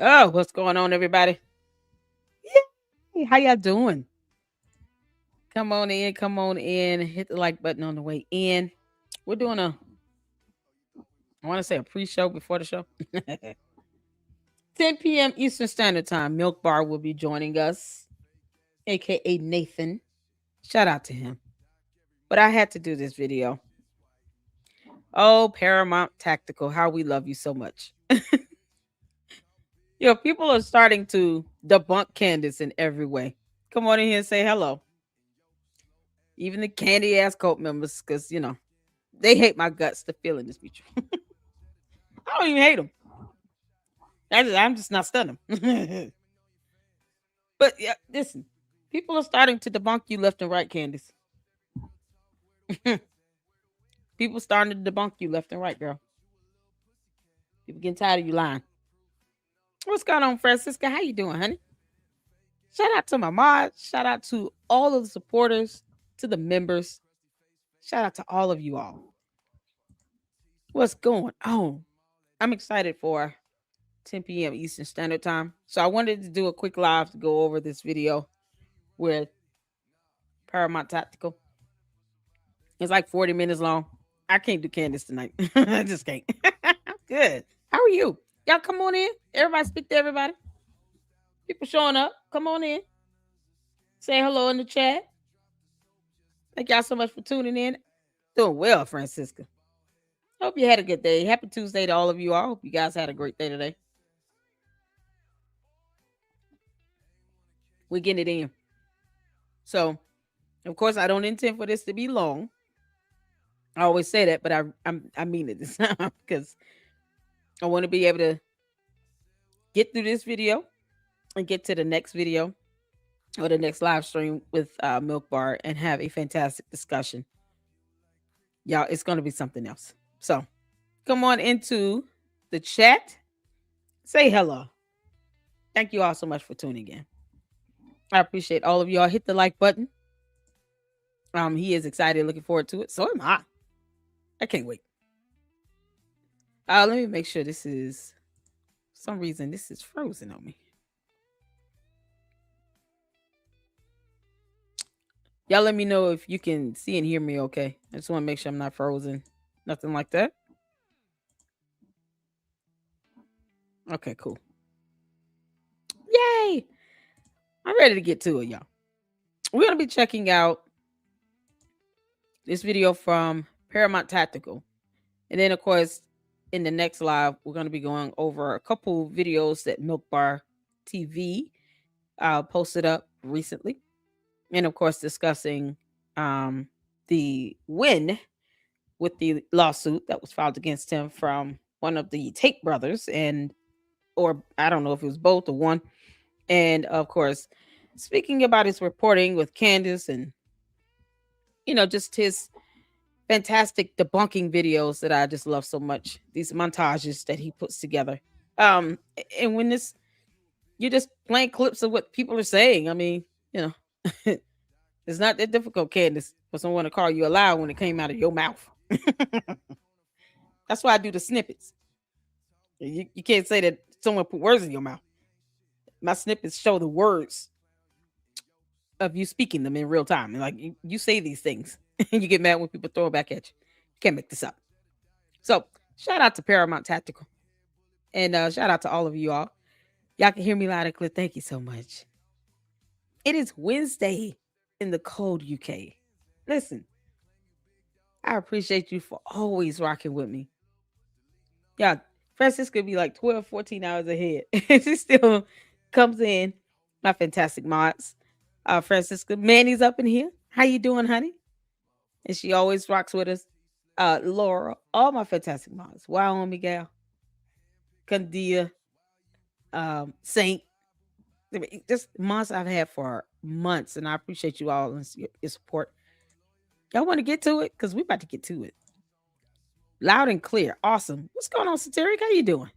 Oh, what's going on, everybody? Yay! How y'all doing? Come on in, come on in. Hit the like button on the way in. We're doing I want to say a pre-show before the show. 10 p.m. Eastern Standard Time. Milk Bar will be joining us, aka Nathan. Shout out to him. But I had to do this video. Oh, Paramount Tactical, how we love you so much. People are starting to debunk Candace in every way. Come on in here and say hello. Even the candy ass cult members, because they hate my guts. The feeling is mutual. I don't even hate them. I'm just not stunned them. But yeah, listen, people are starting to debunk you left and right, Candace. People starting to debunk you left and right, girl. People getting tired of you lying. What's going on, Francisca? How you doing, honey? Shout out to my mods. Shout out to all of the supporters, to the members. Shout out to all of you all. What's going on? I'm excited for 10 p.m. Eastern Standard Time. So I wanted to do a quick live to go over this video with Paramount Tactical. It's like 40 minutes long. I can't do Candace tonight. I just can't. I'm good. How are you? Y'all come on in. Everybody speak to everybody. People showing up. Come on in. Say hello in the chat. Thank y'all so much for tuning in. Doing well, Francisca. Hope you had a good day. Happy Tuesday to all of you all. Hope you guys had a great day today. We're getting it in. So, of course, I don't intend for this to be long. I always say that, but I mean it this time because I want to be able to get through this video and get to the next video or the next live stream with Milk Bar and have a fantastic discussion. Y'all, it's going to be something else. So, come on into the chat. Say hello. Thank you all so much for tuning in. I appreciate all of y'all. Hit the like button. He is excited, looking forward to it. So am I. I can't wait. Let me make sure this is, for some reason, this is frozen on me. Y'all let me know if you can see and hear me okay. I just want to make sure I'm not frozen. Nothing like that. Okay, cool. Yay! I'm ready to get to it, y'all. We're going to be checking out this video from Paramount Tactical. And then, of course, in the next live, we're going to be going over a couple videos that Milk Bar TV posted up recently. And, of course, discussing the win with the lawsuit that was filed against him from one of the Tate brothers, or I don't know if it was both or one. And, of course, speaking about his reporting with Candace and, just his fantastic debunking videos that I just love so much. These montages that he puts together. And when you're just playing clips of what people are saying. I mean, it's not that difficult, Candace, for someone to call you a liar when it came out of your mouth. That's why I do the snippets. You can't say that someone put words in your mouth. My snippets show the words of you speaking them in real time. And like you say these things and you get mad when people throw it back at you. You can't make this up. So shout out to Paramount Tactical. And shout out to all of you all. Y'all can hear me loud and clear. Thank you so much. It is Wednesday in the cold UK. Listen, I appreciate you for always rocking with me. Yeah, Francisca be like 12, 14 hours ahead. She still comes in. My fantastic mods. Francisca, Manny's up in here. How you doing, honey? And she always rocks with us. Laura, all my fantastic mods. Wow, Miguel, Candia, Saint. Just mods I've had for months, and I appreciate you all and your support. Y'all want to get to it? Because we're about to get to it. Loud and clear. Awesome. What's going on, Satiric? How you doing?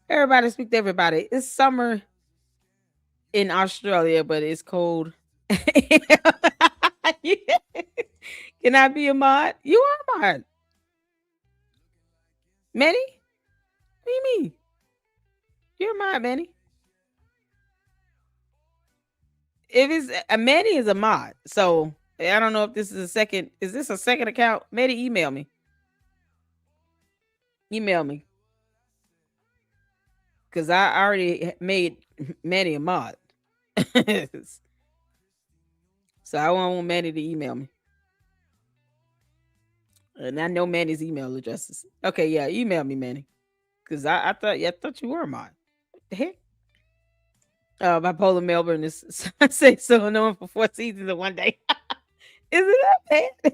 Everybody speak to everybody. It's summer in Australia, but it's cold. Can I be a mod? You are a mod. Manny? What do you mean? You're mine, Manny. If it's a Manny is a mod, so I don't know if this is a second. Is this a second account? Manny, email me. Email me. Because I already made Manny a mod. So I want Manny to email me. And I know Manny's email addresses. Okay, yeah, email me, Manny. Because I thought you were a mod. What the heck? Bipolar Melbourne is I say so known for 4 seasons in one day. Is it that bad?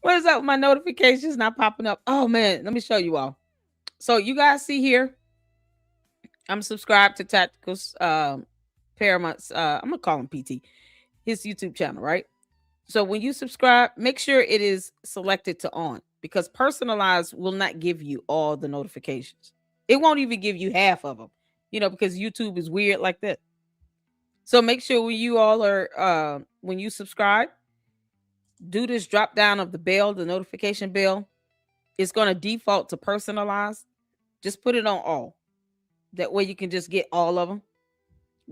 What is up with my notifications not popping up? Oh man, let me show you all. So you guys see here, I'm subscribed to Tactical's Paramount's I'm gonna call him PT, his YouTube channel, right? So when you subscribe, make sure it is selected to on, because personalized will not give you all the notifications. It won't even give you half of them, because YouTube is weird like that. So make sure when you all are when you subscribe, do this drop down of the bell, the notification bell. It's going to default to personalized. Just put it on all. That way you can just get all of them.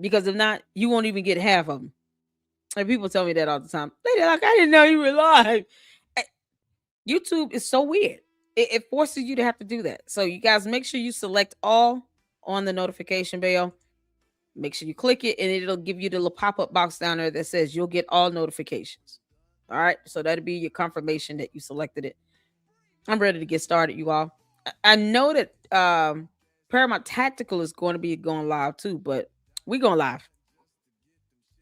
Because if not, you won't even get half of them. And people tell me that all the time. They're like, I didn't know you were live. YouTube is so weird. It forces you to have to do that. So you guys make sure you select all on the notification bell. Make sure you click it, and it'll give you the little pop-up box down there that says you'll get all notifications. All right. So that'll be your confirmation that you selected it. I'm ready to get started, you all. I know that Paramount Tactical is going to be going live too, but we're going live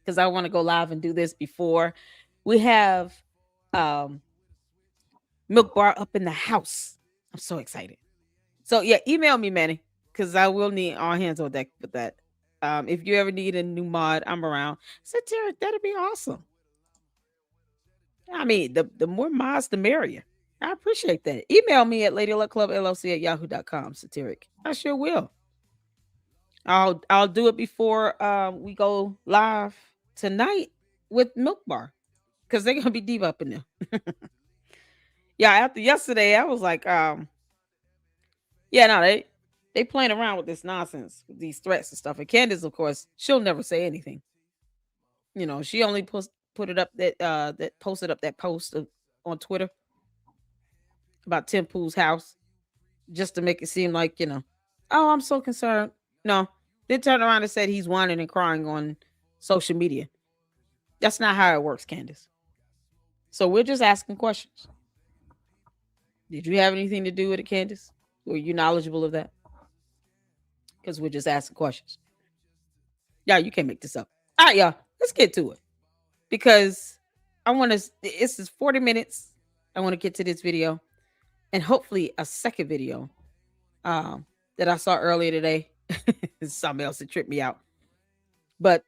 because I want to go live and do this before we have Milk Bar up in the house. I'm so excited. So yeah, email me, Manny, because I will need all hands on deck with that. If you ever need a new mod, I'm around. Satiric, that'd be awesome. I mean, the more mods, the merrier. I appreciate that. Email me at LadyLuckClubLLC@yahoo.com, Satiric. I sure will. I'll do it before we go live tonight with Milk Bar, because they're gonna be deep up in there. Yeah, after yesterday, I was like, yeah, no, they playing around with this nonsense, with these threats and stuff. And Candace, of course, she'll never say anything. She only put it up that posted up that post on Twitter about Tim Pool's house, just to make it seem like, oh, I'm so concerned. No, then turn around and said he's whining and crying on social media. That's not how it works, Candace. So we're just asking questions. Did you have anything to do with it, Candace? Were you knowledgeable of that? Because we're just asking questions. Yeah, you can't make this up. All right, y'all, let's get to it. Because this is 40 minutes. I want to get to this video. And hopefully a second video that I saw earlier today. Something else that tripped me out. But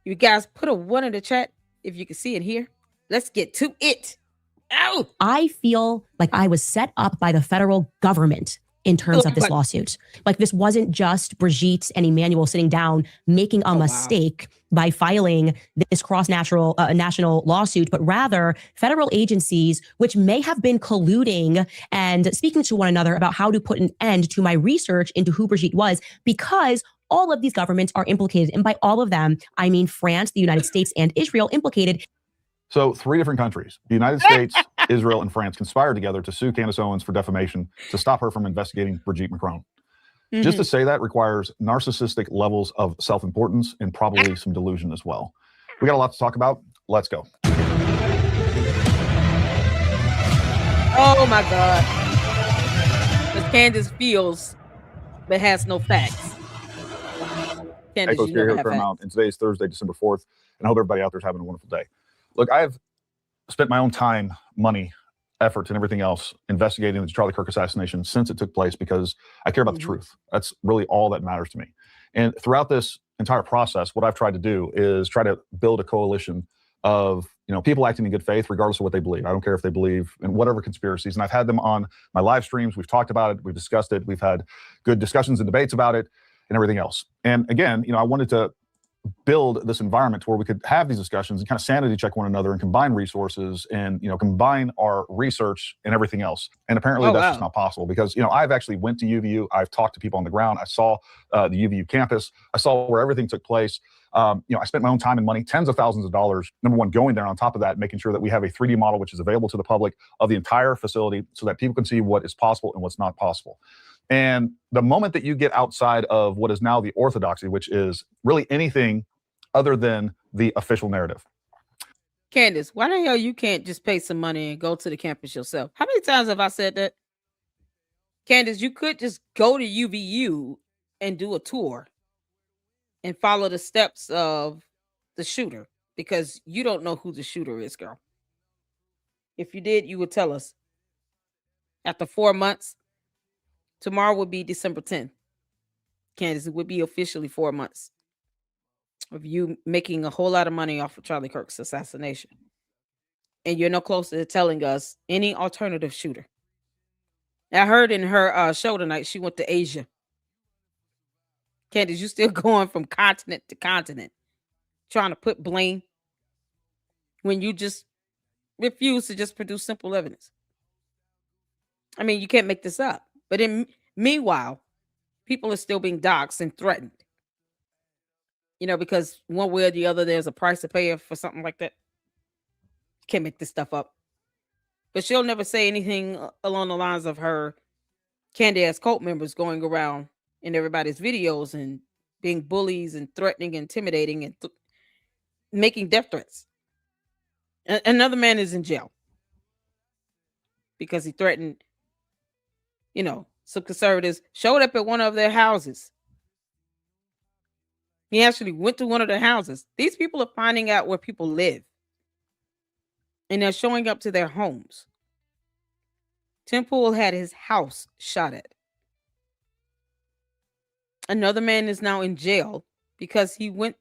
you guys put a 1 in the chat if you can see and hear. Let's get to it. Ow! I feel like I was set up by the federal government in terms of this lawsuit. Like, this wasn't just Brigitte and Emmanuel sitting down making a mistake by filing this national lawsuit, but rather federal agencies, which may have been colluding and speaking to one another about how to put an end to my research into who Brigitte was, because all of these governments are implicated. And by all of them, I mean France, the United States, and Israel implicated. So 3 different countries, the United States, Israel, and France, conspired together to sue Candace Owens for defamation to stop her from investigating Brigitte Macron. Mm-hmm. Just to say that requires narcissistic levels of self-importance and probably some delusion as well. We got a lot to talk about. Let's go. Oh my God. Because Candace feels but has no facts. Candace, Echoes here at Paramount, and today is Thursday, December 4th, and I hope everybody out there is having a wonderful day. Look, I've spent my own time, money, effort, and everything else investigating the Charlie Kirk assassination since it took place, because I care about the truth. That's really all that matters to me. And throughout this entire process, what I've tried to do is try to build a coalition of people acting in good faith, regardless of what they believe. I don't care if they believe in whatever conspiracies. And I've had them on my live streams. We've talked about it. We've discussed it. We've had good discussions and debates about it and everything else. And again, I wanted to build this environment to where we could have these discussions and kind of sanity check one another and combine resources and, combine our research and everything else. And apparently that's just not possible because, I've actually went to UVU. I've talked to people on the ground. I saw the UVU campus. I saw where everything took place. I spent my own time and money, tens of thousands of dollars, number one, going there. And on top of that, making sure that we have a 3D model, which is available to the public of the entire facility so that people can see what is possible and what's not possible. And the moment that you get outside of what is now the orthodoxy, which is really anything other than the official narrative. Candace, why the hell you can't just pay some money and go to the campus yourself? How many times have I said that? Candace, you could just go to UVU and do a tour and follow the steps of the shooter because you don't know who the shooter is, girl. If you did, you would tell us. After 4 months, tomorrow would be December 10th. Candace, it would be officially 4 months of you making a whole lot of money off of Charlie Kirk's assassination. And you're no closer to telling us any alternative shooter. I heard in her show tonight, she went to Asia. Candace, you still going from continent to continent, trying to put blame when you just refuse to just produce simple evidence. I mean, you can't make this up. But meanwhile, people are still being doxxed and threatened. Because one way or the other, there's a price to pay for something like that. Can't make this stuff up. But she'll never say anything along the lines of her Candace cult members going around in everybody's videos and being bullies and threatening, intimidating, and making death threats. Another man is in jail because he threatened, some conservatives showed up at one of their houses. He actually went to one of their houses. These people are finding out where people live. And they're showing up to their homes. Tim Pool had his house shot at. Another man is now in jail because he went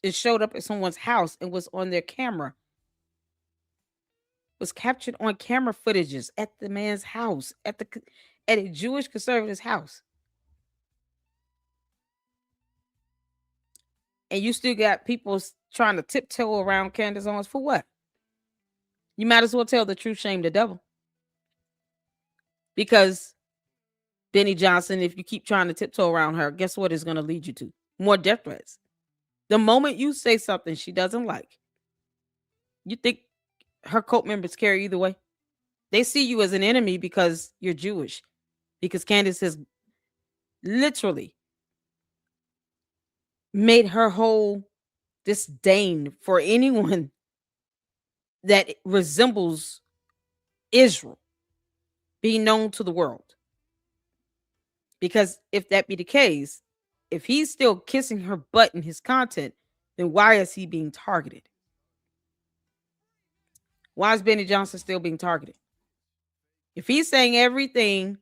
and showed up at someone's house and was on their camera. Was captured on camera footages at the man's house, at a Jewish conservative's house. And you still got people trying to tiptoe around Candace Owens for what? You might as well tell the truth, shame the devil. Because Benny Johnson, if you keep trying to tiptoe around her, guess what it's going to lead you to? More death threats. The moment you say something she doesn't like, you think her cult members care either way? They see you as an enemy because you're Jewish. Because Candace has literally made her whole disdain for anyone that resembles Israel be known to the world. Because if that be the case, if he's still kissing her butt in his content, then why is he being targeted? Why is Benny Johnson still being targeted? If he's saying everything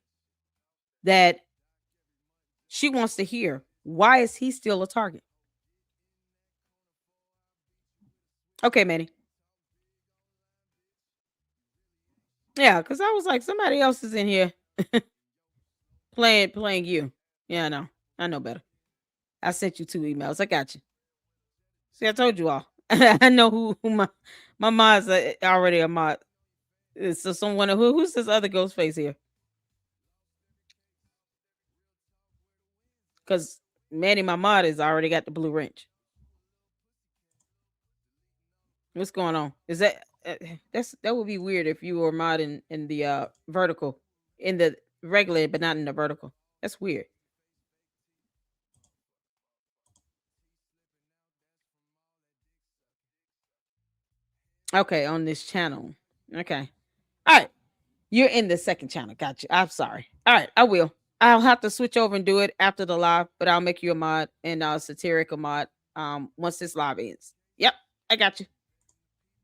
that she wants to hear, why is he still a target? Okay, Manny. Yeah, because I was like, somebody else is in here playing you. Yeah, I know better. I sent you 2 emails. I got you. See, I told you all. I know who my mods are already a mod. So someone who's this other ghost face here? Because Manny, my mod, has already got the blue wrench. What's going on? Is that that would be weird if you were mod in the vertical, in the regular, but not in the vertical. That's weird. Okay, on this channel. Okay. All right. You're in the second channel. Gotcha. I'm sorry. All right, I will. I'll have to switch over and do it after the live, but I'll make you a mod and Satiric a mod once this live ends. Yep, I got you.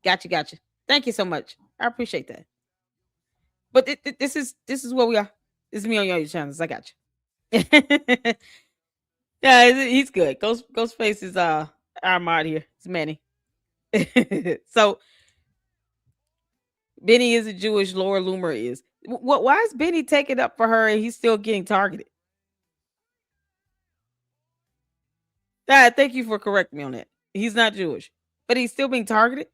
Gotcha. Thank you so much. I appreciate that. But this is where we are. This is me on your channels. I got you. Yeah, he's good. Ghostface is our mod here. It's Manny. So Benny is a Jewish, Laura Loomer is. Why is Benny taking up for her and he's still getting targeted? Dad, thank you for correcting me on that. He's not Jewish, but he's still being targeted.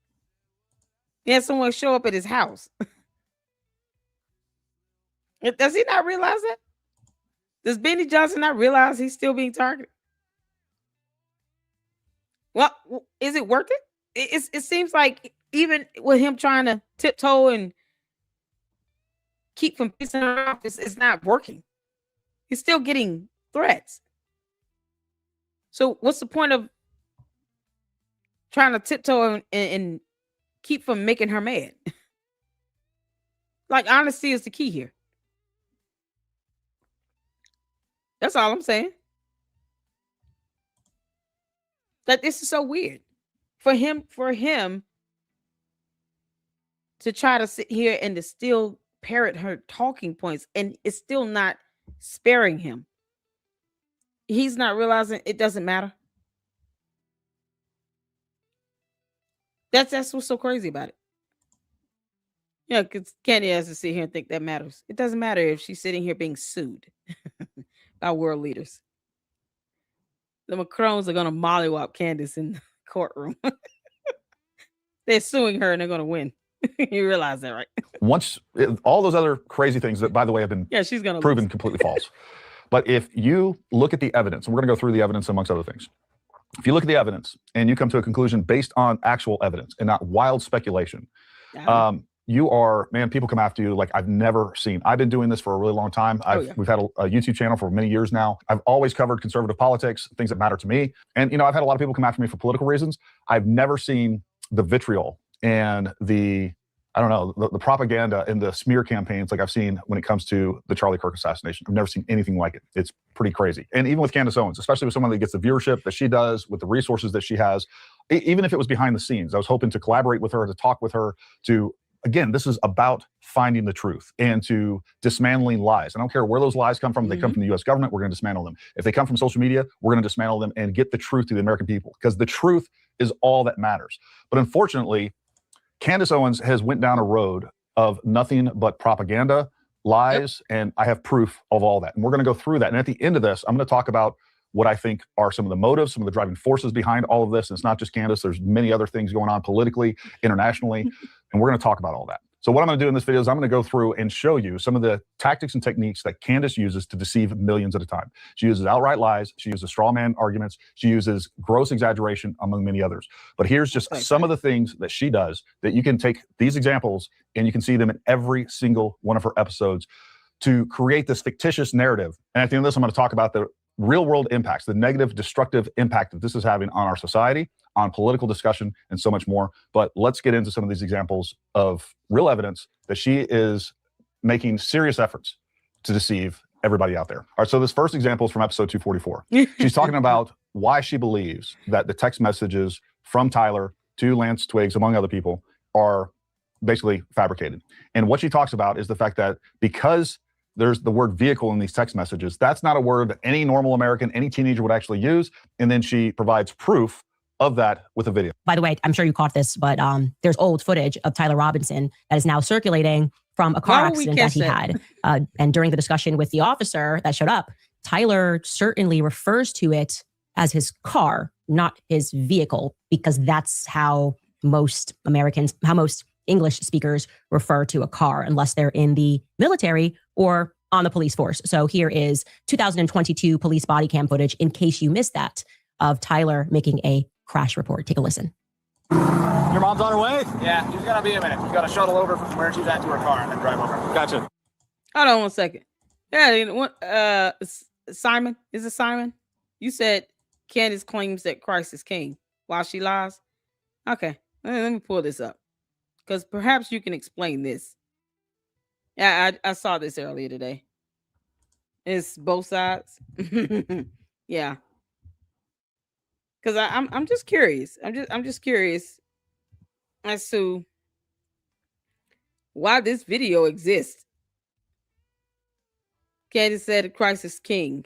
He had someone show up at his house. Does he not realize that? Does Benny Johnson not realize he's still being targeted? Well, is it worth it? It seems like even with him trying to tiptoe and keep from pissing her off, it's not working. He's still getting threats. So what's the point of trying to tiptoe and keep from making her mad? Like, honesty is the key here. That's all I'm saying. That this is so weird for him to try to sit here and to still parrot her talking points, and it's still not sparing him. He's not realizing it doesn't matter. That's what's so crazy about it. Yeah, because Candy has to sit here and think that matters. It doesn't matter if she's sitting here being sued by world leaders. The Macrons are going to mollywop Candace in the courtroom. They're suing her and they're going to win. You realize that, right? Once all those other crazy things that, by the way, have been she's gonna proven completely false. But if you look at the evidence, and we're going to go through the evidence amongst other things. If you look at the evidence and you come to a conclusion based on actual evidence and not wild speculation, you are, man, people come after you like I've never seen. I've been doing this for a really long time. We've had a YouTube channel for many years now. I've always covered conservative politics, things that matter to me. And, I've had a lot of people come after me for political reasons. I've never seen the vitriol and the propaganda and the smear campaigns like I've seen when it comes to the Charlie Kirk assassination. I've never seen anything like it. It's pretty crazy. And even with Candace Owens, especially with someone that gets the viewership that she does, with the resources that she has, even if it was behind the scenes, I was hoping to collaborate with her, to talk with her, to, again, this is about finding the truth and to dismantling lies. I don't care where those lies come from. If they come from the U.S. government, we're going to dismantle them. If they come from social media, we're going to dismantle them and get the truth to the American people, because the truth is all that matters. But unfortunately, Candace Owens has went down a road of nothing but propaganda, lies, and I have proof of all that. And we're going to go through that. And at the end of this, I'm going to talk about what I think are some of the motives, some of the driving forces behind all of this. And it's not just Candace. There's many other things going on politically, internationally, and we're going to talk about all that. So what I'm going to do in this video is I'm going to go through and show you some of the tactics and techniques that Candace uses to deceive millions at a time. She uses outright lies. She uses straw man arguments. She uses gross exaggeration, among many others. But here's just some of the things that she does that you can take these examples and you can see them in every single one of her episodes to create this fictitious narrative. And at the end of this, I'm going to talk about the real world impacts, the negative, destructive impact that this is having on our society, on political discussion, and so much more. But let's get into some of these examples of real evidence that she is making serious efforts to deceive everybody out there. All right, so this first example is from episode 244. She's talking about why she believes that the text messages from Tyler to Lance Twiggs, among other people, are basically fabricated. And what she talks about is the fact that because there's the word vehicle in these text messages, that's not a word that any normal American, any teenager would actually use. And then she provides proof of that with a video. By the way, I'm sure you caught this, but there's old footage of Tyler Robinson that is now circulating from a car accident that he had. And during the discussion with the officer that showed up, Tyler certainly refers to it as his car, not his vehicle, because that's how most English speakers refer to a car, unless they're in the military or on the police force. So here is 2022 police body cam footage, in case you missed that, of Tyler making a crash report. Take a listen. Your mom's on her way? Yeah, she's gonna be a minute. She's got to shuttle over from where she's at to her car and then drive over. Gotcha. Hold on 1 second. Yeah, Simon, is it Simon? You said Candace claims that Christ is king while she lies. Okay, let me pull this up, because perhaps you can explain this. Yeah, I saw this earlier today. It's both sides. Yeah. Because I'm just curious. I'm just curious as to why this video exists. Candace said Christ is king.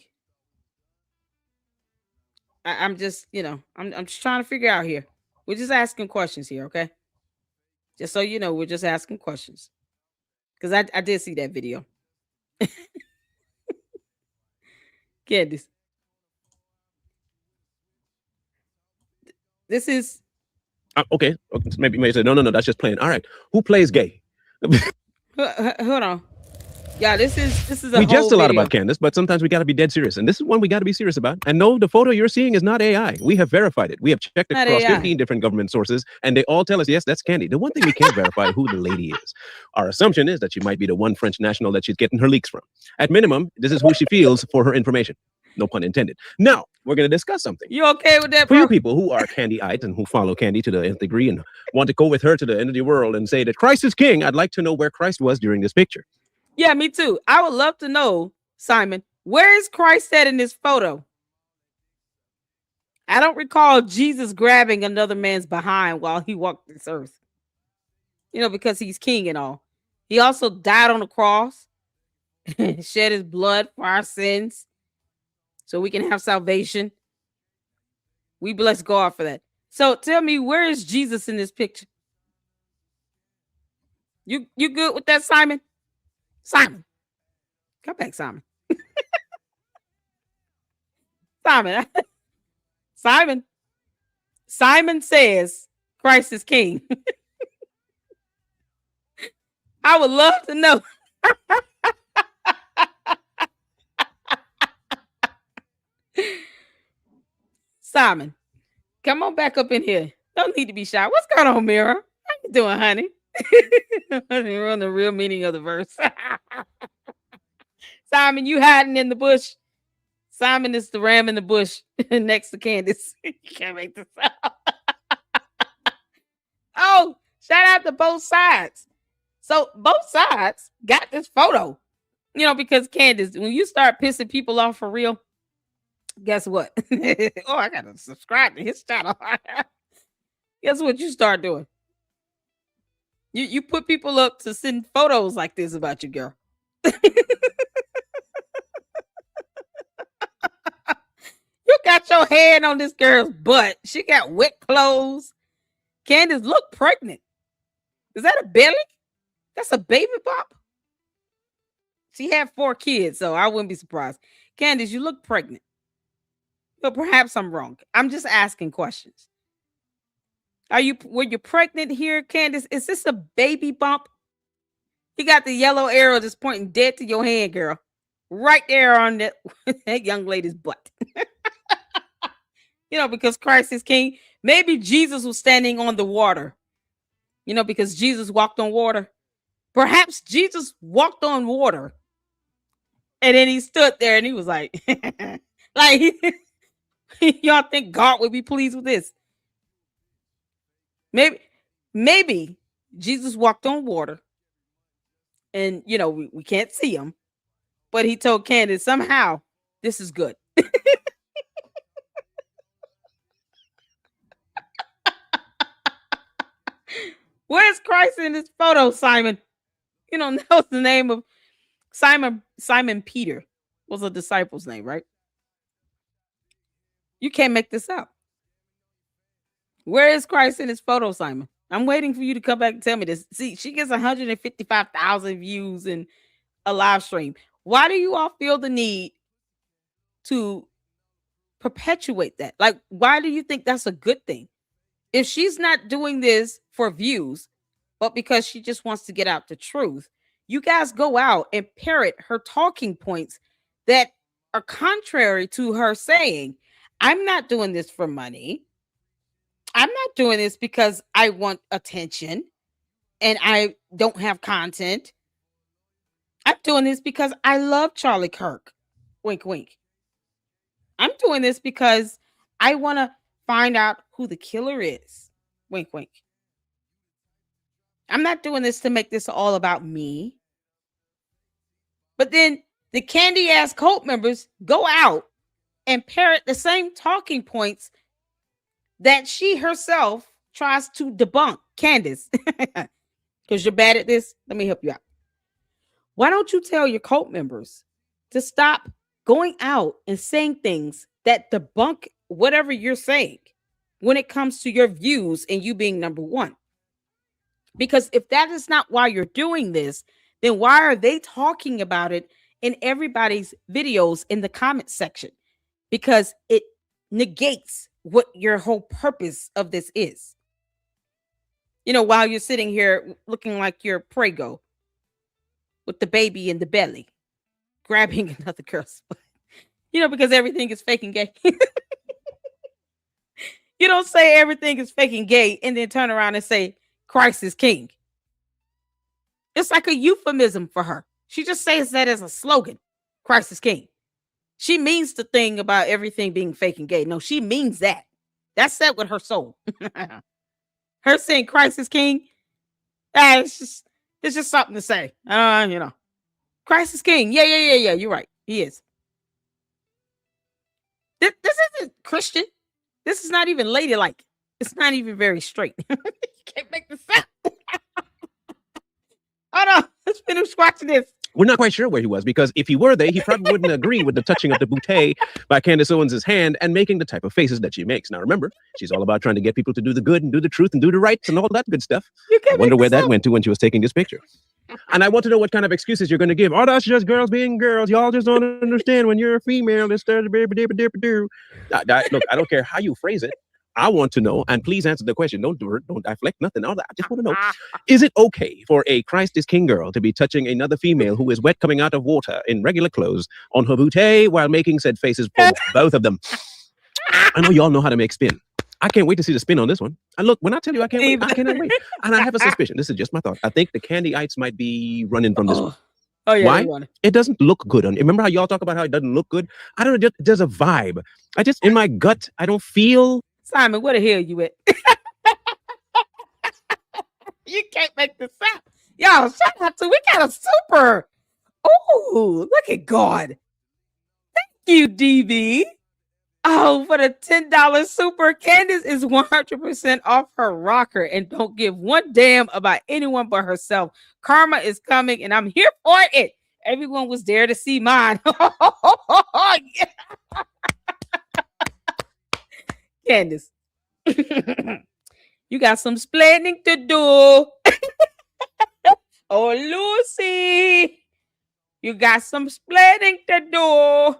I'm just, I'm just trying to figure out here. We're just asking questions here, okay? Just so you know, we're just asking questions. Because I did see that video. Candace. This is okay. Maybe say no. That's just playing. All right. Who plays gay? hold on. Yeah, this is we jest a lot about Candace, but sometimes we got to be dead serious. And this is one we got to be serious about. And no, the photo you're seeing is not AI. We have verified it. We have checked across 15 different government sources, and they all tell us, yes, that's Candy. The one thing we can't verify who the lady is. Our assumption is that she might be the one French national that she's getting her leaks from. At minimum, this is who she feels for her information. No pun intended. Now, we're going to discuss something. You okay with that, bro? For you people who are Candy-ites and who follow Candy to the nth degree and want to go with her to the end of the world and say that Christ is king, I'd like to know where Christ was during this picture. Yeah, me too. I would love to know, Simon, where is Christ at in this photo? I don't recall Jesus grabbing another man's behind while he walked this earth. You know, because he's king and all. He also died on the cross, shed his blood for our sins, so we can have salvation. We bless God for that. So tell me, where is Jesus in this picture? You good with that, Simon? Simon, come back, Simon. Simon says Christ is king. I would love to know. Simon, come on back up in here. Don't need to be shy. What's going on, Mira? How you doing, honey? We're on the real meaning of the verse. Simon, you hiding in the bush. Simon is the ram in the bush next to Candace. You can't make this up. Oh, shout out to both sides. So both sides got this photo. You know, because Candace, when you start pissing people off for real, guess what? Oh, I gotta subscribe to his channel. Guess what you start doing? You put people up to send photos like this about you, girl. You got your hand on this girl's butt. She got wet clothes. Candace look pregnant. Is that a belly? That's a baby bump. She had 4 kids, so I wouldn't be surprised. Candace, you look pregnant. But perhaps I'm wrong. I'm just asking questions. Were you pregnant here, Candace? Is this a baby bump? You got the yellow arrow just pointing dead to your hand, girl. Right there on that young lady's butt. You know, because Christ is king. Maybe Jesus was standing on the water. You know, because Jesus walked on water. Perhaps Jesus walked on water. And then he stood there and he was like, y'all think God would be pleased with this? Maybe Jesus walked on water. And, you know, we can't see him. But he told Candace, somehow, this is good. Where's Christ in this photo, Simon? You know, that was the name of Simon Peter was a disciple's name, right? You can't make this up. Where is Christ in this photo, Simon? I'm waiting for you to come back and tell me this. See, she gets 155,000 views in a live stream. Why do you all feel the need to perpetuate that? Like, why do you think that's a good thing? If she's not doing this for views, but because she just wants to get out the truth, you guys go out and parrot her talking points that are contrary to her saying, I'm not doing this for money. I'm not doing this because I want attention and I don't have content. I'm doing this because I love Charlie Kirk. Wink, wink. I'm doing this because I want to find out who the killer is. Wink, wink. I'm not doing this to make this all about me. But then the candy ass cult members go out and parrot the same talking points that she herself tries to debunk. Candace, because you're bad at this, let me help you out. Why don't you tell your cult members to stop going out and saying things that debunk whatever you're saying when it comes to your views and you being number one? Because if that is not why you're doing this, then why are they talking about it in everybody's videos in the comment section? Because it negates what your whole purpose of this is. While you're sitting here looking like you're Prego with the baby in the belly, grabbing another girl's butt, because everything is fake and gay. You don't say everything is fake and gay and then turn around and say Christ is king. It's like a euphemism for her. She just says that as a slogan. Christ is king. She means the thing about everything being fake and gay. No, she means that. That's said with her soul. Her saying Christ is king, it's just something to say. Christ is king. Yeah. You're right. He is. This isn't Christian. This is not even ladylike. It's not even very straight. You can't make this up. Hold on. Let's finish watching this. We're not quite sure where he was, because if he were there, he probably wouldn't agree with the touching of the bouquet by Candace Owens' hand and making the type of faces that she makes. Now, remember, she's all about trying to get people to do the good and do the truth and do the rights and all that good stuff. I wonder where that went to when she was taking this picture. And I want to know what kind of excuses you're going to give. Oh, that's just girls being girls. Y'all just don't understand when you're a female. Look, I don't care how you phrase it. I want to know, and please answer the question. Don't deflect nothing. All that. I just want to know, is it okay for a Christ is King girl to be touching another female who is wet coming out of water in regular clothes on her bouquet while making said faces for both of them? I know y'all know how to make spin. I can't wait to see the spin on this one. And look, when I tell you I can't wait, I cannot wait. And I have a suspicion. This is just my thought. I think the Candyites might be running from this one. Oh, yeah. Why? It doesn't look good on. Remember how y'all talk about how it doesn't look good? I don't know. There's a vibe. In my gut, I don't feel. Simon, where the hell you at? You can't make this up. Y'all, shout out to, we got a super. Oh, look at God. Thank you, DB. Oh, for the $10 super. Candace is 100% off her rocker and don't give one damn about anyone but herself. Karma is coming and I'm here for it. Everyone was there to see mine. Yeah. Candace, you got some splaining to do. Oh, Lucy, you got some splaining to do.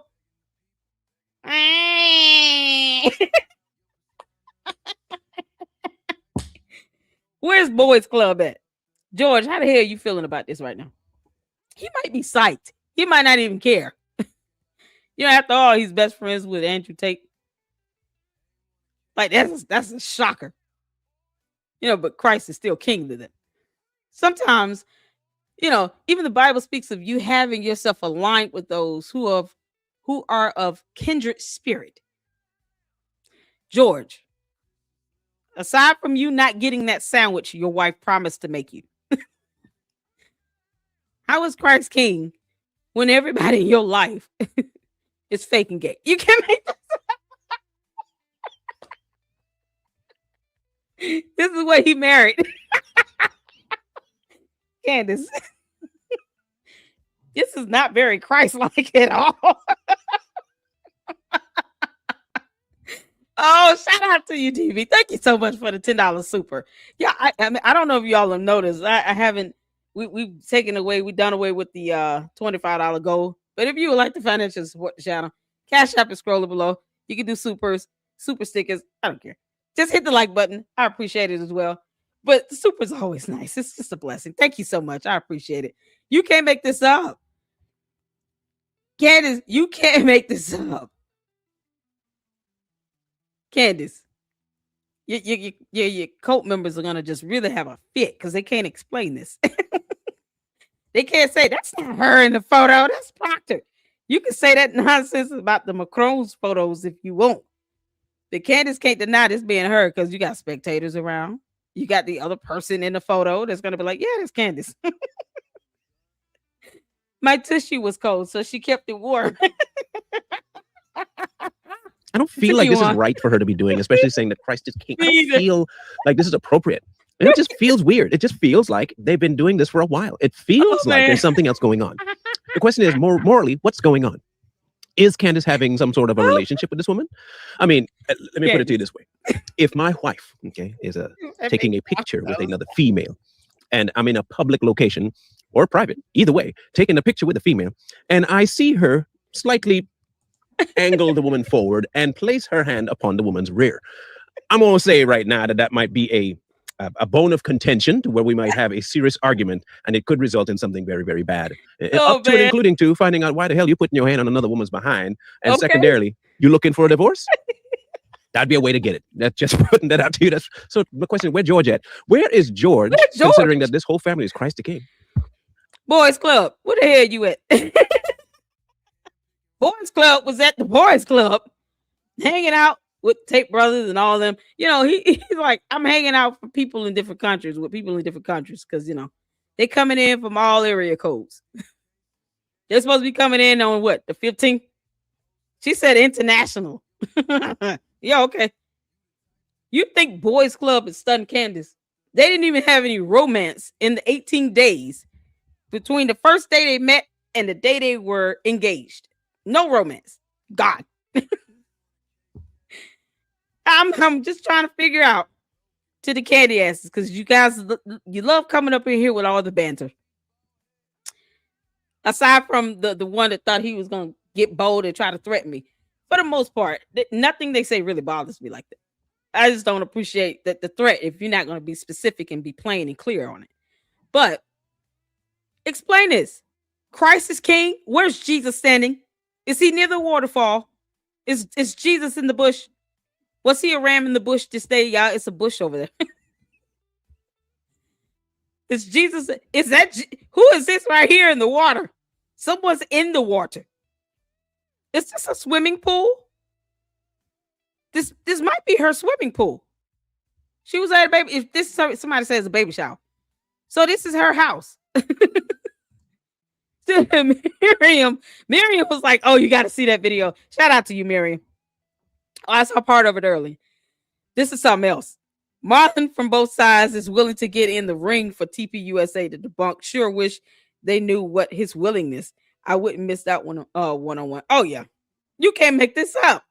Where's Boys Club at? George, how the hell are you feeling about this right now? He might be psyched. He might not even care. After all, he's best friends with Andrew Tate. Like, that's a shocker. But Christ is still king to them. Sometimes, even the Bible speaks of you having yourself aligned with those who are of kindred spirit. George, aside from you not getting that sandwich your wife promised to make you, how is Christ king when everybody in your life is fake and gay? You can't make this. This is what he married. Candace. This is not very Christ-like at all. Oh, shout out to you, DV. Thank you so much for the $10 super. Yeah, I mean, I don't know if y'all have noticed. I haven't. We've taken away. We've done away with the $25 goal. But if you would like to financially support the channel, Cash App is scrolling below. You can do super stickers. I don't care. Just hit the like button. I appreciate it as well. But the super is always nice. It's just a blessing. Thank you so much. I appreciate it. You can't make this up. Candace, you can't make this up. Candace, your cult members are going to just really have a fit because they can't explain this. They can't say, that's not her in the photo. That's Proctor. You can say that nonsense about the Macron's photos if you want. The Candace can't deny this being her because you got spectators around. You got the other person in the photo that's going to be like, yeah, that's Candace. My tissue was cold, so she kept it warm. I don't feel like this is right for her to be doing, especially saying that Christ is king. I don't feel like this is appropriate. And it just feels weird. It just feels like they've been doing this for a while. It feels like there's something else going on. The question is, morally, what's going on? Is Candace having some sort of a relationship with this woman? I mean, let me put it to you this way. If my wife, is taking a picture with another female, and I'm in a public location or private, either way, taking a picture with a female, and I see her slightly angle the woman forward, and place her hand upon the woman's rear. I'm going to say right now that might be a bone of contention to where we might have a serious argument, and it could result in something very, very bad. Oh, up to and including to finding out why the hell you putting your hand on another woman's behind, and secondarily, you looking for a divorce? That'd be a way to get it. That's just putting that out to you. So my question, where George at? Where is George, considering that this whole family is Christ the King? Boys Club. Where the hell you at? Boys Club was at the Boys Club, hanging out with Tate Brothers and all of them. You know, he's like, I'm hanging out for people in different countries with people in different countries because, you know, they coming in from all area codes. They're supposed to be coming in on what, the 15th? She said international. Yeah, okay. You think Boys Club is stunned Candace? They didn't even have any romance in the 18 days between the first day they met and the day they were engaged. No romance. God. I'm just trying to figure out to the candy asses because you guys, you love coming up in here with all the banter. Aside from the one that thought he was going to get bold and try to threaten me. For the most part, nothing they say really bothers me like that. I just don't appreciate that the threat if you're not going to be specific and be plain and clear on it. But explain this. Christ is king. Where's Jesus standing? Is he near the waterfall? Is Jesus in the bush? Was he a ram in the bush this day, y'all? It's a bush over there. Is Jesus? Is that who is this right here in the water? Someone's in the water. Is this a swimming pool? This might be her swimming pool. She was at a baby. If this is somebody says a baby shower, so this is her house. Miriam was like, "Oh, you got to see that video." Shout out to you, Miriam. Oh, I saw part of it early. This is something else. Marlon from both sides is willing to get in the ring for TPUSA to debunk. Sure wish they knew what his willingness. I wouldn't miss that one one-on-one. Oh, yeah. You can't make this up.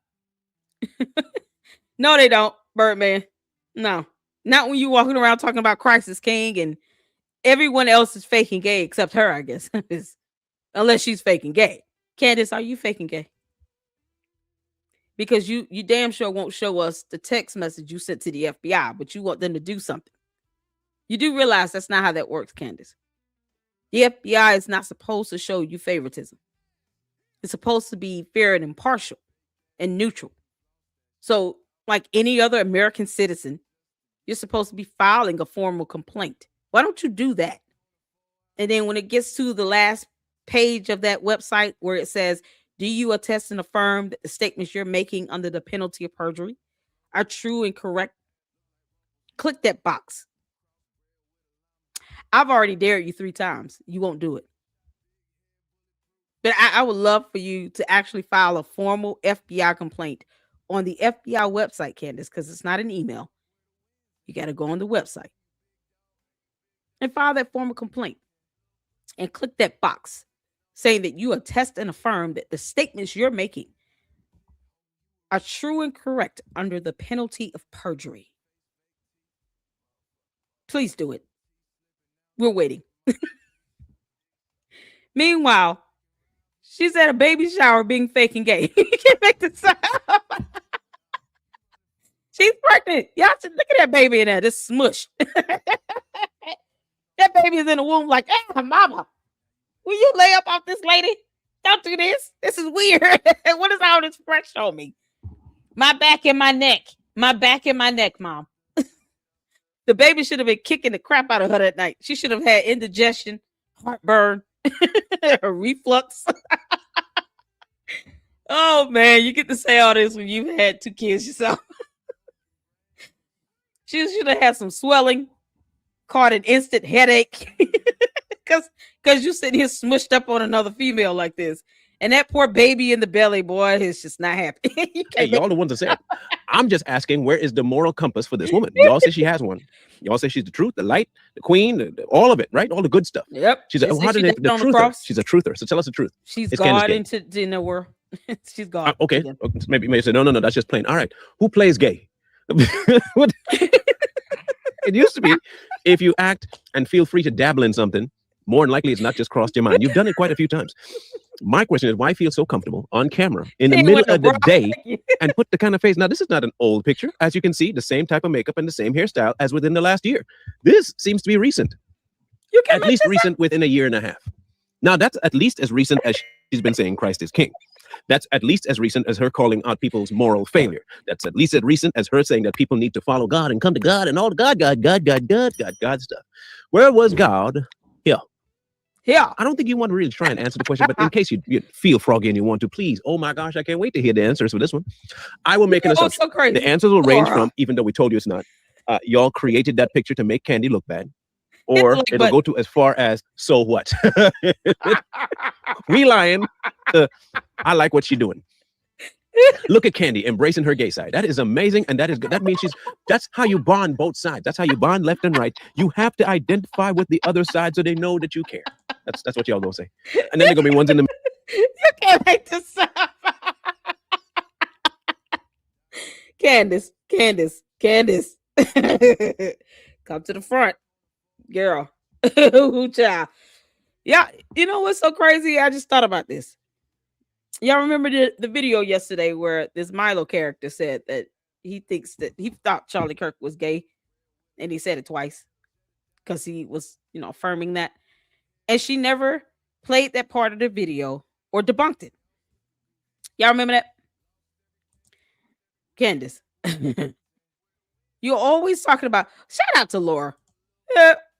No, they don't, Birdman. No. Not when you walking around talking about Christ is king and everyone else is faking gay except her, I guess. Unless she's faking gay. Candace, are you faking gay? Because you damn sure won't show us the text message you sent to the FBI, but you want them to do something. You do realize that's not how that works, Candace. The FBI is not supposed to show you favoritism. It's supposed to be fair and impartial and neutral. So, like any other American citizen, you're supposed to be filing a formal complaint. Why don't you do that? And then when it gets to the last page of that website where it says, do you attest and affirm that the statements you're making under the penalty of perjury are true and correct? Click that box. I've already dared you 3 times. You won't do it. But I would love for you to actually file a formal FBI complaint on the FBI website, Candace, because it's not an email. You got to go on the website and file that formal complaint and click that box saying that you attest and affirm that the statements you're making are true and correct under the penalty of perjury. Please do it. We're waiting. Meanwhile, she's at a baby shower being fake and gay. You can't make this up. She's pregnant. Y'all should look at that baby in there. This smush. That baby is in the womb like, mama, will you lay up off this lady? Don't do this. This is weird. What is all this fresh on me? My back and my neck. My back and my neck, mom. The baby should have been kicking the crap out of her that night. She should have had indigestion, heartburn, reflux. Oh, man, you get to say all this when you've had 2 kids yourself. She should have had some swelling, caught an instant headache. Because you're sitting here smushed up on another female like this. And that poor baby in the belly, boy, is just not happy. Hey, y'all the ones that say it. I'm just asking, where is the moral compass for this woman? Y'all say she has one. Y'all say she's the truth, the light, the queen, all of it, right? All the good stuff. Yep. She's the truther. She's a truther. So tell us the truth. She's God into the world. She's God. Okay. Maybe say, no, that's just plain. All right. Who plays gay? It used to be if you act and feel free to dabble in something, More than likely, it's not just crossed your mind. You've done it quite a few times. My question is, why feel so comfortable on camera in the middle of the day and put the kind of face? Now, this is not an old picture. As you can see, the same type of makeup and the same hairstyle as within the last year. This seems to be recent. At least recent within a year and a half. Now, that's at least as recent as she's been saying Christ is king. That's at least as recent as her calling out people's moral failure. That's at least as recent as her saying that people need to follow God and come to God and all the God stuff. Where was God? Yeah. I don't think you want to really try and answer the question, but in case you feel froggy and you want to, please, oh my gosh, I can't wait to hear the answers for this one. I will make an assumption. So crazy. The answers will range from, even though we told you it's not, y'all created that picture to make Candy look bad. Or it'll go to as far as, so what? We lying. I like what she's doing. Look at Candy embracing her gay side. That is amazing. And that is good. That means that's how you bond both sides. That's how you bond left and right. You have to identify with the other side so they know that you care. That's what y'all gonna say. And then they're gonna be ones in the You can't make this up. Candace. Come to the front. Girl. Ooh, child. Yeah, you know what's so crazy? I just thought about this. Y'all remember the video yesterday where this Milo character said that he thought Charlie Kirk was gay, and he said it twice because he was, affirming that. And she never played that part of the video or debunked it. Y'all remember that? Candace. You're always talking about, shout out to Laura.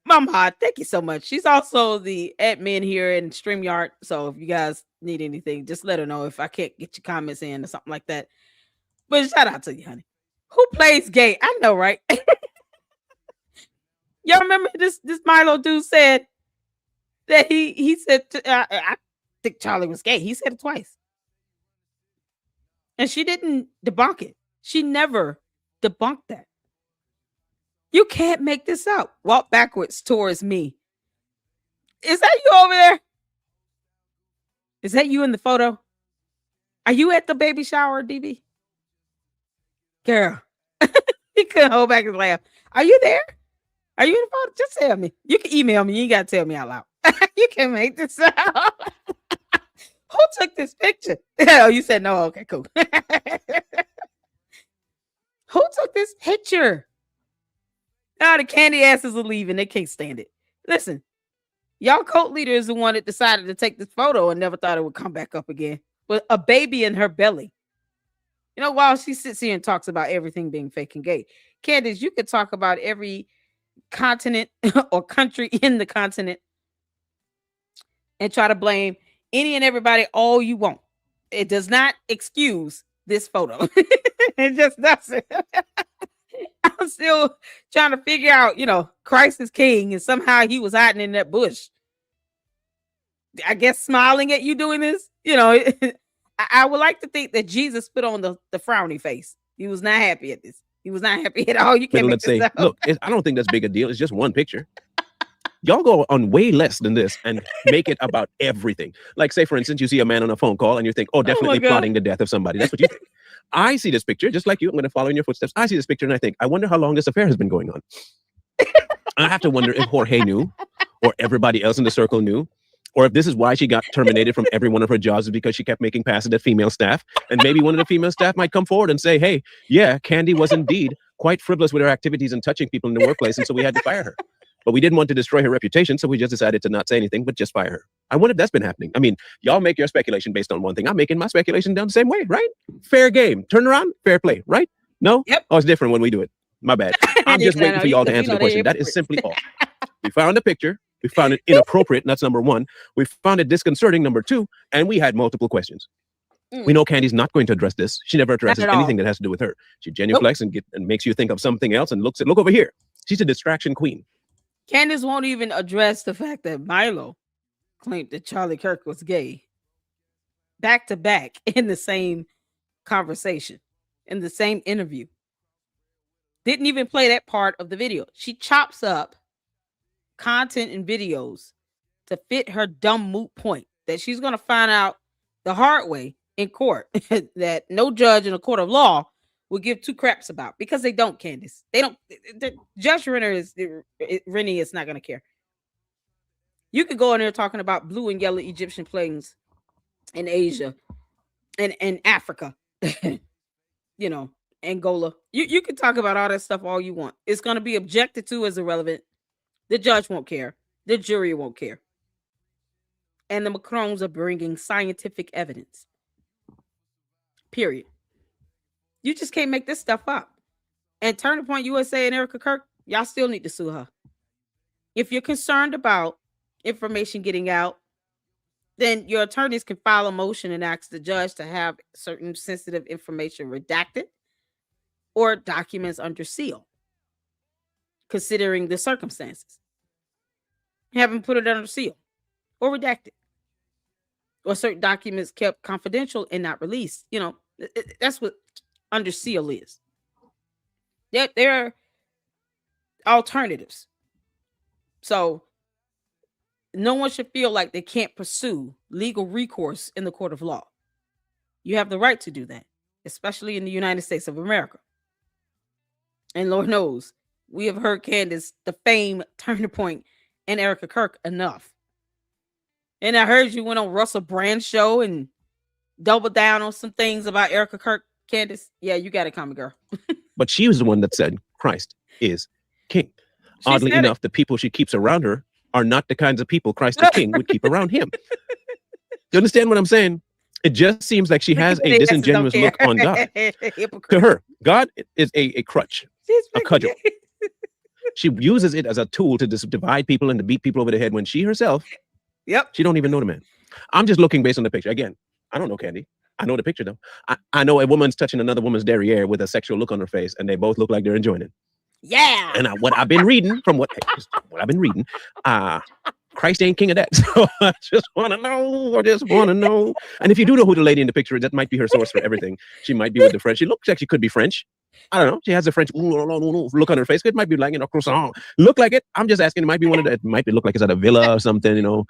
Mama, thank you so much. She's also the admin here in StreamYard. So if you guys need anything, just let her know if I can't get your comments in or something like that. But shout out to you, honey. Who plays gay? I know, right? Y'all remember this Milo dude said that he said, I think Charlie was gay. He said it twice. And she didn't debunk it. She never debunked that. You can't make this up. Walk backwards towards me. Is that you over there? Is that you in the photo? Are you at the baby shower, DB? Girl. He couldn't hold back his laugh. Are you there? Are you in the photo? Just tell me. You can email me. You ain't got to tell me out loud. You can make this up. Who took this picture? Oh, you said no. Okay, cool. Who took this picture? Now the candy asses are leaving. They can't stand it. Listen, y'all cult leader is the one that decided to take this photo and never thought it would come back up again. With a baby in her belly. While she sits here and talks about everything being fake and gay. Candace, you could talk about every continent or country in the continent and try to blame any and everybody all you want. It does not excuse this photo. It just doesn't. I'm still trying to figure out, Christ is king, and somehow he was hiding in that bush. I guess smiling at you doing this, I would like to think that Jesus put on the frowny face. He was not happy at this. He was not happy at all. You can't make this up. Look, I don't think that's big a deal. It's just one picture. Y'all go on way less than this and make it about everything. Like, say, for instance, you see a man on a phone call and you think, oh, definitely plotting the death of somebody. That's what you think. I see this picture, just like you. I'm going to follow in your footsteps. I see this picture and I think, I wonder how long this affair has been going on. I have to wonder if Jorge knew, or everybody else in the circle knew, or if this is why she got terminated from every one of her jobs, is because she kept making passes at female staff. And maybe one of the female staff might come forward and say, hey, yeah, Candy was indeed quite frivolous with her activities and touching people in the workplace. And so we had to fire her. But we didn't want to destroy her reputation, so we just decided to not say anything, but just fire her. I wonder if that's been happening. I mean, y'all make your speculation based on one thing. I'm making my speculation down the same way, right? Fair game. Turn around, fair play, right? No? Yep. Oh, it's different when we do it. My bad. I'm just waiting for y'all to answer the question. That is simply all. We found a picture. We found it inappropriate. That's number one. We found it disconcerting, number two. And we had multiple questions. We know Candy's not going to address this. She never addresses anything that has to do with her. She genuflects and makes you think of something else and look over here. She's a distraction queen. Candace won't even address the fact that Milo claimed that Charlie Kirk was gay. Back to back in the same conversation, in the same interview. Didn't even play that part of the video. She chops up content and videos to fit her dumb moot point that she's going to find out the hard way in court that no judge in a court of law will give two craps about, because they don't, Candace. They don't. Judge Rennie is not going to care. You could go in there talking about blue and yellow Egyptian planes in Asia and Africa, you know, Angola. You can talk about all that stuff all you want. It's going to be objected to as irrelevant. The judge won't care. The jury won't care. And the Macrons are bringing scientific evidence. Period. You just can't make this stuff up. And Turning Point USA and Erica Kirk, y'all still need to sue her. If you're concerned about information getting out, then your attorneys can file a motion and ask the judge to have certain sensitive information redacted or documents under seal, considering the circumstances. Have them put it under seal or redacted, or certain documents kept confidential and not released. You know, that's what under seal is. There are alternatives. So no one should feel like they can't pursue legal recourse in the court of law. You have the right to do that, especially in the United States of America. And Lord knows, we have heard Candace defame Turning Point and Erica Kirk enough. And I heard you went on Russell Brand's show and doubled down on some things about Erica Kirk. Candace, yeah, you got it coming, girl. But she was the one that said Christ is king. Oddly enough, the people she keeps around her are not the kinds of people Christ the King would keep around him. You understand what I'm saying? It just seems like she has a disingenuous look on God. To her, God is a crutch, a cudgel. She uses it as a tool to divide people and to beat people over the head when she herself, she don't even know the man. I'm just looking based on the picture. Again, I don't know Candy. I know the picture though. I know a woman's touching another woman's derriere with a sexual look on her face, and they both look like they're enjoying it. Yeah. And what I've been reading, Christ ain't king of that. So I just want to know. And if you do know who the lady in the picture is, that might be her source for everything. She might be with the French. She looks like she could be French. I don't know. She has a French look on her face. It might be like, you know, croissant. Look like it. I'm just asking. It might be one of the. It might be look like it's at a villa or something. You know.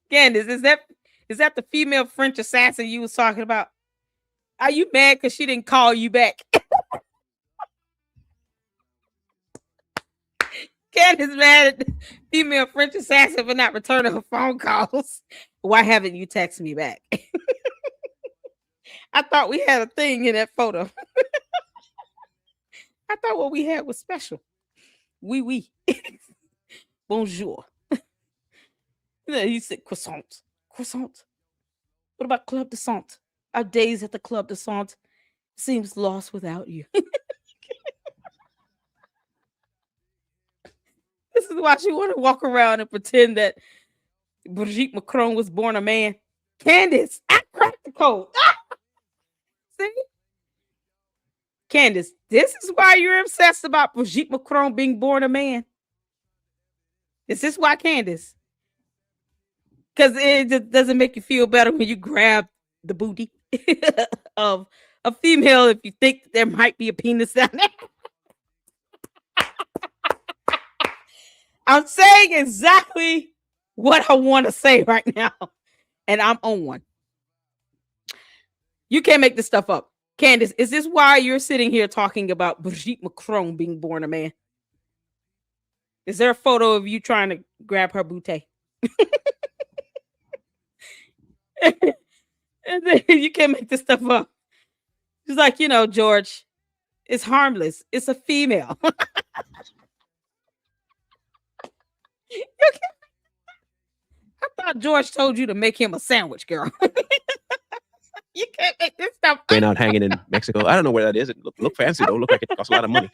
Candace, is that the female French assassin you was talking about? Are you mad because she didn't call you back? Candace mad at the female French assassin for not returning her phone calls. Why haven't you texted me back? I thought we had a thing in that photo. I thought what we had was special. Oui. Bonjour. He said croissant. Croissant. What about Club de Sante? Our days at the Club de Sante seems lost without you. This is why she want to walk around and pretend that Brigitte Macron was born a man. Candace, I cracked the code. See? Candace, this is why you're obsessed about Brigitte Macron being born a man. Is this why, Candace? Because it just doesn't make you feel better when you grab the booty of a female if you think there might be a penis down there. I'm saying exactly what I want to say right now. And I'm on one. You can't make this stuff up. Candace, is this why you're sitting here talking about Brigitte Macron being born a man? Is there a photo of you trying to grab her booty? And then you can't make this stuff up. She's like, you know, George, it's harmless. It's a female. I thought George told you to make him a sandwich, girl. You can't make this stuff up. Went out hanging in Mexico. I don't know where that is. It look fancy though. Look like it costs a lot of money.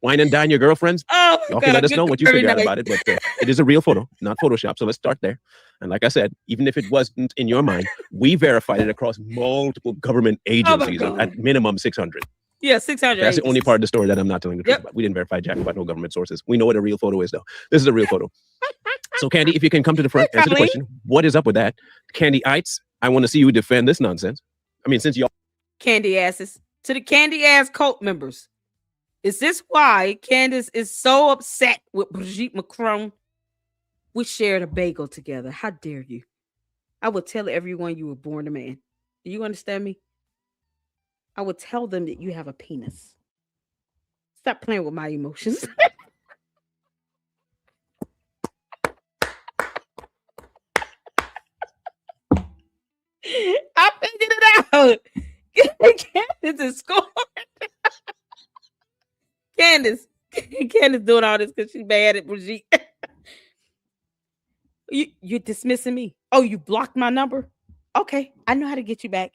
Wine and dine your girlfriends. Oh, y'all can let us know what you figure out about it. But it is a real photo, not Photoshop. So let's start there. And like I said, even if it wasn't in your mind, we verified it across multiple government agencies at minimum 600. Yeah, 600. That's the only part of the story that I'm not telling the truth about. We didn't verify jack about no government sources. We know what a real photo is, though. This is a real photo. So, Candy, if you can come to the front, answer the question. What is up with that? Candy-ites, I want to see you defend this nonsense. I mean, since y'all... Candy asses. To the candy ass cult members. Is this why Candace is so upset with Brigitte Macron? We shared a bagel together. How dare you? I would tell everyone you were born a man. Do you understand me? I would tell them that you have a penis. Stop playing with my emotions. Candace is scored. Candace doing all this because she's mad at Brigitte. You're dismissing me. Oh, you blocked my number? Okay, I know how to get you back.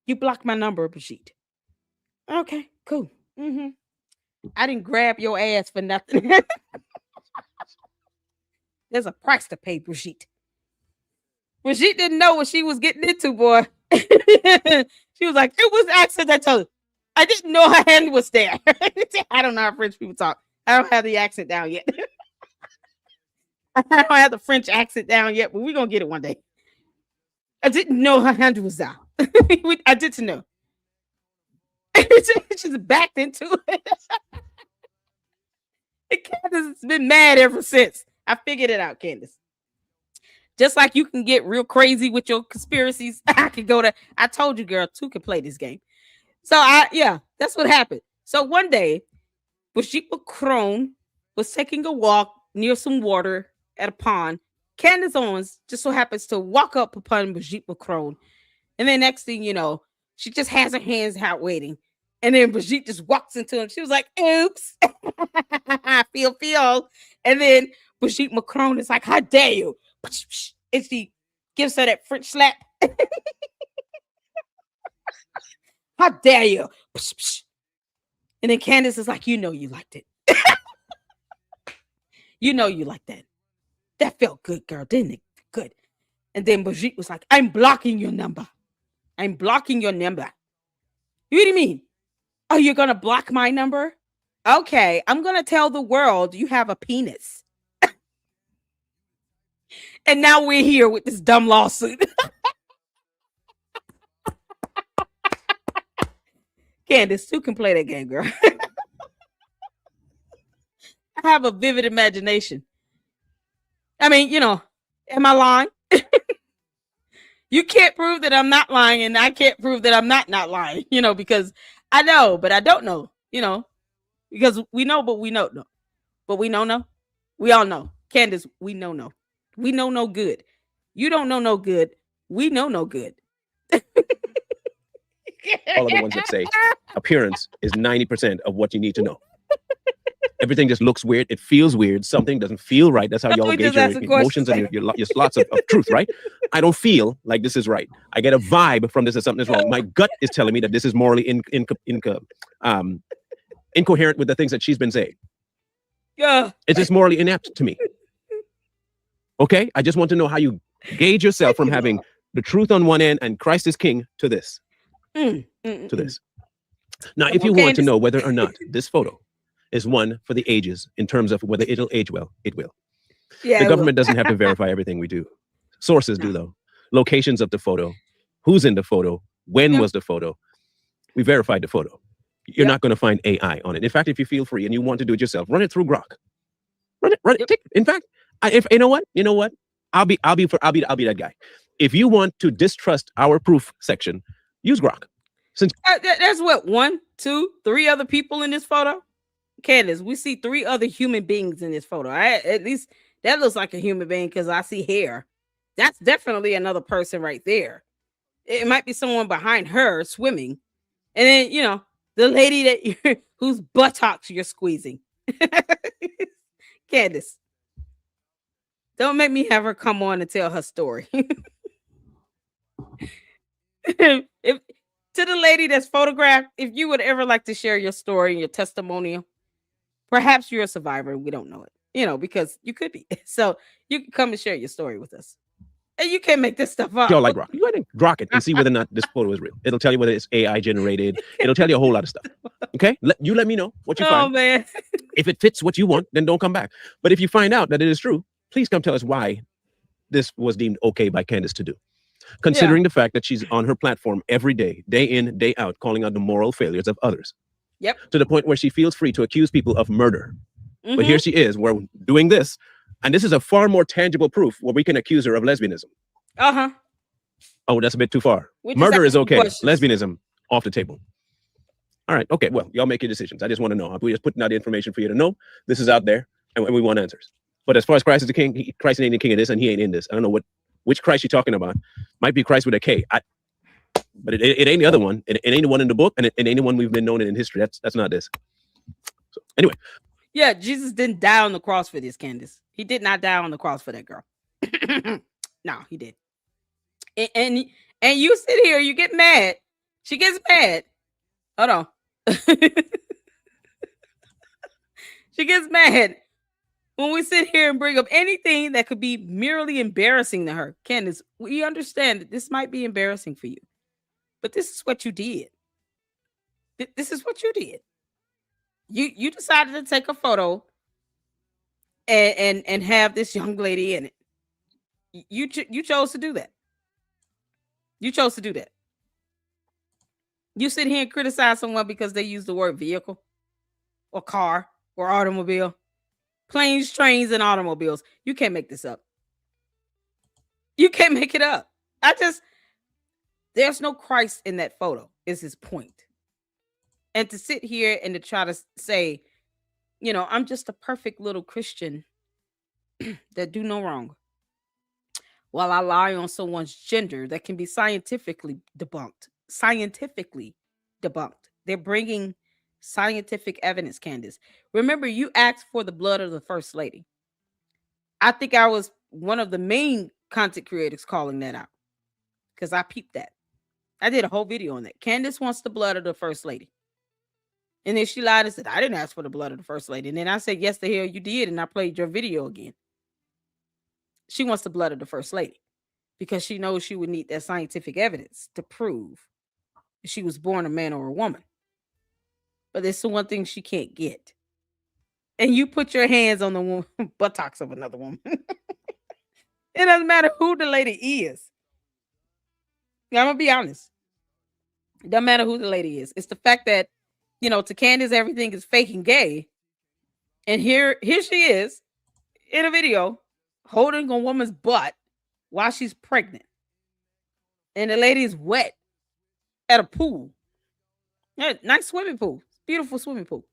You blocked my number, Brigitte. Okay, cool. I didn't grab your ass for nothing. There's a price to pay, Brigitte. Brigitte didn't know what she was getting into, boy. She was like, it was accident. I told her. I didn't know her hand was there. I don't know how French people talk. I don't have the accent down yet. I don't have the French accent down yet, but we're going to get it one day. I didn't know her hand was out. I didn't know. She's backed into it. Candace has been mad ever since. I figured it out, Candace. Just like you can get real crazy with your conspiracies, I told you, girl, two can play this game. So that's what happened. So one day, Brigitte Macron was taking a walk near some water at a pond. Candace Owens just so happens to walk up upon Brigitte Macron. And then next thing you know, she just has her hands out waiting. And then Brigitte just walks into him. She was like, oops. feel. And then Brigitte Macron is like, how dare you? And she gives her that French slap. How dare you? And then Candace is like, you know you liked it. You know you liked that. That felt good, girl, didn't it? Good. And then Brigitte was like, I'm blocking your number. I'm blocking your number. What do you mean? Oh, you're going to block my number? Okay, I'm going to tell the world you have a penis. And now we're here with this dumb lawsuit. Candace, who can play that game, girl? I have a vivid imagination. I mean, am I lying? You can't prove that I'm not lying, and I can't prove that I'm not lying, because I know, but I don't know, because we know, but we know no. But we know no. We all know. Candace, we know no. We know no good. You don't know no good. We know no good. All of the ones that say appearance is 90% of what you need to know. Everything just looks weird. It feels weird. Something doesn't feel right. That's how y'all gauge your emotions and your slots of truth, right? I don't feel like this is right. I get a vibe from this that something is wrong. My gut is telling me that this is morally incoherent with the things that she's been saying. Yeah. It's just morally inept to me. Okay? I just want to know how you gauge yourself from having the truth on one end and Christ is king to this. To this. Now, if you want to know whether or not this photo is one for the ages in terms of whether it'll age well, it will. Yeah, the government doesn't have to verify everything we do. Sources do, though. Locations of the photo, who's in the photo, when was the photo. We verified the photo. You're not going to find AI on it. In fact, if you feel free and you want to do it yourself, run it through Grok. Run it. In fact, if you know what, I'll be that guy. If you want to distrust our proof section, use Grok. Since there's what 1, 2, 3 other people in this photo. Candace, we see 3 other human beings in this photo. At least that looks like a human being because I see hair. That's definitely another person right there. It might be someone behind her swimming, and then the lady whose buttocks you're squeezing. Candace, don't make me have her come on and tell her story. To the lady that's photographed, if you would ever like to share your story and your testimonial, perhaps you're a survivor and we don't know it, because you could be. So you can come and share your story with us. And you can't make this stuff up. Y'all like Grok. You go ahead and Grok it and see whether or not this photo is real. It'll tell you whether it's AI generated. It'll tell you a whole lot of stuff. Okay? You let me know what you find. Oh, man. If it fits what you want, then don't come back. But if you find out that it is true, please come tell us why this was deemed okay by Candace to do. Considering the fact that she's on her platform every day, day in, day out, calling out the moral failures of others. Yep. To the point where she feels free to accuse people of murder. But here she is, we're doing this. And this is a far more tangible proof where we can accuse her of lesbianism. Oh, that's a bit too far. Murder is okay. Lesbianism, off the table. All right. Okay. Well, y'all make your decisions. I just want to know. We're just putting out the information for you to know. This is out there and we want answers. But as far as Christ is the king, Christ ain't the king of this and he ain't in this. I don't know which Christ you're talking about. Might be Christ with a K. But it ain't the other one. It ain't the one in the book, and it ain't the one we've been known in history. That's not this. So anyway. Yeah, Jesus didn't die on the cross for this, Candace. He did not die on the cross for that girl. No, he did. And you sit here, you get mad. She gets mad. Hold on. She gets mad when we sit here and bring up anything that could be merely embarrassing to her. Candace, we understand that this might be embarrassing for you, but this is what you did. This is what you did. You decided to take a photo and have this young lady in it. You chose to do that. You chose to do that. You sit here and criticize someone because they use the word vehicle or car or automobile. Planes, trains, and automobiles. You can't make this up. You can't make it up. There's no Christ in that photo, is his point. And to sit here and to try to say, I'm just a perfect little Christian that do no wrong, while I lie on someone's gender that can be scientifically debunked. They're bringing scientific evidence, Candace. Remember, you asked for the blood of the First Lady. I think I was one of the main content creators calling that out because I peeped that. I did a whole video on that. Candace wants the blood of the First Lady. And then she lied and said, I didn't ask for the blood of the First Lady. And then I said, yes, the hell you did. And I played your video again. She wants the blood of the First Lady because she knows she would need that scientific evidence to prove if she was born a man or a woman. But there's the one thing she can't get. And you put your hands on the buttocks of another woman. It doesn't matter who the lady is. I'm going to be honest. It doesn't matter who the lady is. It's the fact that, to Candace, everything is fake and gay. And here she is in a video holding a woman's butt while she's pregnant. And the lady is wet at a pool. Yeah, nice swimming pool. Beautiful swimming pool.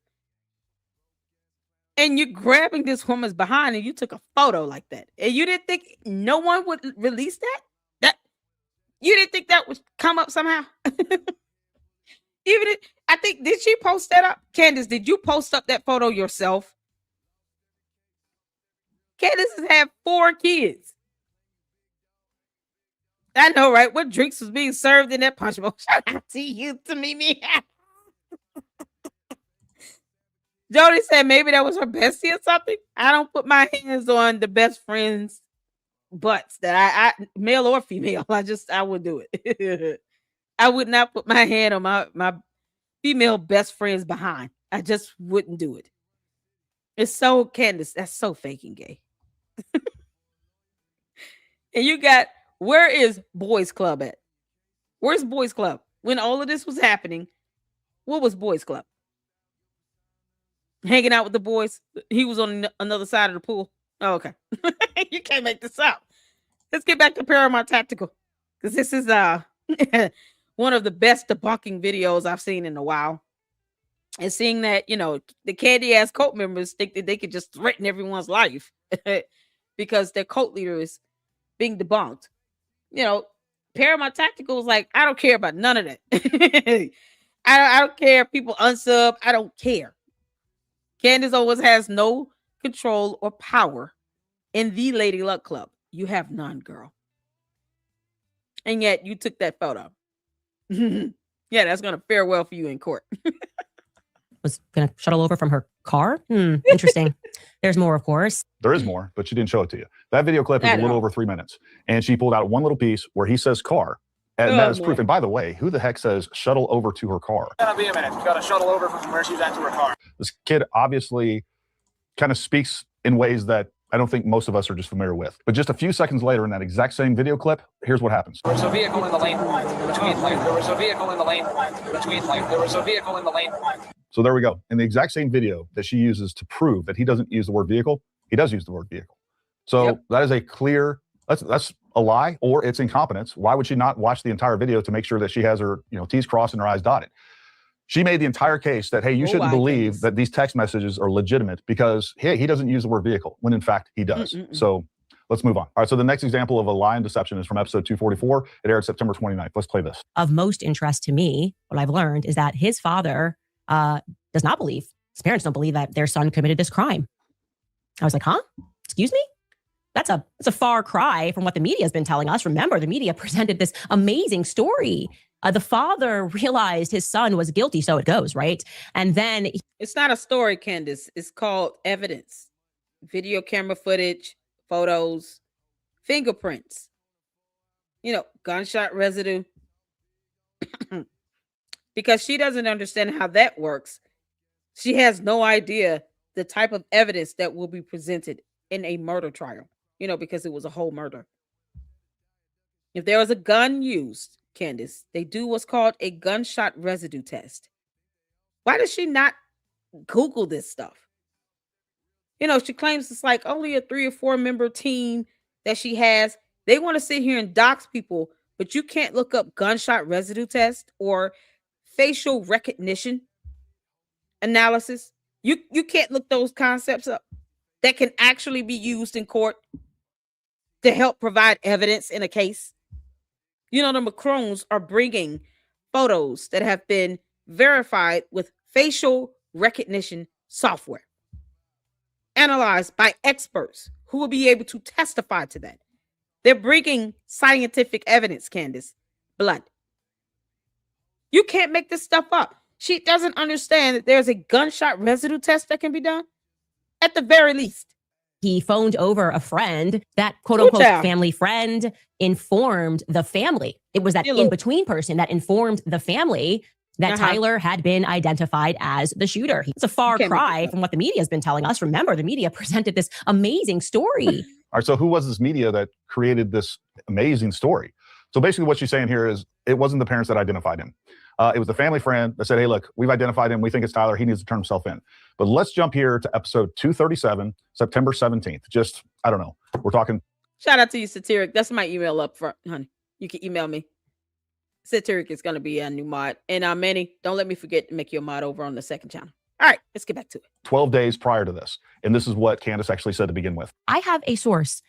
And you're grabbing this woman's behind and you took a photo like that. And you didn't think no one would release that? You didn't think that would come up somehow? I think, did she post that up? Candace, did you post up that photo yourself? Candace has had 4 kids. I know, right? What drinks was being served in that punch bowl? Shout out to you, to me. Jody said maybe that was her bestie or something. I don't put my hands on the best friends' butts that I male or female. I would do it. I would not put my hand on my female best friend's behind. I just wouldn't do it. It's so, Candace, that's so fake and gay. And you got, where is Boys Club at? Where's Boys Club? When all of this was happening, what was Boys Club? Hanging out with the boys. He was on another side of the pool. Oh, okay. You can't make this up. Let's get back to Paramount Tactical, because this is one of the best debunking videos I've seen in a while. And seeing that, the candy ass cult members think that they could just threaten everyone's life because their cult leader is being debunked. Paramount Tactical was like, I don't care about none of that. I don't care if people unsub. I don't care. Candace Owens has no control or power in the Lady Luck Club. You have none, girl. And yet you took that photo. Yeah, that's going to fare well for you in court. Was going to shuttle over from her car? Interesting. There's more, of course. There is more, but she didn't show it to you. That video clip is a little over 3 minutes. And she pulled out one little piece where he says car. And that is proof. And by the way, who the heck says shuttle over to her car? It's gonna be a minute. You gotta shuttle over from where she's at to her car. This kid obviously kind of speaks in ways that I don't think most of us are just familiar with. But just a few seconds later in that exact same video clip, here's what happens. There was a vehicle in the lane between lane. There was a vehicle in the lane between lane. There was a vehicle in the lane. So there we go. In the exact same video that she uses to prove that he doesn't use the word vehicle, he does use the word vehicle. So that is a clear, that's a lie, or it's incompetence. Why would she not watch the entire video to make sure that she has her, T's crossed and her I's dotted? She made the entire case that, hey, you shouldn't believe that these text messages are legitimate because, hey, he doesn't use the word vehicle, when in fact he does. So Let's move on. All right, so the next example of a lie and deception is from episode 244. It aired September 29th. Let's play this. Of most interest to me, what I've learned is that his father does not believe, his parents don't believe that their son committed this crime. I was like, huh? Excuse me? That's a far cry from what the media has been telling us. Remember, the media presented this amazing story. The father realized his son was guilty, so it goes, right? And then it's not a story, Candace. It's called evidence. Video camera footage, photos, fingerprints, gunshot residue. Because she doesn't understand how that works. She has no idea the type of evidence that will be presented in a murder trial, because it was a whole murder. If there was a gun used, Candace, they do what's called a gunshot residue test. Why does she not Google this stuff? She claims it's like only a 3 or 4 member team that she has. They want to sit here and dox people, but you can't look up gunshot residue test or facial recognition analysis. You can't look those concepts up that can actually be used in court to help provide evidence in a case. The Macrons are bringing photos that have been verified with facial recognition software, analyzed by experts who will be able to testify to that. They're bringing scientific evidence, Candace. Blood. You can't make this stuff up. She doesn't understand that there's a gunshot residue test that can be done. At the very least. He phoned over a friend. That quote unquote family friend informed the family. It was that in-between person that informed the family that Tyler had been identified as the shooter. It's a far cry from what the media has been telling us. Remember, the media presented this amazing story. All right, so who was this media that created this amazing story? So basically what she's saying here is it wasn't the parents that identified him. It was the family friend that said, hey, look, we've identified him. We think it's Tyler. He needs to turn himself in. But let's jump here to episode 237, September 17th. Just, I don't know. We're talking. Shout out to you, Satiric. That's my email up front, honey. You can email me. Satiric is going to be a new mod. And Manny, don't let me forget to make you a mod over on the second channel. All right, let's get back to it. 12 days prior to this. And this is what Candace actually said to begin with. I have a source,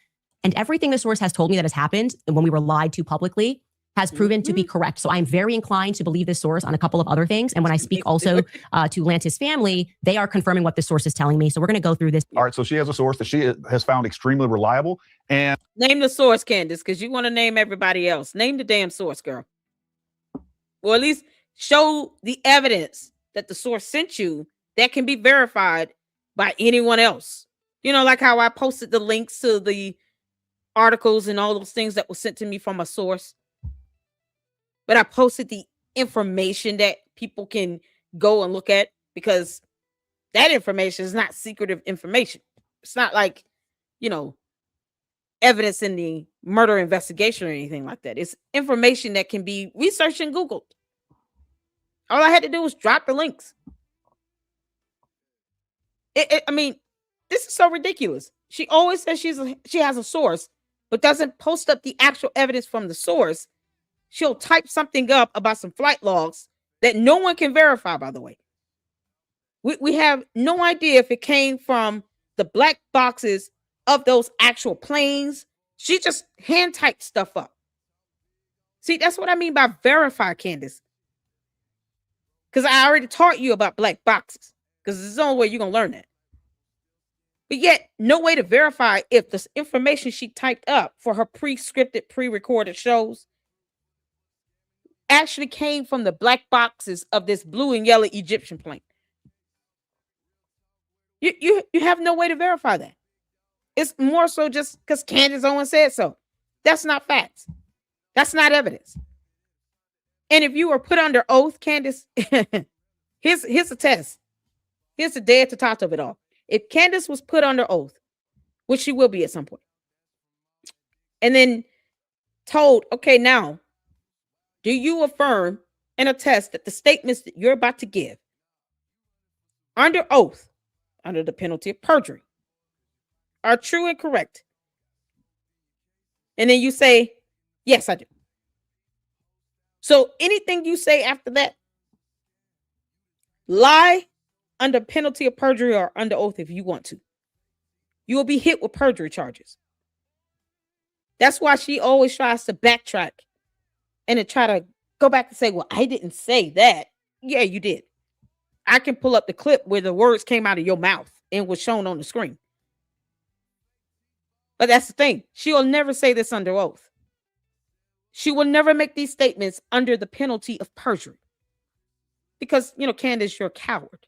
and everything the source has told me that has happened when we were lied to publicly has proven to be correct. So I'm very inclined to believe this source on a couple of other things. And when I speak also to Lance's family, they are confirming what the source is telling me. So we're going to go through this. All right. So she has a source that she has found extremely reliable. And name the source, Candace, because you want to name everybody else. Name the damn source, girl. Or at least show the evidence that the source sent you that can be verified by anyone else. Like how I posted the links to the articles and all those things that were sent to me from a source. But I posted the information that people can go and look at, because that information is not secretive information. It's not like, evidence in the murder investigation or anything like that. It's information that can be researched and Googled. All I had to do was drop the links. I mean, this is so ridiculous. She always says she has a source, but doesn't post up the actual evidence from the source. She'll type something up about some flight logs that no one can verify, by the way. We have no idea if it came from the black boxes of those actual planes. She just hand typed stuff up. See, that's what I mean by verify, Candace. Because I already taught you about black boxes. Because there's the only way you're going to learn that. But yet, no way to verify if the information she typed up for her pre-scripted, pre-recorded shows actually came from the black boxes of this blue and yellow Egyptian plane. You have no way to verify that. It's more so just because Candace Owens said so. That's not facts. That's not evidence. And if you were put under oath, Candace, here's a test. Here's the day at the top of it all. If Candace was put under oath, which she will be at some point, and then told, okay, now, do you affirm and attest that the statements that you're about to give under oath, under the penalty of perjury, are true and correct? And then you say, yes, I do. So anything you say after that, lie under penalty of perjury or under oath if you want to. You will be hit with perjury charges. That's why she always tries to backtrack and to try to go back and say, well, I didn't say that. Yeah, you did. I can pull up the clip where the words came out of your mouth and was shown on the screen. But that's the thing. She will never say this under oath. She will never make these statements under the penalty of perjury. Because, Candace, you're a coward.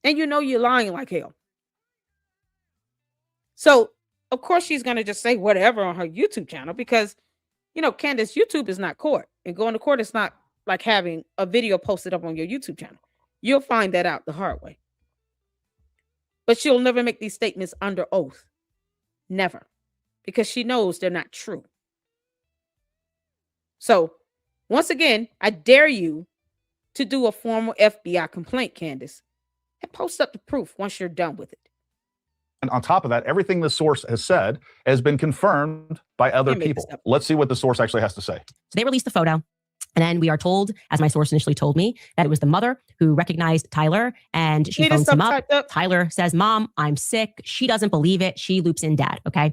And you're lying like hell. So, of course, she's going to just say whatever on her YouTube channel because, Candace, YouTube is not court. And going to court is not like having a video posted up on your YouTube channel. You'll find that out the hard way. But she'll never make these statements under oath. Never. Because she knows they're not true. So, once again, I dare you to do a formal FBI complaint, Candace, and post up the proof once you're done with it. And on top of that, everything the source has said has been confirmed by other people. Let's see what the source actually has to say. So they released the photo. And then we are told, as my source initially told me, that it was the mother who recognized Tyler and she phones him up. Tyler says, Mom, I'm sick. She doesn't believe it. She loops in dad. Okay.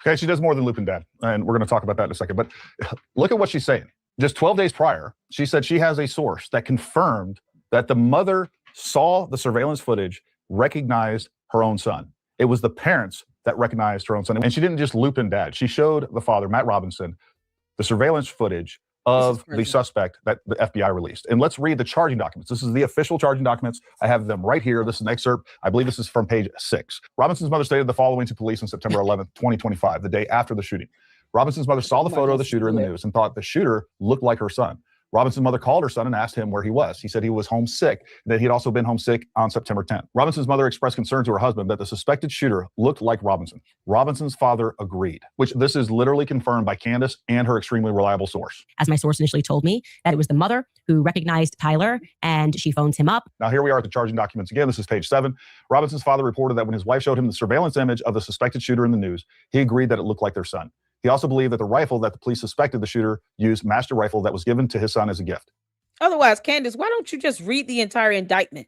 Okay. She does more than loop in dad. And we're going to talk about that in a second. But look at what she's saying. Just 12 days prior, she said she has a source that confirmed that the mother saw the surveillance footage, recognized her own son. It was the parents that recognized her own son. And she didn't just loop in dad. She showed the father, Matt Robinson, the surveillance footage of the suspect that the FBI released. And let's read the charging documents. This is the official charging documents. I have them right here. This is an excerpt. I believe this is from page 6. Robinson's mother stated the following to police on September 11th, 2025, the day after the shooting. Robinson's mother saw the photo of the shooter in the news and thought the shooter looked like her son. Robinson's mother called her son and asked him where he was. He said he was homesick, and that he had also been homesick on September 10th. Robinson's mother expressed concern to her husband that the suspected shooter looked like Robinson. Robinson's father agreed, which this is literally confirmed by Candace and her extremely reliable source. As my source initially told me, that it was the mother who recognized Tyler and she phones him up. Now here we are at the charging documents again. This is page 7. Robinson's father reported that when his wife showed him the surveillance image of the suspected shooter in the news, he agreed that it looked like their son. He also believed that the rifle that the police suspected the shooter used matched a rifle that was given to his son as a gift. Otherwise, Candace, why don't you just read the entire indictment?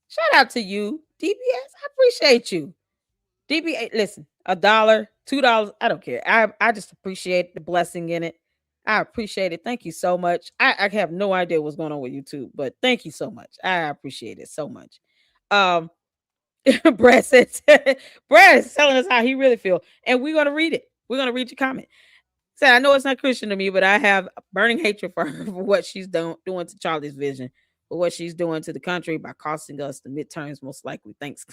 Shout out to you, DBS. I appreciate you. DBS, listen, $1, $2, I don't care. I just appreciate the blessing in it. I appreciate it. Thank you so much. I have no idea what's going on with YouTube, but thank you so much. I appreciate it so much. Brad says, Brad is telling us how he really feels, and we're going to read it. We're going to read your comment. I know it's not Christian to me, but I have burning hatred for her for what she's doing to Charlie's vision, for what she's doing to the country by costing us the midterms, most likely. Thanks.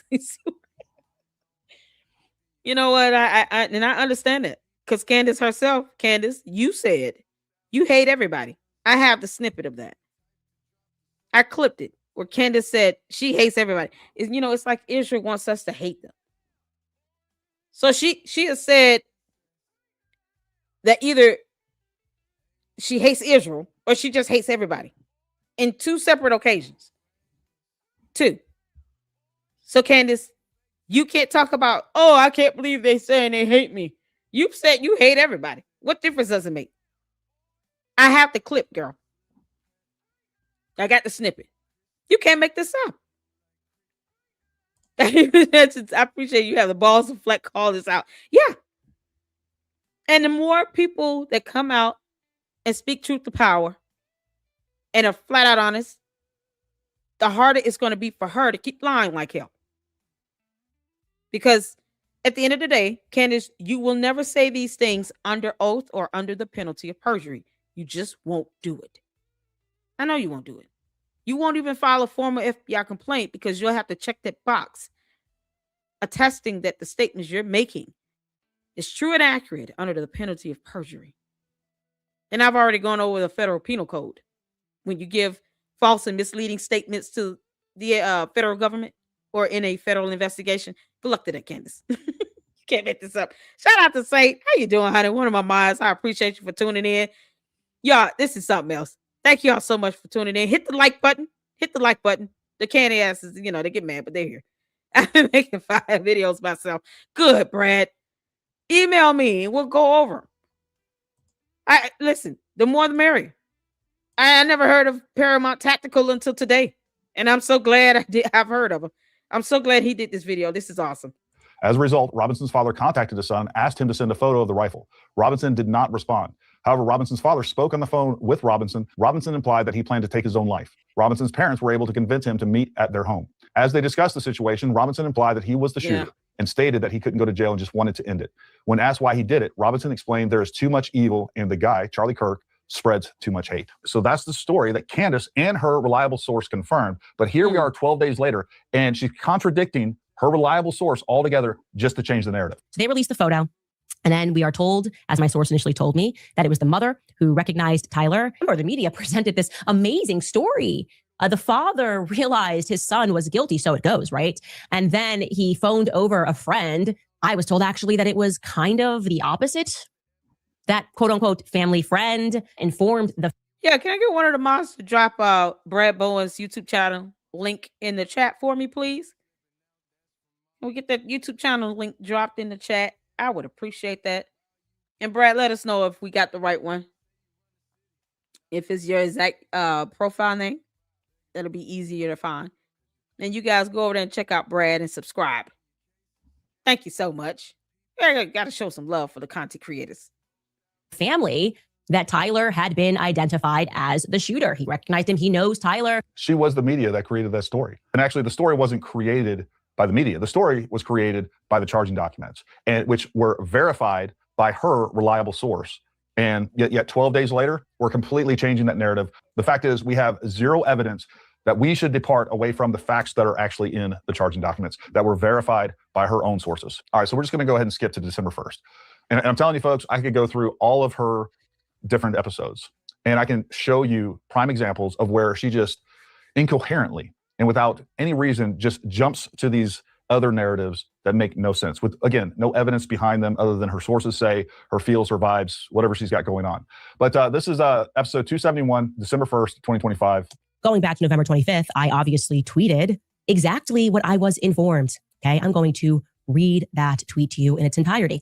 You know what? I understand it because Candace herself, you said you hate everybody. I have the snippet of that. I clipped it where Candace said she hates everybody. It's like Israel wants us to hate them. So she has said that either she hates Israel or she just hates everybody in 2 separate occasions. 2. So Candace, you can't talk about, oh, I can't believe they saying they hate me. You said you hate everybody. What difference does it make? I have the clip, girl. I got the snippet. You can't make this up. I appreciate you have the balls to call this out. Yeah. And the more people that come out and speak truth to power and are flat out honest, the harder it's going to be for her to keep lying like hell. Because at the end of the day, Candace, you will never say these things under oath or under the penalty of perjury. You just won't do it. I know you won't do it. You won't even file a formal FBI complaint because you'll have to check that box attesting that the statements you're making is true and accurate under the penalty of perjury. And I've already gone over the federal penal code. When you give false and misleading statements to the federal government or in a federal investigation, good luck to that, Candace. You can't make this up. Shout out to Saint. How you doing, honey? One of my minds. I appreciate you for tuning in. Y'all, this is something else. Thank y'all so much for tuning in. Hit the like button. Hit the like button. The candy asses, they get mad, but they're here. I've been making 5 videos myself. Good, Brad. Email me and we'll go over. Listen, the more the merrier. I never heard of Paramount Tactical until today. And I'm so glad I've heard of him. I'm so glad he did this video. This is awesome. As a result, Robinson's father contacted his son, asked him to send a photo of the rifle. Robinson did not respond. However, Robinson's father spoke on the phone with Robinson. Robinson implied that he planned to take his own life. Robinson's parents were able to convince him to meet at their home. As they discussed the situation, Robinson implied that he was the shooter and stated that he couldn't go to jail and just wanted to end it. When asked why he did it, Robinson explained there is too much evil and the guy, Charlie Kirk, spreads too much hate. So that's the story that Candace and her reliable source confirmed. But here we are 12 days later, and she's contradicting her reliable source altogether just to change the narrative. So they released the photo. And then we are told, as my source initially told me, that it was the mother who recognized Tyler. Remember, the media presented this amazing story. The father realized his son was guilty, so it goes, right? And then he phoned over a friend. I was told actually that it was kind of the opposite. That quote unquote family friend informed the. Yeah, can I get one of the mods to drop Brad Bowen's YouTube channel link in the chat for me, please? Can we get that YouTube channel link dropped in the chat? I would appreciate that. And Brad, let us know if we got the right one. If it's your exact profile name, that'll be easier to find. And you guys go over there and check out Brad and subscribe. Thank you so much. I got to show some love for the content creators. Family that Tyler had been identified as the shooter. He recognized him. He knows Tyler. She was the media that created that story. And actually, the story wasn't created by the media. The story was created by the charging documents, and which were verified by her reliable source. And yet 12 days later, we're completely changing that narrative. The fact is, we have zero evidence that we should depart away from the facts that are actually in the charging documents that were verified by her own sources. All right, so we're just going to go ahead and skip to December 1st. And I'm telling you, folks, I could go through all of her different episodes, and I can show you prime examples of where she just incoherently and without any reason just jumps to these other narratives that make no sense, with, again, no evidence behind them other than her sources say, her feels, her vibes, whatever she's got going on. But this is episode 271, December 1st, 2025. Going back to November 25th, I obviously tweeted exactly what I was informed. Okay, I'm going to read that tweet to you in its entirety.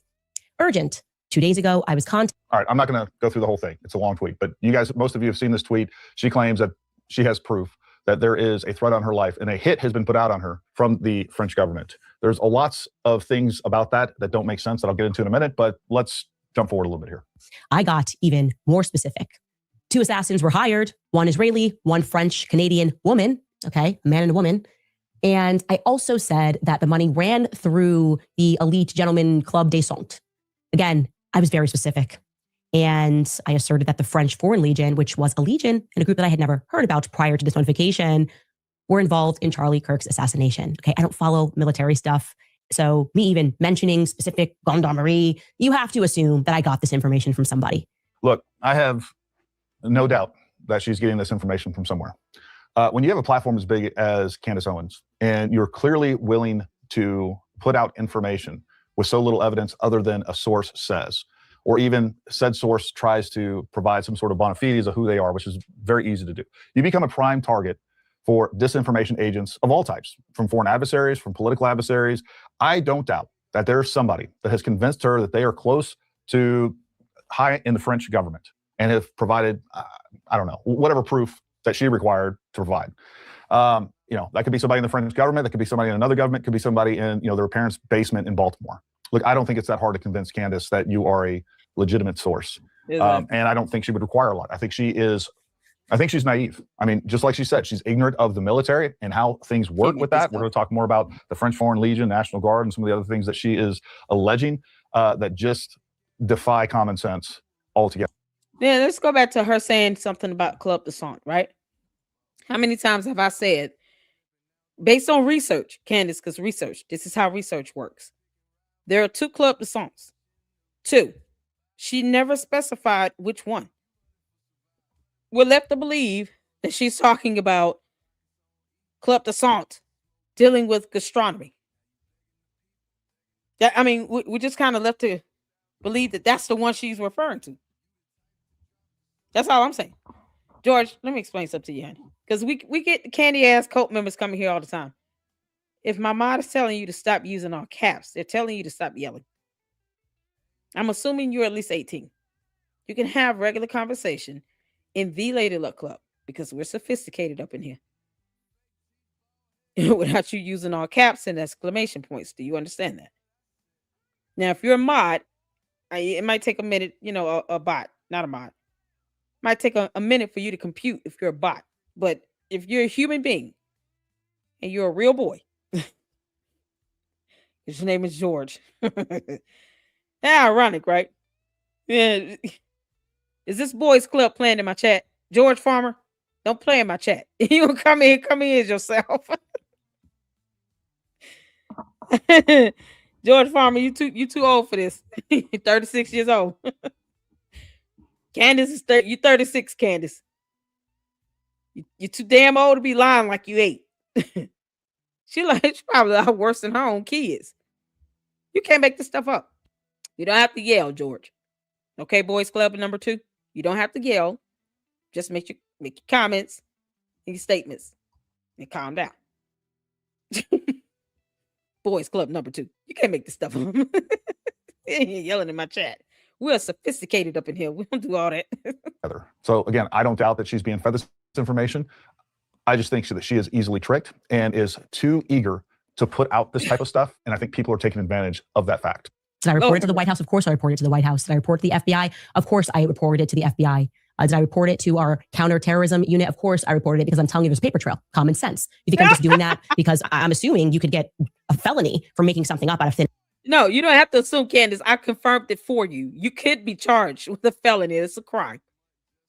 Urgent. 2 days ago, I was contacted. All right, I'm not going to go through the whole thing. It's a long tweet, but you guys, most of you have seen this tweet. She claims that she has proof that there is a threat on her life and a hit has been put out on her from the French government. There's lots of things about that that don't make sense that I'll get into in a minute, but let's jump forward a little bit here. I got even more specific. 2 assassins were hired, 1 Israeli, 1 French-Canadian woman, okay, a man and a woman. And I also said that the money ran through the elite gentleman club des Saints. Again, I was very specific. And I asserted that the French Foreign Legion, which was a legion and a group that I had never heard about prior to this notification, were involved in Charlie Kirk's assassination. Okay, I don't follow military stuff. So me even mentioning specific gendarmerie, you have to assume that I got this information from somebody. Look, I have no doubt that she's getting this information from somewhere. When you have a platform as big as Candace Owens, and you're clearly willing to put out information with so little evidence other than a source says, or even said source tries to provide some sort of bona fides of who they are, which is very easy to do, you become a prime target for disinformation agents of all types, from foreign adversaries, from political adversaries. I don't doubt that there's somebody that has convinced her that they are close to high in the French government and have provided, I don't know, whatever proof that she required to provide. That could be somebody in the French government, that could be somebody in another government, could be somebody in, their parents' basement in Baltimore. Look, I don't think it's that hard to convince Candace that you are a legitimate source. And I don't think she would require a lot. I think she's naive. I mean, just like she said, she's ignorant of the military and how things work with that. We're going to talk more about the French Foreign Legion, National Guard, and some of the other things that she is alleging that just defy common sense altogether. Yeah, let's go back to her saying something about Club des Saints, right? How many times have I said, based on research, Candace, because research, this is how research works. There are 2 Club des Saints. 2. She never specified which one. We're left to believe that she's talking about Club des Saints dealing with gastronomy. We just kind of left to believe that that's the one she's referring to. That's all I'm saying. George, let me explain something to you, honey. Because we get candy ass cult members coming here all the time. If my mom is telling you to stop using all caps, they're telling you to stop yelling. I'm assuming you're at least 18. You can have regular conversation in the Lady Luck Club because we're sophisticated up in here. Without you using all caps and exclamation points. Do you understand that? Now, if you're a mod, it might take a minute, you know, a bot, not a mod. Might take a minute for you to compute if you're a bot. But if you're a human being and you're a real boy, his name is George. Ironic, right? Yeah. Is this boys club playing in my chat? George Farmer, don't play in my chat. You come in as yourself. George Farmer, you too old for this. You're 36 years old. Candace is 30. You 36, Candace. You're too damn old to be lying like you 8. She's probably a lot worse than her own kids. You can't make this stuff up. You don't have to yell, George. Okay, boys club number 2. You don't have to yell. Just make your comments and your statements and calm down. Boys club number 2. You can't make this stuff up. You're yelling in my chat. We're sophisticated up in here. We don't do all that. So again, I don't doubt that she's being fed this information. I just think that she is easily tricked and is too eager to put out this type of stuff. And I think people are taking advantage of that fact. Did I report it to the White House? Of course I reported it to the White House. Did I report it to the FBI? Of course I reported it to the FBI. Did I report it to our counterterrorism unit? Of course I reported it, because I'm telling you there's a paper trail. Common sense. You think I'm just doing that because I'm assuming you could get a felony for making something up out of thin? No, you don't have to assume, Candace. I confirmed it for you. You could be charged with a felony. It's a crime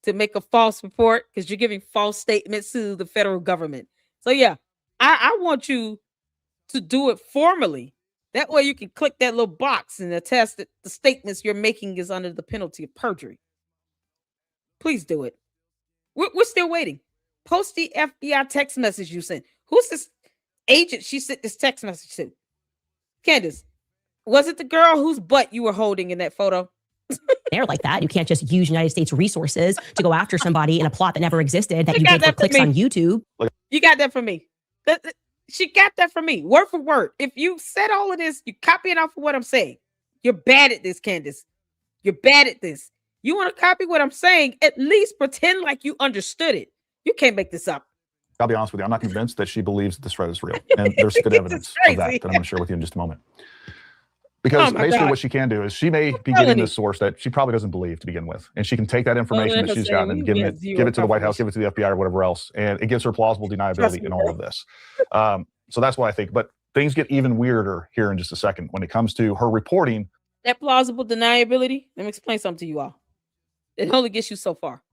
to make a false report because you're giving false statements to the federal government. So yeah, I want you to do it formally. That way you can click that little box and attest that the statements you're making is under the penalty of perjury. Please do it. We're still waiting. Post the FBI text message you sent. Who's this agent she sent this text message to? Candace, was it the girl whose butt you were holding in that photo? There like that. You can't just use United States resources to go after somebody in a plot that never existed that you did for clicks on YouTube. You got that from me. She got that from me, word for word. If you said all of this, you copy it off of what I'm saying. You're bad at this, Candace. You're bad at this. You want to copy what I'm saying, at least pretend like you understood it. You can't make this up. I'll be honest with you. I'm not convinced that she believes that this threat is real. And there's good evidence of that I'm going to share with you in just a moment. Because basically what she can do is she may be getting this source that she probably doesn't believe to begin with. And she can take that information that she's gotten and give it to the White House, give it to the FBI or whatever else. And it gives her plausible deniability in all of this. So that's what I think. But things get even weirder here in just a second when it comes to her reporting. That plausible deniability, let me explain something to you all. It only gets you so far.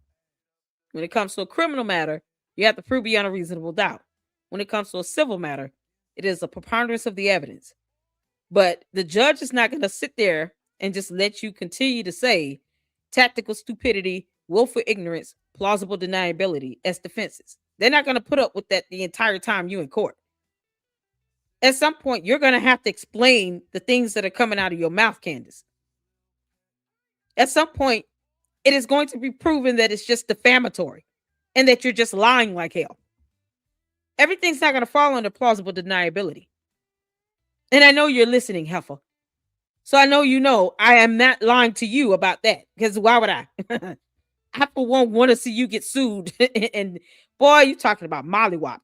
When it comes to a criminal matter, you have to prove beyond a reasonable doubt. When it comes to a civil matter, it is a preponderance of the evidence. But the judge is not going to sit there and just let you continue to say tactical stupidity, willful ignorance, plausible deniability as defenses. They're not going to put up with that the entire time you in court. At some point, you're going to have to explain the things that are coming out of your mouth, Candace. At some point, it is going to be proven that it's just defamatory and that you're just lying like hell. Everything's not going to fall under plausible deniability. And I know you're listening, Heifer. So I know you know I am not lying to you about that. Because why would I? I for one want to see you get sued. And boy, you're talking about mollywops.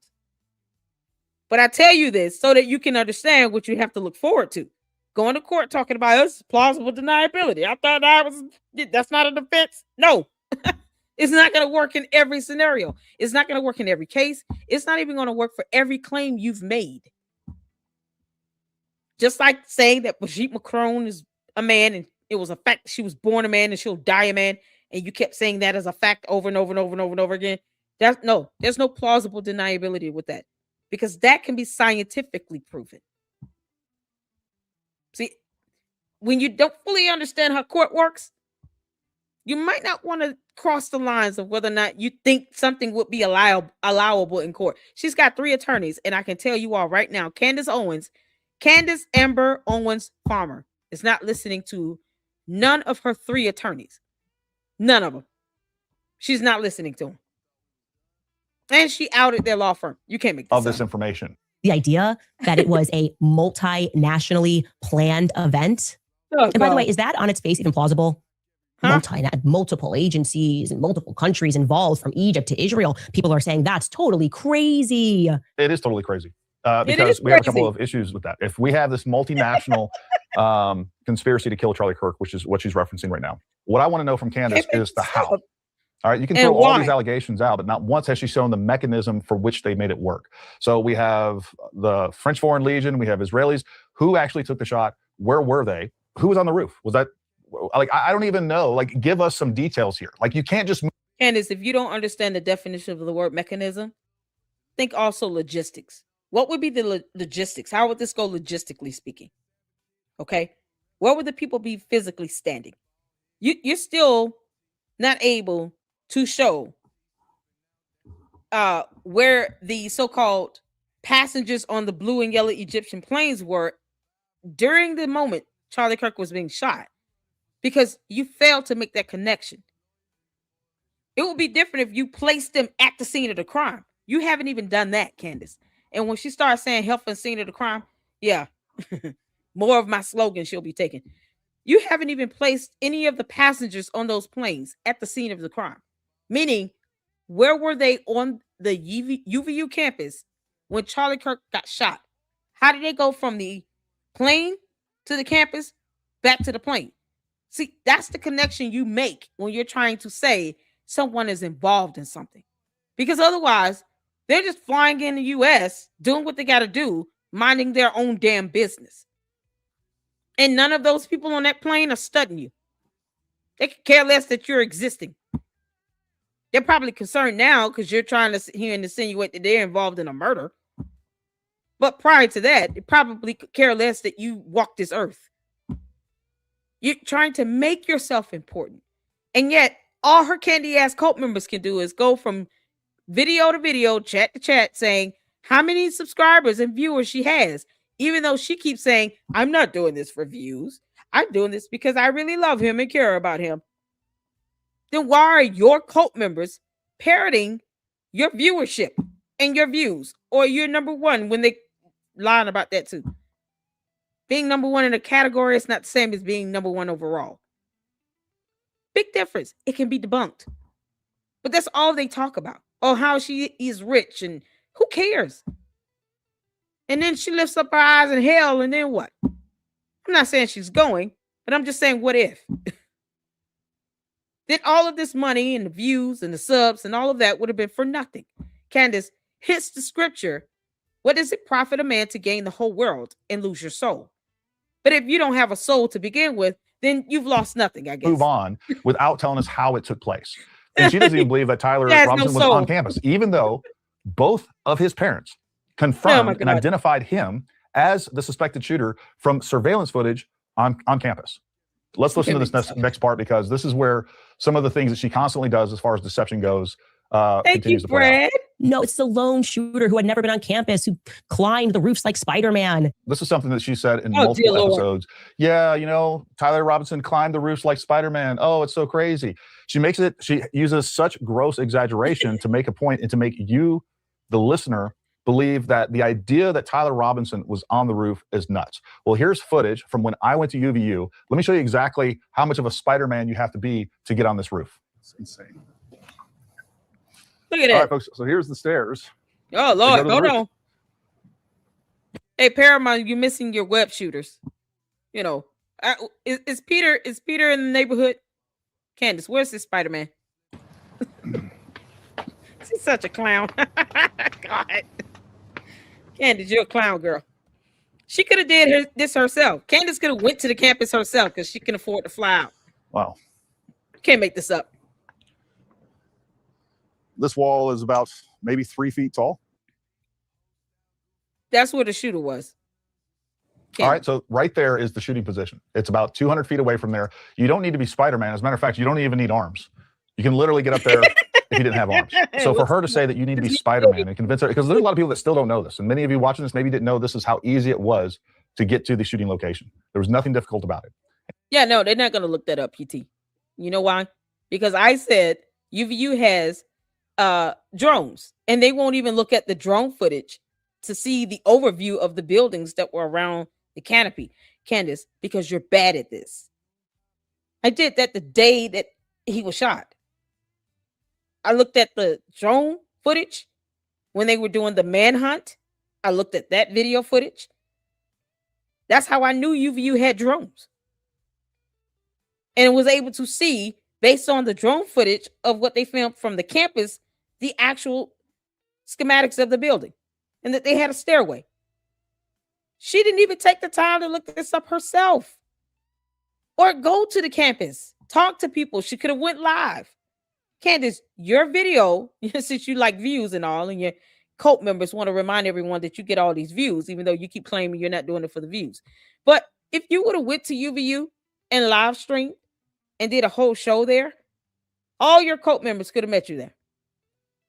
But I tell you this so that you can understand what you have to look forward to. Going to court talking about us plausible deniability. I thought that's not a defense. No. It's not going to work in every scenario. It's not going to work in every case. It's not even going to work for every claim you've made. Just like saying that Brigitte Macron is a man and it was a fact she was born a man and she'll die a man, and you kept saying that as a fact over and over and over and over and over again. There's no plausible deniability with that, because that can be scientifically proven. See, when you don't fully understand how court works, you might not want to cross the lines of whether or not you think something would be allowable in court. She's got 3 attorneys, and I can tell you all right now, Candace Amber Owens Farmer is not listening to none of her 3 attorneys. None of them. She's not listening to them. And she outed their law firm. You can't make this information. The idea that it was a multinationally planned event. And by the way, is that on its face even plausible? Huh? Multiple agencies and multiple countries involved, from Egypt to Israel. People are saying that's totally crazy. It is totally crazy. Because we have a couple of issues with that. If we have this multinational conspiracy to kill Charlie Kirk, which is what she's referencing right now. What I want to know from Candace is the how. All right, you can throw all these allegations out, but not once has she shown the mechanism for which they made it work. So we have the French Foreign Legion, we have Israelis. Who actually took the shot? Where were they? Who was on the roof? Was that, like, I don't even know. Like, give us some details here. Like, you can't just... Candace, if you don't understand the definition of the word mechanism, think also logistics. What would be the logistics? How would this go logistically speaking? Okay. Where would the people be physically standing? You're still not able to show where the so-called passengers on the blue and yellow Egyptian planes were during the moment Charlie Kirk was being shot, because you failed to make that connection. It would be different if you placed them at the scene of the crime. You haven't even done that, Candace. And when she starts saying help and scene of the crime, yeah, more of my slogan she'll be taking. You haven't even placed any of the passengers on those planes at the scene of the crime. Meaning, where were they on the UVU campus when Charlie Kirk got shot? How did they go from the plane to the campus back to the plane? See, that's the connection you make when you're trying to say someone is involved in something. Because otherwise, they're just flying in the U.S., doing what they got to do, minding their own damn business. And none of those people on that plane are studying you. They could care less that you're existing. They're probably concerned now because you're trying to sit here and insinuate that they're involved in a murder. But prior to that, they probably could care less that you walk this earth. You're trying to make yourself important. And yet, all her candy ass cult members can do is go from video to video, chat to chat, saying how many subscribers and viewers she has, even though she keeps saying, I'm not doing this for views. I'm doing this because I really love him and care about him. Then why are your cult members parroting your viewership and your views? Or you're number one when they lying about that too. Being number one in a category is not the same as being number one overall. Big difference. It can be debunked. But that's all they talk about. Oh, how she is rich and who cares? And then she lifts up her eyes in hell, and then what? I'm not saying she's going, but I'm just saying, what if? Then all of this money and the views and the subs and all of that would have been for nothing. Candace hits the scripture. What does it profit a man to gain the whole world and lose your soul? But if you don't have a soul to begin with, then you've lost nothing, I guess. Move on without telling us how it took place. And she doesn't even believe that Tyler Robinson was on campus, even though both of his parents confirmed and identified him as the suspected shooter from surveillance footage on campus. Let's listen to this next part, because this is where some of the things that she constantly does as far as deception goes continues to play out. No, it's the lone shooter who had never been on campus, who climbed the roofs like Spider-Man. This is something that she said in multiple episodes. Yeah, you know, Tyler Robinson climbed the roofs like Spider-Man. Oh, it's so crazy. She uses such gross exaggeration to make a point and to make you, the listener, believe that the idea that Tyler Robinson was on the roof is nuts. Well, here's footage from when I went to UVU. Let me show you exactly how much of a Spider-Man you have to be to get on this roof. It's insane. Look at All it. right, folks, so here's the stairs. Oh, Lord, hold on. Hey, Paramount, you're missing your web shooters. You know, is Peter in the neighborhood? Candace, where's this Spider-Man? She's such a clown. God. Candace, you're a clown, girl. She could have did this herself. Candace could have went to the campus herself because she can afford to fly out. Wow. Can't make this up. This wall is about maybe 3 feet tall. That's where the shooter was. All right, so right there is the shooting position. It's about 200 feet away from there. You don't need to be Spider-Man. As a matter of fact, you don't even need arms. You can literally get up there if you didn't have arms. So for her to say that you need to be Spider-Man and convince her, because there's a lot of people that still don't know this, and many of you watching this maybe didn't know this is how easy it was to get to the shooting location. There was nothing difficult about it. Yeah, no, they're not going to look that up, PT. You know why? Because I said UVU has drones, and they won't even look at the drone footage to see the overview of the buildings that were around the canopy. Candace, because you're bad at this. I did that the day that he was shot. I looked at the drone footage when they were doing the manhunt. I looked at that video footage. That's how I knew UVU had drones. And was able to see, based on the drone footage of what they filmed from the campus, the actual schematics of the building, and that they had a stairway. She didn't even take the time to look this up herself or go to the campus, talk to people. She could have went live. Candace, your video, since you like views and all, and your cult members want to remind everyone that you get all these views, even though you keep claiming you're not doing it for the views. But if you would have went to UVU and live streamed and did a whole show there, all your cult members could have met you there.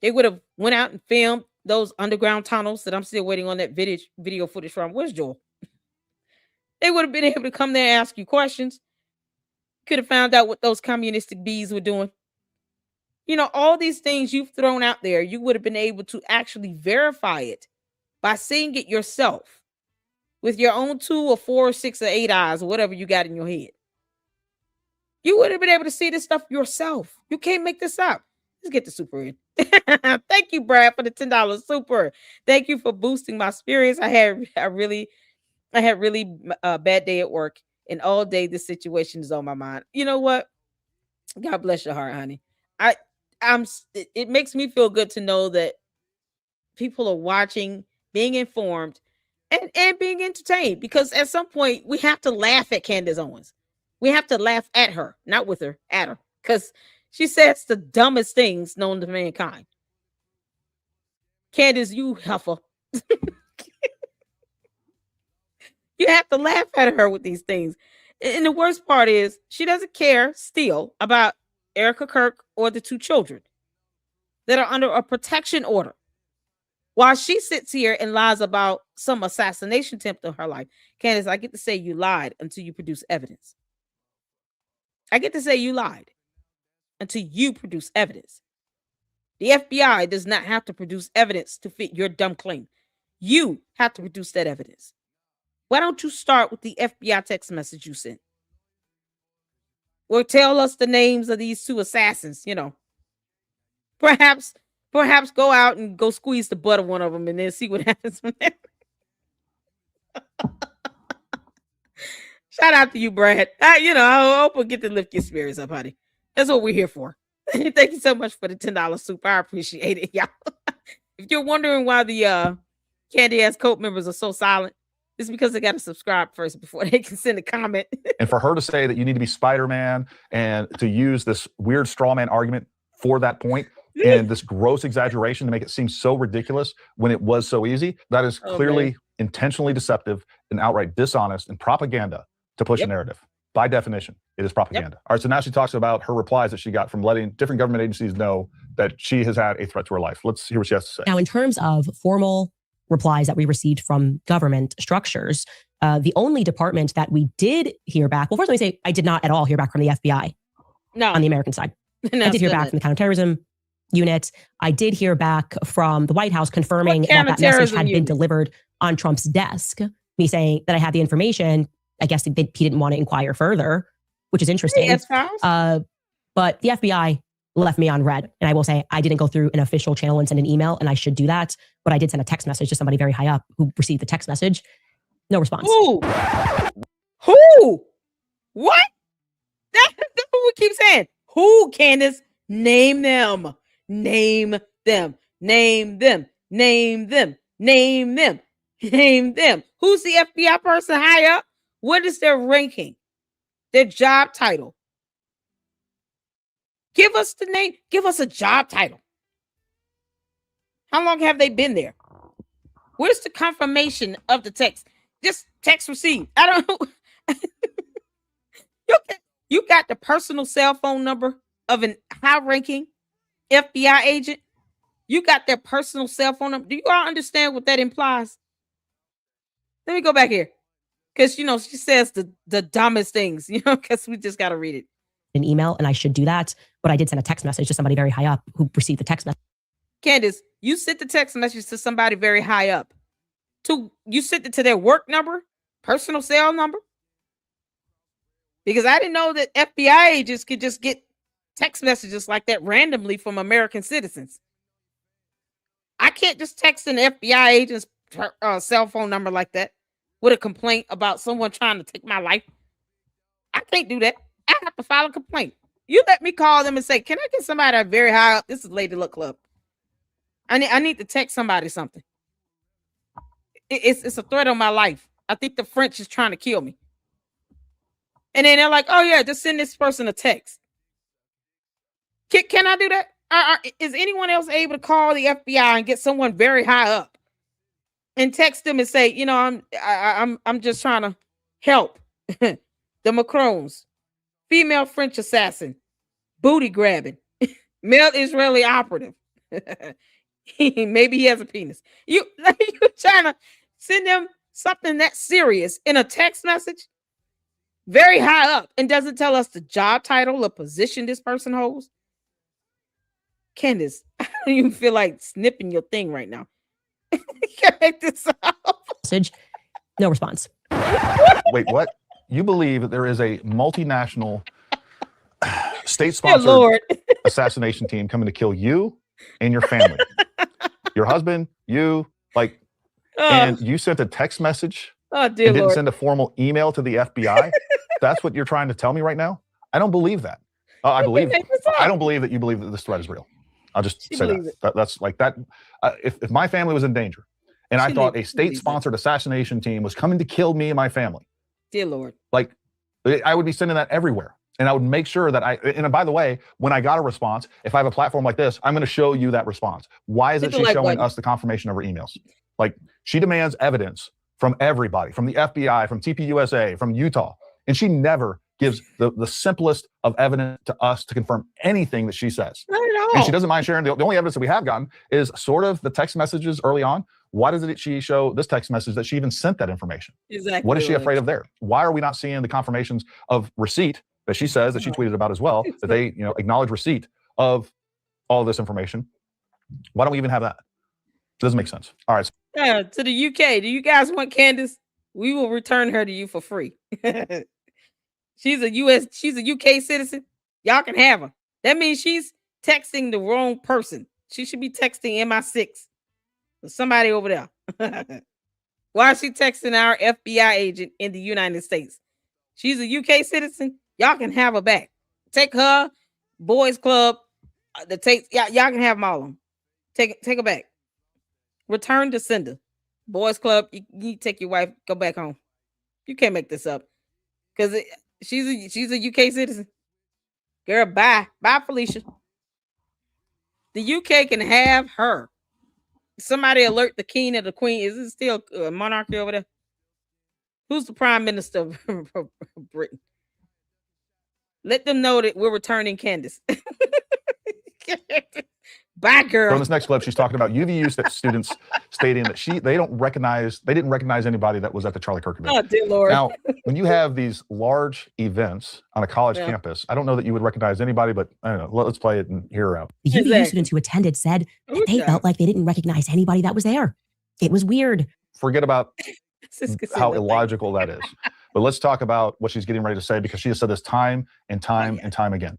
They would have went out and filmed those underground tunnels that I'm still waiting on that video footage from. Where's Joel? They would have been able to come there and ask you questions. Could have found out what those communistic bees were doing. You know, all these things you've thrown out there, you would have been able to actually verify it by seeing it yourself with your own 2 or 4 or 6 or 8 eyes or whatever you got in your head. You would have been able to see this stuff yourself. You can't make this up. Let's get the super in. Thank you, Brad, for the $10 super. Thank you for boosting my spirits. I had really bad day at work, and all day this situation is on my mind. You know what? God bless your heart, honey. It makes me feel good to know that people are watching, being informed, and being entertained, because at some point we have to laugh at Candace Owens. We have to laugh at her, not with her, at her, because she says the dumbest things known to mankind. Candace, you heifer. You have to laugh at her with these things. And the worst part is she doesn't care still about Erica Kirk or the 2 children that are under a protection order, while she sits here and lies about some assassination attempt on her life. Candace, I get to say you lied until you produce evidence. I get to say you lied until you produce evidence. The FBI does not have to produce evidence to fit your dumb claim. You have to produce that evidence. Why don't you start with the FBI text message you sent? Or tell us the names of these 2 assassins, you know. Perhaps go out and go squeeze the butt of one of them and then see what happens from there. Shout out to you, Brad. I hope we'll get to lift your spirits up, honey. That's what we're here for. Thank you so much for the $10 super. I appreciate it, y'all. If you're wondering why the Candy Ass Cult members are so silent, it's because they got to subscribe first before they can send a comment. And for her to say that you need to be Spider-Man and to use this weird straw man argument for that point and this gross exaggeration to make it seem so ridiculous when it was so easy, that is clearly intentionally deceptive and outright dishonest and propaganda to push a narrative. By definition, it is propaganda. All right, so now she talks about her replies that she got from letting different government agencies know that she has had a threat to her life. Let's hear what she has to say. Now, in terms of formal replies that we received from government structures, the only department that we did hear back, well, first let me say, I did not at all hear back from the FBI on the American side. I did hear back from the counterterrorism unit. I did hear back from the White House confirming that message had been delivered on Trump's desk, me saying that I had the information. I guess he didn't want to inquire further, which is interesting. But the FBI left me on red. And I will say I didn't go through an official channel and send an email, and I should do that. But I did send a text message to somebody very high up who received the text message. No response. Who? Who? What? That's what we keep saying. Who, Candace? Name them. Name them. Name them. Name them. Name them. Name them. Who's the FBI person high up? What is their ranking? Their job title? Give us the name. Give us a job title. How long have they been there? Where's the confirmation of the text? Just text received. I don't know. You got the personal cell phone number of an high-ranking FBI agent. You got their personal cell phone number. Do you all understand what that implies? Let me go back here. Because, she says the dumbest things, because we just got to read it. An email, and I should do that. But I did send a text message to somebody very high up who received the text message. Candace, you sent the text message to somebody very high up. You sent it to their work number, personal cell number? Because I didn't know that FBI agents could just get text messages like that randomly from American citizens. I can't just text an FBI agent's cell phone number like that. with a complaint about someone trying to take my life. I can't do that. I have to file a complaint. You let me call them and say, can I get somebody that's very high up? This is Lady Luck Club. I need to text somebody something. It's a threat on my life. I think the French is trying to kill me. And then they're like, oh yeah, just send this person a text. Can I do that? Is anyone else able to call the FBI and get someone very high up and text them and say, you know, I'm just trying to help the Macrons, female French assassin, booty grabbing, male Israeli operative. Maybe he has a penis. You trying to send them something that serious in a text message, very high up, and doesn't tell us the job title or position this person holds? Candace, I don't even feel like snipping your thing right now. Can't make this up. Message, no response. Wait, what? You believe that there is a multinational state-sponsored assassination team coming to kill you and your family, your husband, you, like, and you sent a text message and didn't send a formal email to the FBI? That's what you're trying to tell me right now? I don't believe that. I don't believe that you believe that this threat is real. I'll just say that. That's like that. If my family was in danger and I thought a state-sponsored assassination team was coming to kill me and my family, dear Lord, like, I would be sending that everywhere. And I would make sure that and by the way, when I got a response, if I have a platform like this, I'm going to show you that response. Why isn't she showing us the confirmation of her emails? Like, she demands evidence from everybody, from the FBI, from TPUSA, from Utah. And she never gives the simplest of evidence to us to confirm anything that she says. Not at all. And she doesn't mind sharing. The only evidence that we have gotten is sort of the text messages early on. Why doesn't she show this text message that she even sent that information? Exactly. What is she afraid of there? Why are we not seeing the confirmations of receipt that she says, that she tweeted about as well, that they, you know, acknowledge receipt of all of this information? Why don't we even have that? It doesn't make sense. All right. To the UK. Do you guys want Candace? We will return her to you for free. She's a UK citizen. Y'all can have her. That means she's texting the wrong person. She should be texting MI6 or somebody over there. Why is she texting our FBI agent in the United States? She's a UK citizen. Y'all can have her back. Take her, Boys Club, y'all can have them all of them. Take her back. Return to sender. Boys Club, you take your wife, go back home. You can't make this up. Because she's a UK citizen. Girl, bye. Bye, Felicia. The UK can have her. Somebody alert the king or the queen. Is it still a monarchy over there? Who's the prime minister of Britain? Let them know that we're returning Candace. Bye, girl. So in this next clip, she's talking about UVU students stating that they didn't recognize anybody that was at the Charlie Kirk event. Oh, dear Lord. Now, when you have these large events on a college campus, I don't know that you would recognize anybody, but I don't know. Let's play it and hear her out. The UVU students who attended said that they felt like they didn't recognize anybody that was there. It was weird. Forget about how illogical that is. But let's talk about what she's getting ready to say, because she has said this time and time and time again.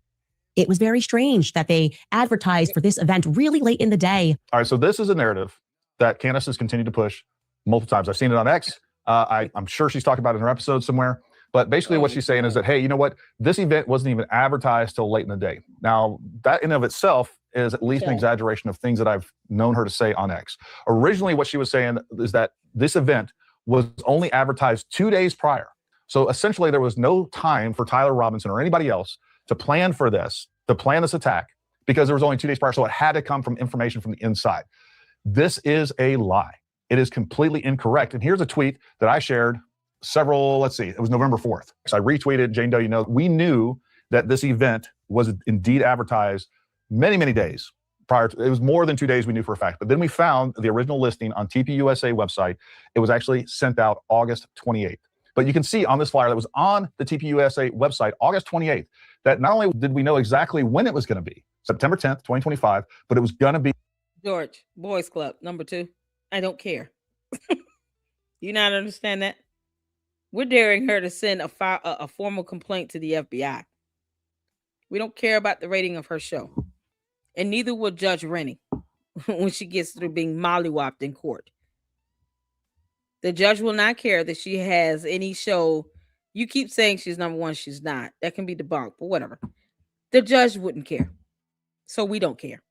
It was very strange that they advertised for this event really late in the day. All right, so this is a narrative that Candace has continued to push multiple times. I've seen it on X. I'm sure she's talked about it in her episode somewhere. But basically what she's saying is that, hey, you know what? This event wasn't even advertised till late in the day. Now, that in of itself is at least an exaggeration of things that I've known her to say on X. Originally, what she was saying is that this event was only advertised 2 days prior. So essentially, there was no time for Tyler Robinson or anybody else to plan for this, to plan this attack, because there was only 2 days prior. So it had to come from information from the inside. This is a lie. It is completely incorrect. And here's a tweet that I shared it was November 4th. So I retweeted, Jane Doe, you know, we knew that this event was indeed advertised many, many days prior to, it was more than 2 days we knew for a fact. But then we found the original listing on TPUSA website. It was actually sent out August 28th. But you can see on this flyer that was on the TPUSA website, August 28th, that not only did we know exactly when it was going to be, September 10th, 2025, but it was going to be. George, Boys Club, number 2. I don't care. You not understand that? We're daring her to send a formal complaint to the FBI. We don't care about the rating of her show. And neither will Judge Rennie when she gets through being mollywopped in court. The judge will not care that she has any show. You keep saying she's number one. She's not. That can be debunked, but whatever. The judge wouldn't care. So we don't care.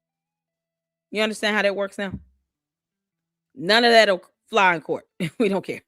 You understand how that works now? None of that will fly in court. We don't care.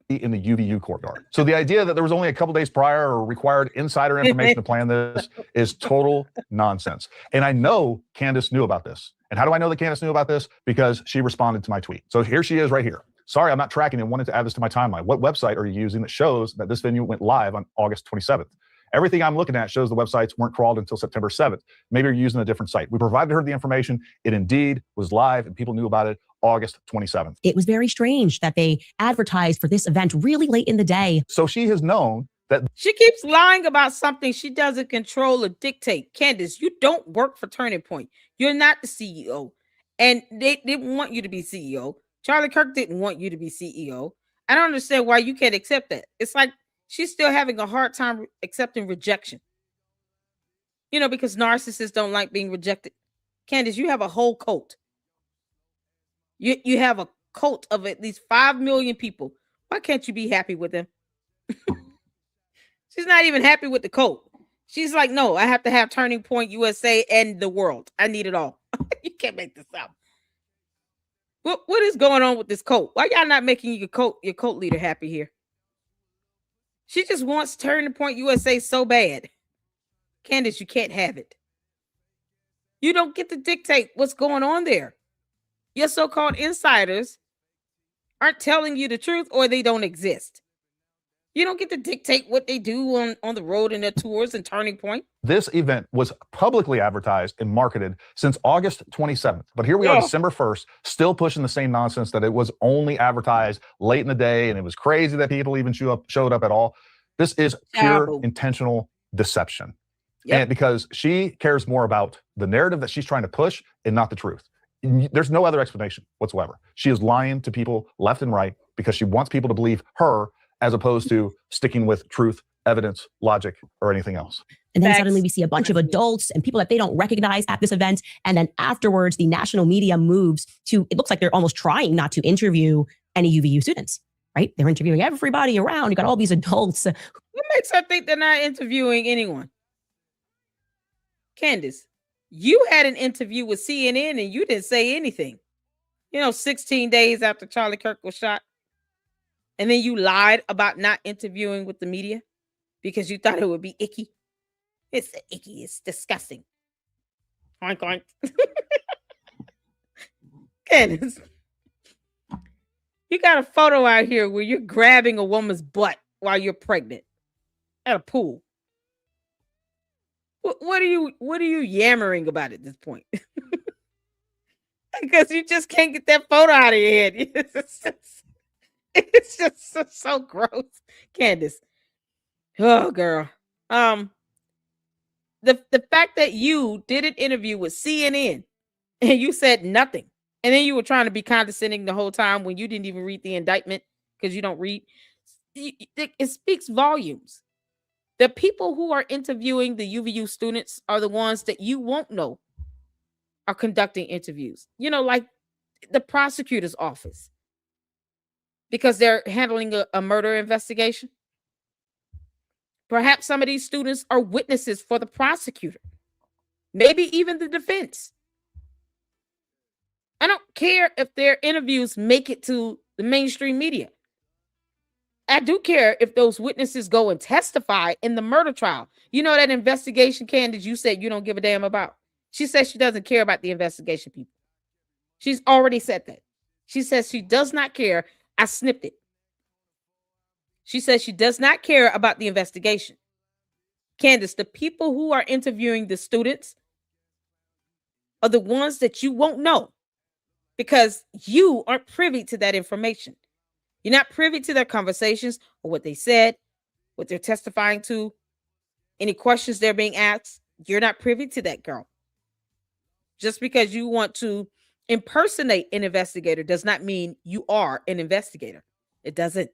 In the UVU courtyard. So the idea that there was only a couple days prior or required insider information to plan this is total nonsense. And I know Candace knew about this. And how do I know that Candace knew about this? Because she responded to my tweet. So here she is right here. Sorry, I'm not tracking and wanted to add this to my timeline. What website are you using that shows that this venue went live on August 27th? Everything I'm looking at shows the websites weren't crawled until September 7th. Maybe you're using a different site. We provided her the information. It indeed was live and people knew about it August 27th. It was very strange that they advertised for this event really late in the day. So she has known that. She keeps lying about something she doesn't control or dictate. Candace, you don't work for Turning Point. You're not the CEO. And they didn't want you to be CEO. Charlie Kirk didn't want you to be CEO. I don't understand why you can't accept that. It's like she's still having a hard time accepting rejection. You know, because narcissists don't like being rejected. Candace, you have a whole cult. You have a cult of at least 5 million people. Why can't you be happy with them? She's not even happy with the cult. She's like, no, I have to have Turning Point USA and the world. I need it all. You can't make this up. What is going on with this cult? Why y'all not making your cult leader happy here? She just wants Turning Point USA so bad. Candace, you can't have it. You don't get to dictate what's going on there. Your so-called insiders aren't telling you the truth or they don't exist. You don't get to dictate what they do on the road in their tours and Turning Point. This event was publicly advertised and marketed since August 27th. But here we are, December 1st, still pushing the same nonsense that it was only advertised late in the day and it was crazy that people even showed up at all. This is pure intentional deception. And because she cares more about the narrative that she's trying to push and not the truth. There's no other explanation whatsoever. She is lying to people left and right because she wants people to believe her as opposed to sticking with truth, evidence, logic, or anything else. And then suddenly we see a bunch of adults and people that they don't recognize at this event. And then afterwards, the national media moves to, it looks like they're almost trying not to interview any UVU students, right? They're interviewing everybody around. You got all these adults. What makes her think they're not interviewing anyone? Candace, you had an interview with CNN and you didn't say anything. 16 days after Charlie Kirk was shot. And then you lied about not interviewing with the media because you thought it would be icky. It's icky. It's disgusting. Oink, oink. Candace, you got a photo out here where you're grabbing a woman's butt while you're pregnant at a pool. What are you yammering about at this point? Because you just can't get that photo out of your head. It's just so gross. Candace. Oh, girl. The fact that you did an interview with CNN and you said nothing, and then you were trying to be condescending the whole time when you didn't even read the indictment because you don't read, it speaks volumes. The people who are interviewing the UVU students are the ones that you won't know are conducting interviews. Like the prosecutor's office. Because they're handling a murder investigation. Perhaps some of these students are witnesses for the prosecutor. Maybe even the defense. I don't care if their interviews make it to the mainstream media. I do care if those witnesses go and testify in the murder trial. You know that investigation, Candace, you said you don't give a damn about. She says she doesn't care about the investigation people. She's already said that. She says she does not care. I snipped it. She says she does not care about the investigation. Candace, the people who are interviewing the students are the ones that you won't know because you aren't privy to that information. You're not privy to their conversations or what they said, what they're testifying to, any questions they're being asked. You're not privy to that, girl. Just because you want to impersonate an investigator does not mean you are an investigator. It doesn't.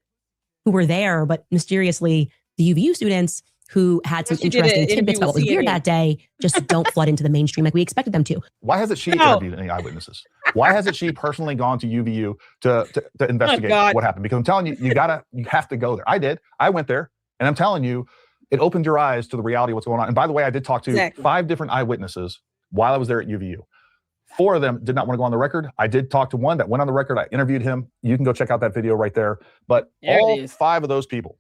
Who were there, but mysteriously, the UVU students who had some She did interesting an interview tidbits about what with was weird CNN. that day just don't flood into the mainstream like we expected them to. Why hasn't she No. interviewed any eyewitnesses? Why hasn't she personally gone to UVU to investigate God. what happened? Because I'm telling you, you have to go there. I did. I went there, and I'm telling you, it opened your eyes to the reality of what's going on. And by the way, I did talk to Exactly. 5 different eyewitnesses while I was there at UVU. 4 of them did not want to go on the record. I did talk to one that went on the record. I interviewed him. You can go check out that video right there. But There it all is. 5 of those people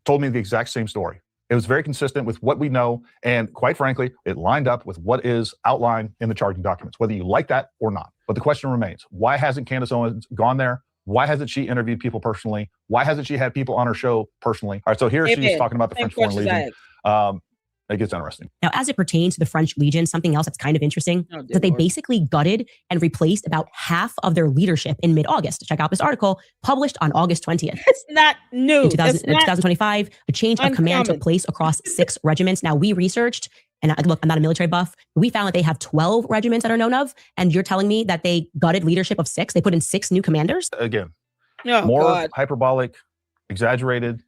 told me the exact same story. It was very consistent with what we know. And quite frankly, it lined up with what is outlined in the charging documents, whether you like that or not. But the question remains, why hasn't Candace Owens gone there? Why hasn't she interviewed people personally? Why hasn't she had people on her show personally? All right, so here she's Amen. talking about the Same French Foreign questions I Legion. asked. It gets interesting. Now, as it pertains to the French Legion, something else that's kind of interesting Oh, is dear that they Lord. basically gutted and replaced about half of their leadership in mid-August. Check out this article published on August 20th. It's not new. In It's not 2025, a change of command took uncommon. place across 6 regiments. Now, we researched, and look, I'm not a military buff, but we found that they have 12 regiments that are known of, and you're telling me that they gutted leadership of 6? They put in 6 new commanders? Again, Oh, more God. hyperbolic, exaggerated,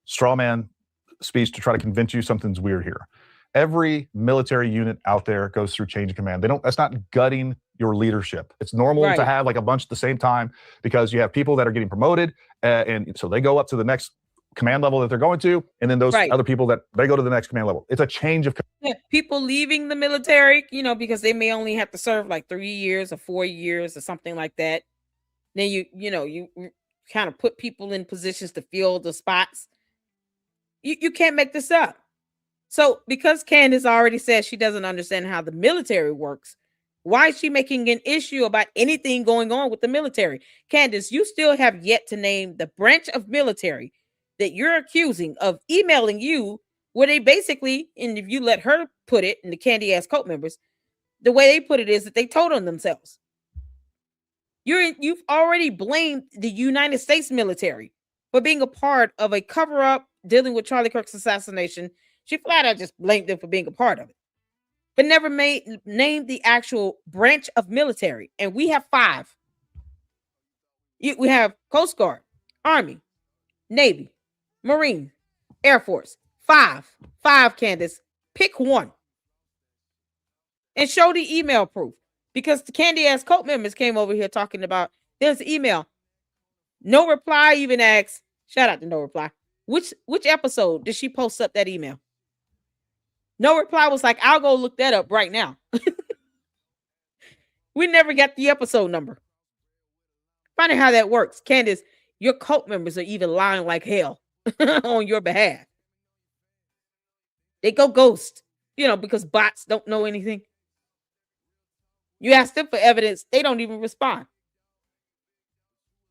straw man speech to try to convince you something's weird here. Every military unit out there goes through change of command. That's not gutting your leadership. It's normal Right. to have like a bunch at the same time because you have people that are getting promoted, and so they go up to the next command level that they're going to, and then those Right. other people that they go to the next command level. It's a change of Yeah, people leaving the military, because they may only have to serve like 3 years or 4 years or something like that. Then you kind of put people in positions to fill the spots. You can't make this up. So because Candace already said she doesn't understand how the military works, why is she making an issue about anything going on with the military? Candace, you still have yet to name the branch of military that you're accusing of emailing you, where they basically, and if you let her put it, and the candy ass cult members, the way they put it is that they told on themselves. You've already blamed the United States military for being a part of a cover-up dealing with Charlie Kirk's assassination. She flat out just blamed them for being a part of it, but never named the actual branch of military. And we have 5. We have Coast Guard, Army, Navy, Marine, Air Force. 5, Candace. Pick one and show the email proof, because the candy ass cult members came over here talking about there's email. No Reply even asked. Shout out to No Reply. Which episode did she post up that email? No Reply was like, I'll go look that up right now. We never got the episode number. Funny how that works. Candace, your cult members are even lying like hell on your behalf. They go ghost, because bots don't know anything. You ask them for evidence, they don't even respond.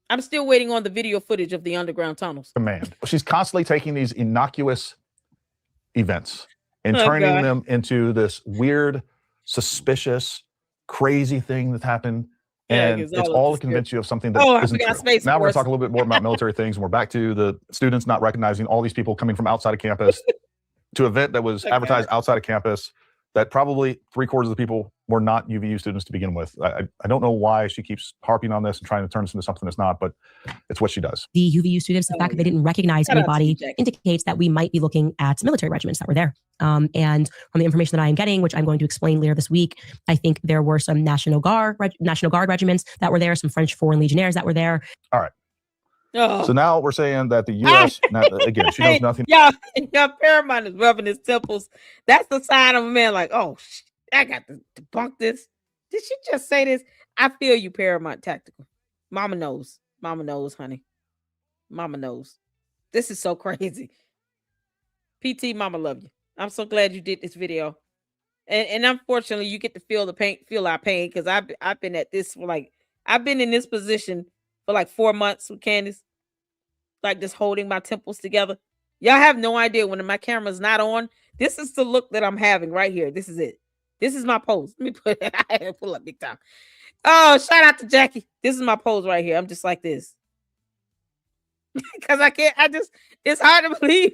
I'm still waiting on the video footage of the underground tunnels. command. She's constantly taking these innocuous events and Oh, turning God. them into this weird, suspicious, crazy thing that's happened. Yeah, And 'cause it's all of all this to convince you of something that Oh, I isn't forgot true. Space Now we're going Force. to talk a little bit more about military things, and we're back to the students not recognizing all these people coming from outside of campus to an event that was Okay. advertised outside of campus that probably 3/4 of the people were not UVU students to begin with. I don't know why she keeps harping on this and trying to turn this into something that's not, but it's what she does. The UVU students, the Oh, fact that they yeah. didn't recognize Shout out to anybody you, Jackie. indicates that we might be looking at military regiments that were there. And from the information that I am getting, which I'm going to explain later this week, I think there were some National Guard regiments that were there, some French Foreign Legionnaires that were there. Oh. So now we're saying that the U.S. now, again, she knows nothing. Yeah, Paramount is rubbing his temples. That's the sign of a man like, oh, I got to debunk this. Did she just say this? I feel you, Paramount Tactical. Mama knows, honey. Mama knows. This is so crazy. PT, Mama love you. I'm so glad you did this video. And unfortunately, you get to feel our pain, because I've been at this I've been in this position for like 4 months with Candace, like just holding my temples together. Y'all have no idea when my camera's not on. This is the look that I'm having right here. This is it. This is my pose. Let me pull up big time. Oh, shout out to Jackie. This is my pose right here. I'm just like this. Because it's hard to believe.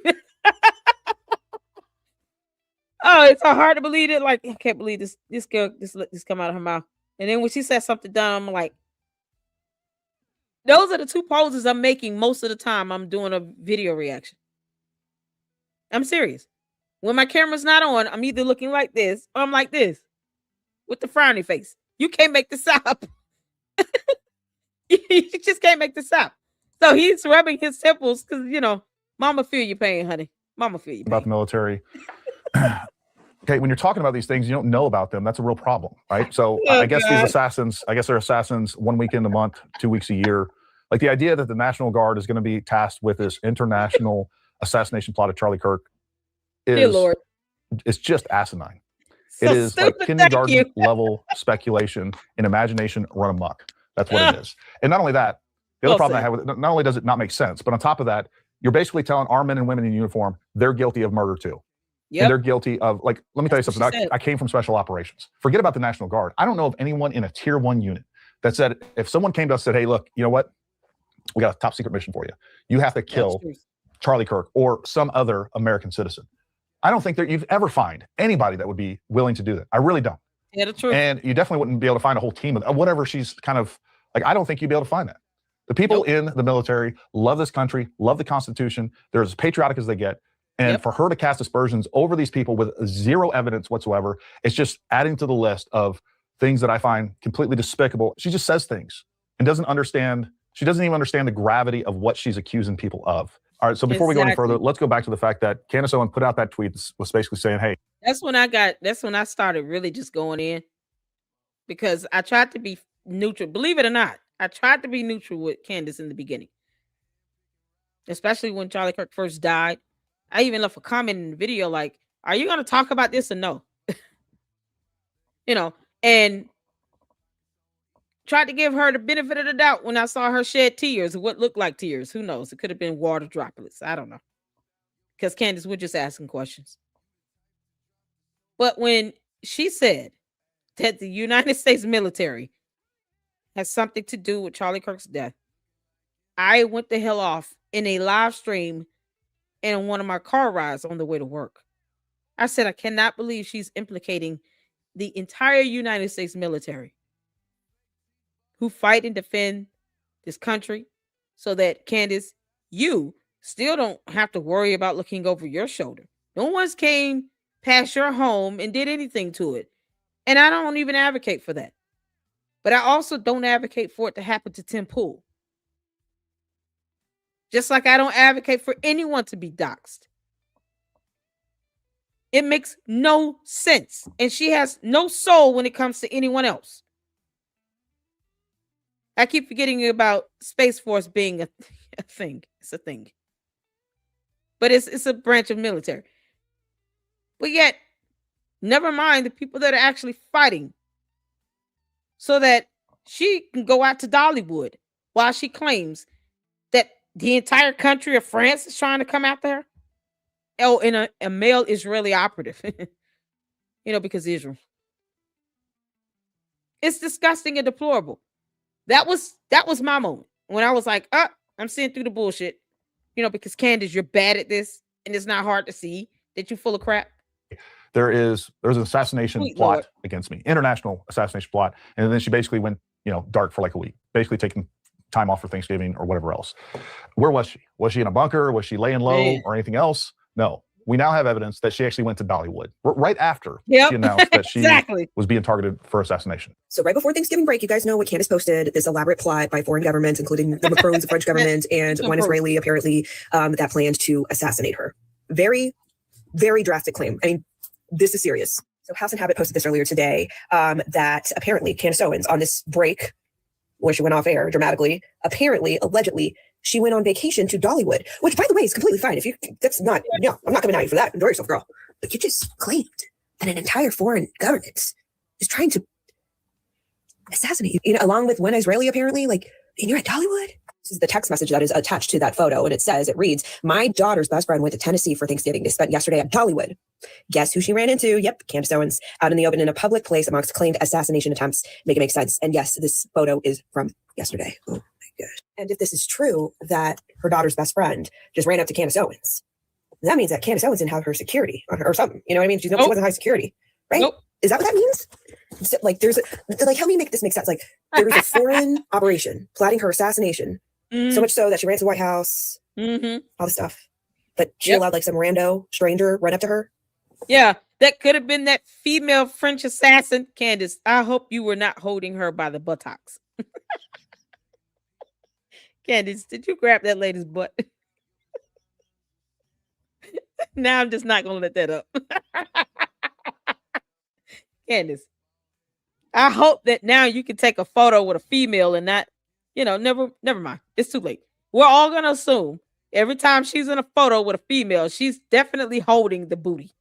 Oh, it's so hard to believe it. Like, I can't believe this girl, this come out of her mouth. And then when she said something dumb, I'm like, those are the 2 poses I'm making most of the time I'm doing a video reaction. I'm serious. when my camera's not on, I'm either looking like this or I'm like this with the frowny face. You can't make this up. You just can't make this up. So he's rubbing his temples because, you know, mama feel your pain, honey. Mama feel your pain. About the military. Okay, when you're talking about these things, you don't know about them. That's a real problem, right? So I guess these assassins, I guess they're assassins 1 weekend a month, 2 weeks a year. Like the idea that the National Guard is going to be tasked with this international assassination plot of Charlie Kirk is, it's just asinine. So it is stupid, like kindergarten level speculation and imagination run amok. That's what it is. And not only that, the other problem I have with it, not only does it not make sense, but on top of that, you're basically telling our men and women in uniform they're guilty of murder too. Yep. And they're guilty of, like, let me tell you something. I came from special operations. Forget about the National Guard. I don't know of anyone in a tier 1 unit that said, if someone came to us and said, hey, look, you know what? We got a top secret mission for you. You have to kill Charlie Kirk or some other American citizen. I don't think that you'd ever find anybody that would be willing to do that. I really don't. Yeah, the truth. And you definitely wouldn't be able to find a whole team of whatever she's kind of like. I don't think you'd be able to find that. The people in the military love this country, love the Constitution. They're as patriotic as they get. And for her to cast aspersions over these people with zero evidence whatsoever, it's just adding to the list of things that I find completely despicable. She just says things and doesn't understand. She doesn't even understand the gravity of what she's accusing people of. All right, so before we go any further, let's go back to the fact that Candace Owens put out that tweet that was basically saying, hey. That's when I started really just going in, because I tried to be neutral. Believe it or not, I tried to be neutral with Candace in the beginning, especially when Charlie Kirk first died. I even left a comment in the video like, are you going to talk about this or no? You know, and tried to give her the benefit of the doubt when I saw her shed tears, what looked like tears. Who knows? It could have been water droplets. I don't know. Because Candace was just asking questions. But when she said that the United States military has something to do with Charlie Kirk's death, I went the hell off in a live stream and on one of my car rides on the way to work. I said, I cannot believe she's implicating the entire United States military who fight and defend this country so that, Candace, you still don't have to worry about looking over your shoulder. No one's came past your home and did anything to it. And I don't even advocate for that. But I also don't advocate for it to happen to Tim Pool. Just like I don't advocate for anyone to be doxxed. It makes no sense. And she has no soul when it comes to anyone else. I keep forgetting about Space Force being a thing. It's a thing. But it's a branch of military. But yet, never mind the people that are actually fighting so that she can go out to Dollywood while she claims that the entire country of France is trying to come after her. Oh, and a male Israeli operative. You know, because Israel. It's disgusting and deplorable. That was my moment when I was like, I'm seeing through the bullshit. You know, because Candace, you're bad at this, and it's not hard to see that you're full of crap. There's an assassination plot against me, international assassination plot. And then she basically went, dark for like a week, basically taking time off for Thanksgiving or whatever else. Where was she? Was she in a bunker? Was she laying low or anything else? No. We now have evidence that she actually went to Dollywood right after she announced that she was being targeted for assassination. So right before Thanksgiving break, you guys know what Candace posted, this elaborate plot by foreign governments, including the Macrons, the French government, and one Israeli, apparently, that planned to assassinate her. Very, very drastic claim. I mean, this is serious. So House and Habit posted this earlier today, that apparently Candace Owens, on this break, where she went off air dramatically, apparently, allegedly, she went on vacation to Dollywood, which, by the way, is completely fine. I'm not coming at you for that. Enjoy yourself, girl. But you just claimed that an entire foreign government is trying to assassinate you, along with one Israeli, apparently, and you're at Dollywood? This is the text message that is attached to that photo, and it reads, my daughter's best friend went to Tennessee for Thanksgiving. They spent yesterday at Dollywood. Guess who she ran into? Yep, Candace Owens, out in the open in a public place amongst claimed assassination attempts. Make it make sense. And yes, this photo is from yesterday. Oh my gosh. And if this is true, that her daughter's best friend just ran up to Candace Owens, that means that Candace Owens didn't have her security on her or something. You know what I mean? She wasn't high security, right? Nope. Is that what that means? So, help me make this make sense. There was a foreign operation plotting her assassination. So much so that she ran to the White House, all this stuff. But she allowed some rando stranger run up to her Yeah, that could have been that female French assassin, Candace. I hope you were not holding her by the buttocks. Candace, did you grab that lady's butt? Now I'm just not gonna let that up. Candace, I hope that now you can take a photo with a female and not, never mind. It's too late. We're all gonna assume every time she's in a photo with a female, she's definitely holding the booty.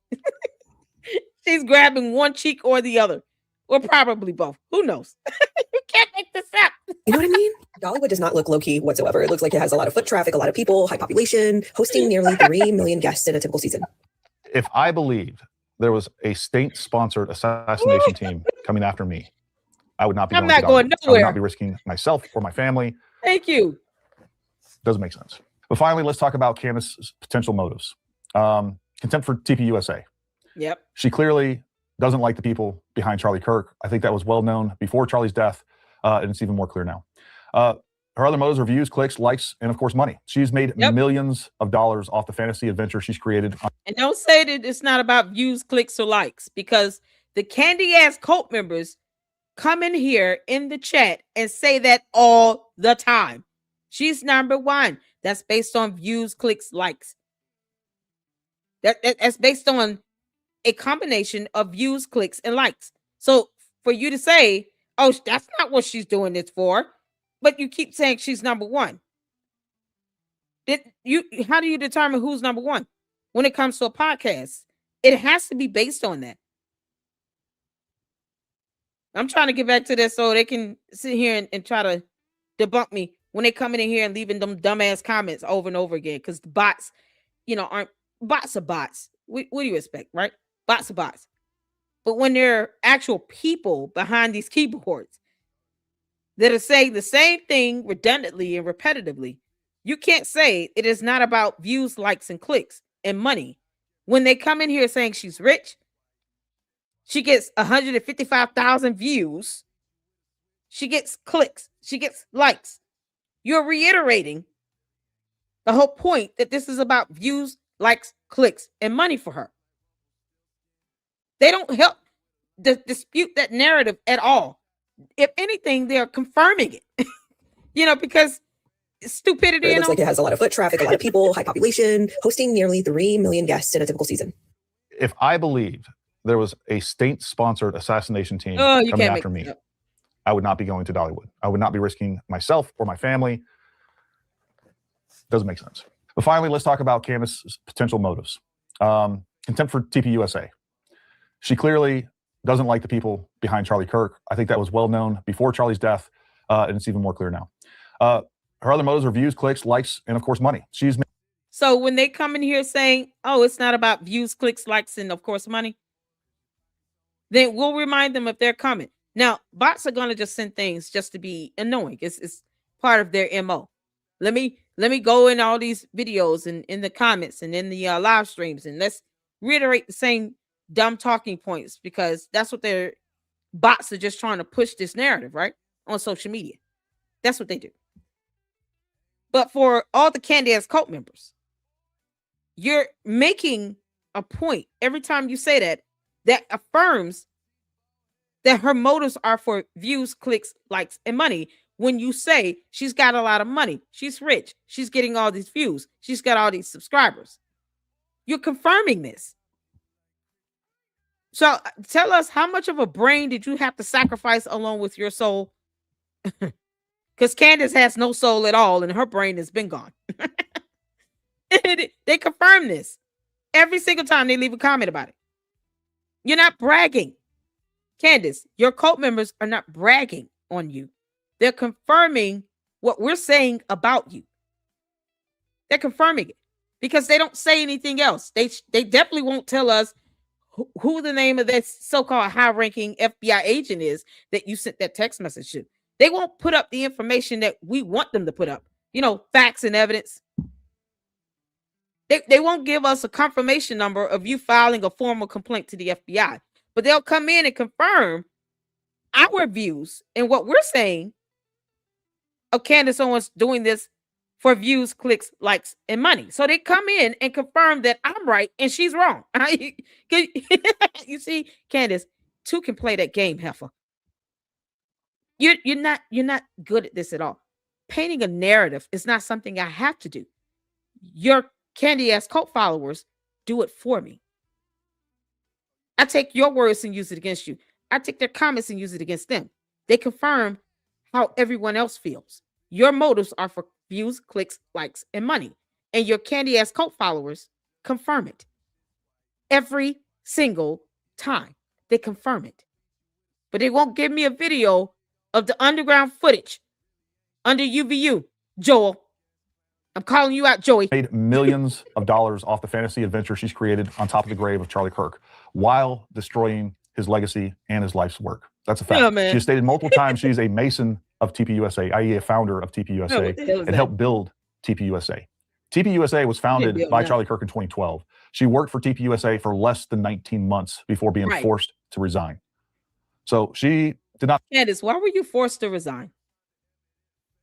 She's grabbing one cheek or the other, or probably both. Who knows? You can't make this up. You know what I mean? Dollywood does not look low-key whatsoever. It looks like it has a lot of foot traffic, a lot of people, high population, hosting nearly 3 million guests in a typical season. If I believed there was a state-sponsored assassination team coming after me, I would not be I'm going not going I would nowhere. not be risking myself or my family. Thank you. Doesn't make sense. But finally, let's talk about Candace's potential motives. Contempt for TPUSA. Yep. She clearly doesn't like the people behind Charlie Kirk. I think that was well known before Charlie's death, and it's even more clear now. Her other motives are views, clicks, likes, and of course, money. She's made millions of dollars off the fantasy adventure she's created. And don't say that it's not about views, clicks, or likes, because the candy ass cult members come in here in the chat and say that all the time. She's number one. That's based on views, clicks, likes. That's based on a combination of views, clicks, and likes. So for you to say, oh, that's not what she's doing this for, but you keep saying she's number one. How do you determine who's number one when it comes to a podcast? It has to be based on that. I'm trying to get back to this so they can sit here and try to debunk me when they come in here and leaving them dumbass comments over and over again, because the bots, aren't bots are bots. What do you expect, right? Bots are bots. But when there are actual people behind these keyboards that are saying the same thing redundantly and repetitively, you can't say it is not about views, likes, and clicks and money. When they come in here saying she's rich, she gets 155,000 views, she gets clicks, she gets likes. You're reiterating the whole point that this is about views, likes, clicks, and money for her. They don't help dispute that narrative at all. If anything, they're confirming it. Because stupidity. It looks like it has a lot of foot traffic, a lot of people, high population, hosting nearly 3 million guests in a typical season. If I believed there was a state-sponsored assassination team coming after me, I would not be going to Dollywood. I would not be risking myself or my family. Doesn't make sense. But finally, let's talk about Candace's potential motives. Contempt for TPUSA. She clearly doesn't like the people behind Charlie Kirk. I think that was well known before Charlie's death, and it's even more clear now. Her other motives are views, clicks, likes, and of course, money. So when they come in here saying, oh, it's not about views, clicks, likes, and of course, money, then we'll remind them if they're coming. Now, bots are going to just send things just to be annoying. It's part of their MO. Let me go in all these videos and in the comments and in the live streams, and let's reiterate the same dumb talking points, because that's what their bots are just trying to push this narrative, right? On social media. That's what they do. But for all the Candace cult members, you're making a point every time you say that affirms that her motives are for views, clicks, likes, and money. When you say she's got a lot of money, she's rich, she's getting all these views, she's got all these subscribers, you're confirming this. So tell us, how much of a brain did you have to sacrifice along with your soul? Because Candace has no soul at all, and her brain has been gone. They confirm this every single time they leave a comment about it. You're not bragging. Candace, your cult members are not bragging on you. They're confirming what we're saying about you. They're confirming it because they don't say anything else. They definitely won't tell us who the name of this so-called high-ranking FBI agent is that you sent that text message to. They won't put up the information that we want them to put up. Facts and evidence. They won't give us a confirmation number of you filing a formal complaint to the FBI. But they'll come in and confirm our views and what we're saying of Candace Owens doing this for views, clicks, likes, and money. So they come in and confirm that I'm right and she's wrong. You see, Candace, two can play that game, heifer. You're not good at this at all. Painting a narrative is not something I have to do. Your candy ass cult followers do it for me. I take your words and use it against you. I take their comments and use it against them. They confirm how everyone else feels. Your motives are for views, clicks, likes, and money. And your candy ass cult followers confirm it. Every single time they confirm it. But they won't give me a video of the underground footage under UVU. Joel, I'm calling you out, Joey. Made millions of dollars off the fantasy adventure she's created on top of the grave of Charlie Kirk while destroying his legacy and his life's work. That's a fact. Yeah, man. She has stated multiple times she's a Mason of TPUSA, i.e. a founder of TPUSA, and helped build TPUSA. TPUSA was founded by Charlie Kirk in 2012. She worked for TPUSA for less than 19 months before being forced to resign. So she did not. Candace, why were you forced to resign?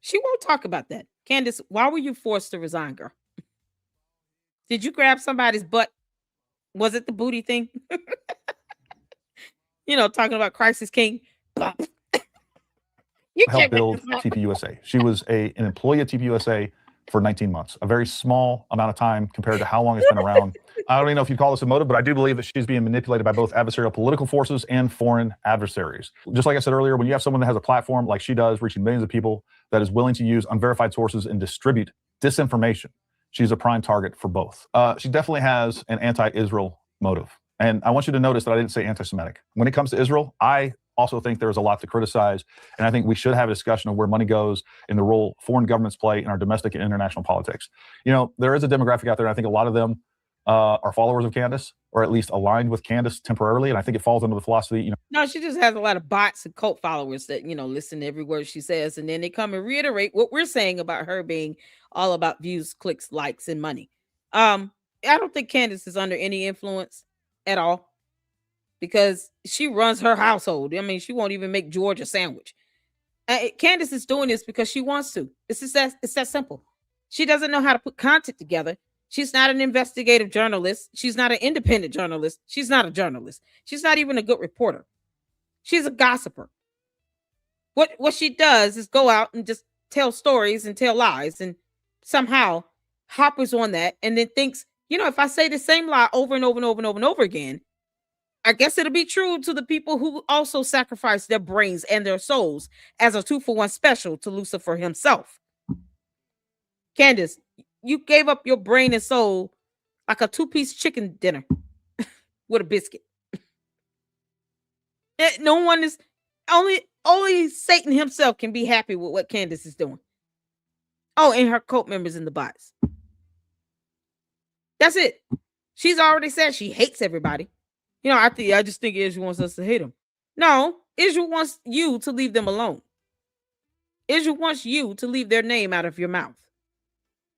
She won't talk about that. Candace, why were you forced to resign, girl? Did you grab somebody's butt? Was it the booty thing? You know, talking about Crisis King. You helped build TPUSA. She was an employee at TPUSA for 19 months, a very small amount of time compared to how long it's been around. I don't even know if you'd call this a motive, but I do believe that she's being manipulated by both adversarial political forces and foreign adversaries. Just like I said earlier, when you have someone that has a platform like she does, reaching millions of people, that is willing to use unverified sources and distribute disinformation, she's a prime target for both. She definitely has an anti-Israel motive. And I want you to notice that I didn't say anti-Semitic. When it comes to Israel, I also think there's a lot to criticize. And I think we should have a discussion of where money goes and the role foreign governments play in our domestic and international politics. You know, there is a demographic out there, and I think a lot of them are followers of Candace, or at least aligned with Candace temporarily. And I think it falls under the philosophy, you know. No, she just has a lot of bots and cult followers that, you know, listen to every word she says. And then they come and reiterate what we're saying about her being all about views, clicks, likes, and money. I don't think Candace is under any influence at all, because she runs her household. I mean, she won't even make George a sandwich. Candace is doing this because she wants to. It's that simple. She doesn't know how to put content together. She's not an investigative journalist. She's not an independent journalist. She's not a journalist. She's not even a good reporter. She's a gossiper. What she does is go out and just tell stories and tell lies, and somehow hoppers on that and then thinks, you know, if I say the same lie over and over and over and over and over again, I guess it'll be true to the people who also sacrifice their brains and their souls as a 2-for-1 special to Lucifer himself. Candace, you gave up your brain and soul like a 2-piece chicken dinner with a biscuit. No one is, only Satan himself can be happy with what Candace is doing. Oh, and her cult members in the bots. That's it. She's already said she hates everybody. You know, I just think Israel wants us to hate them. No, Israel wants you to leave them alone. Israel wants you to leave their name out of your mouth.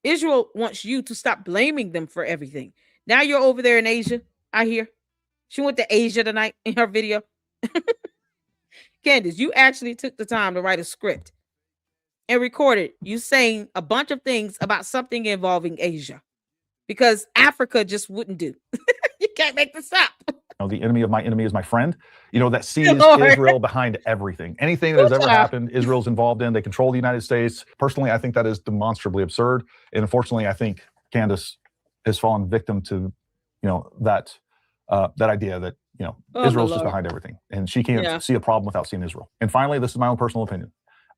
Israel wants you to stop blaming them for everything. Now you're over there in Asia, I hear. She went to Asia tonight in her video. Candace, you actually took the time to write a script and recorded you saying a bunch of things about something involving Asia, because Africa just wouldn't do. You can't make this up. You know, the enemy of my enemy is my friend. You know, that sees Israel behind everything. Anything that has ever happened, Israel's involved in. They control the United States. Personally, I think that is demonstrably absurd. And unfortunately, I think Candace has fallen victim to, you know, that idea that, you know, Israel's just behind everything. And she can't see a problem without seeing Israel. And finally, this is my own personal opinion.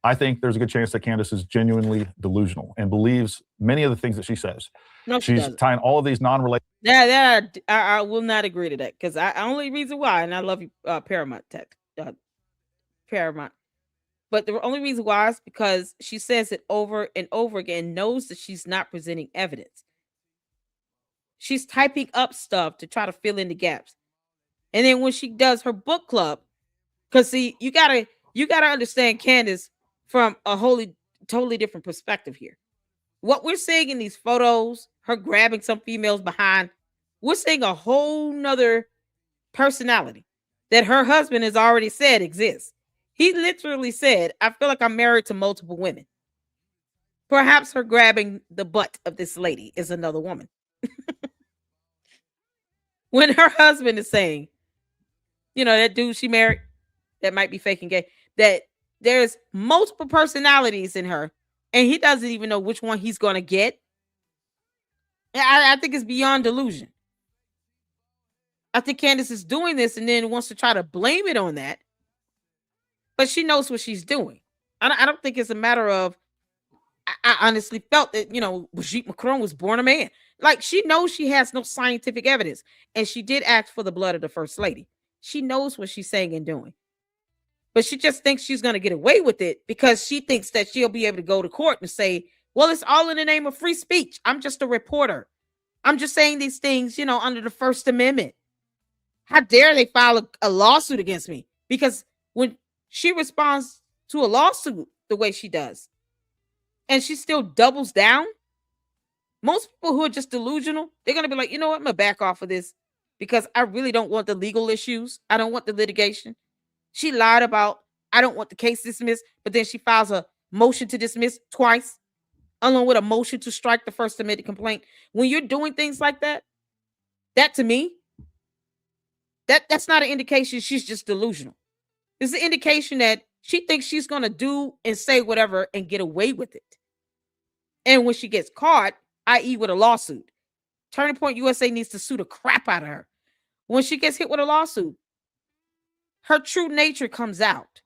I think there's a good chance that Candace is genuinely delusional and believes many of the things that she says. No, she's tying all of these non-related. Yeah, I will not agree to that, because I only reason why, and I love you, Paramount Tech, Paramount, but the only reason why is because she says it over and over again, knows that she's not presenting evidence. She's typing up stuff to try to fill in the gaps, and then when she does her book club, because see, you gotta understand Candace from a totally different perspective here. What we're seeing in these photos, her grabbing some females behind, we're seeing a whole nother personality that her husband has already said exists. He literally said, I feel like I'm married to multiple women. Perhaps her grabbing the butt of this lady is another woman. When her husband is saying, you know, that dude she married that might be faking gay, that there's multiple personalities in her and he doesn't even know which one he's going to get. I think it's beyond delusion. I think Candace is doing this and then wants to try to blame it on that. But she knows what she's doing. I don't think it's a matter of, I honestly felt that, you know, Brigitte Macron was born a man. Like, she knows she has no scientific evidence. And she did ask for the blood of the first lady. She knows what she's saying and doing. But she just thinks she's going to get away with it because she thinks that she'll be able to go to court and say, well, it's all in the name of free speech. I'm just a reporter. I'm just saying these things, you know, under the First Amendment. How dare they file a lawsuit against me? Because when she responds to a lawsuit the way she does, and she still doubles down, most people who are just delusional, they're going to be like, you know what, I'm going to back off of this because I really don't want the legal issues. I don't want the litigation. She lied about, I don't want the case dismissed, but then she files a motion to dismiss twice, along with a motion to strike the First Amendment complaint. When you're doing things like that, that to me, that's not an indication she's just delusional. It's an indication that she thinks she's going to do and say whatever and get away with it. And when she gets caught, i.e. with a lawsuit, Turning Point USA needs to sue the crap out of her. When she gets hit with a lawsuit, her true nature comes out.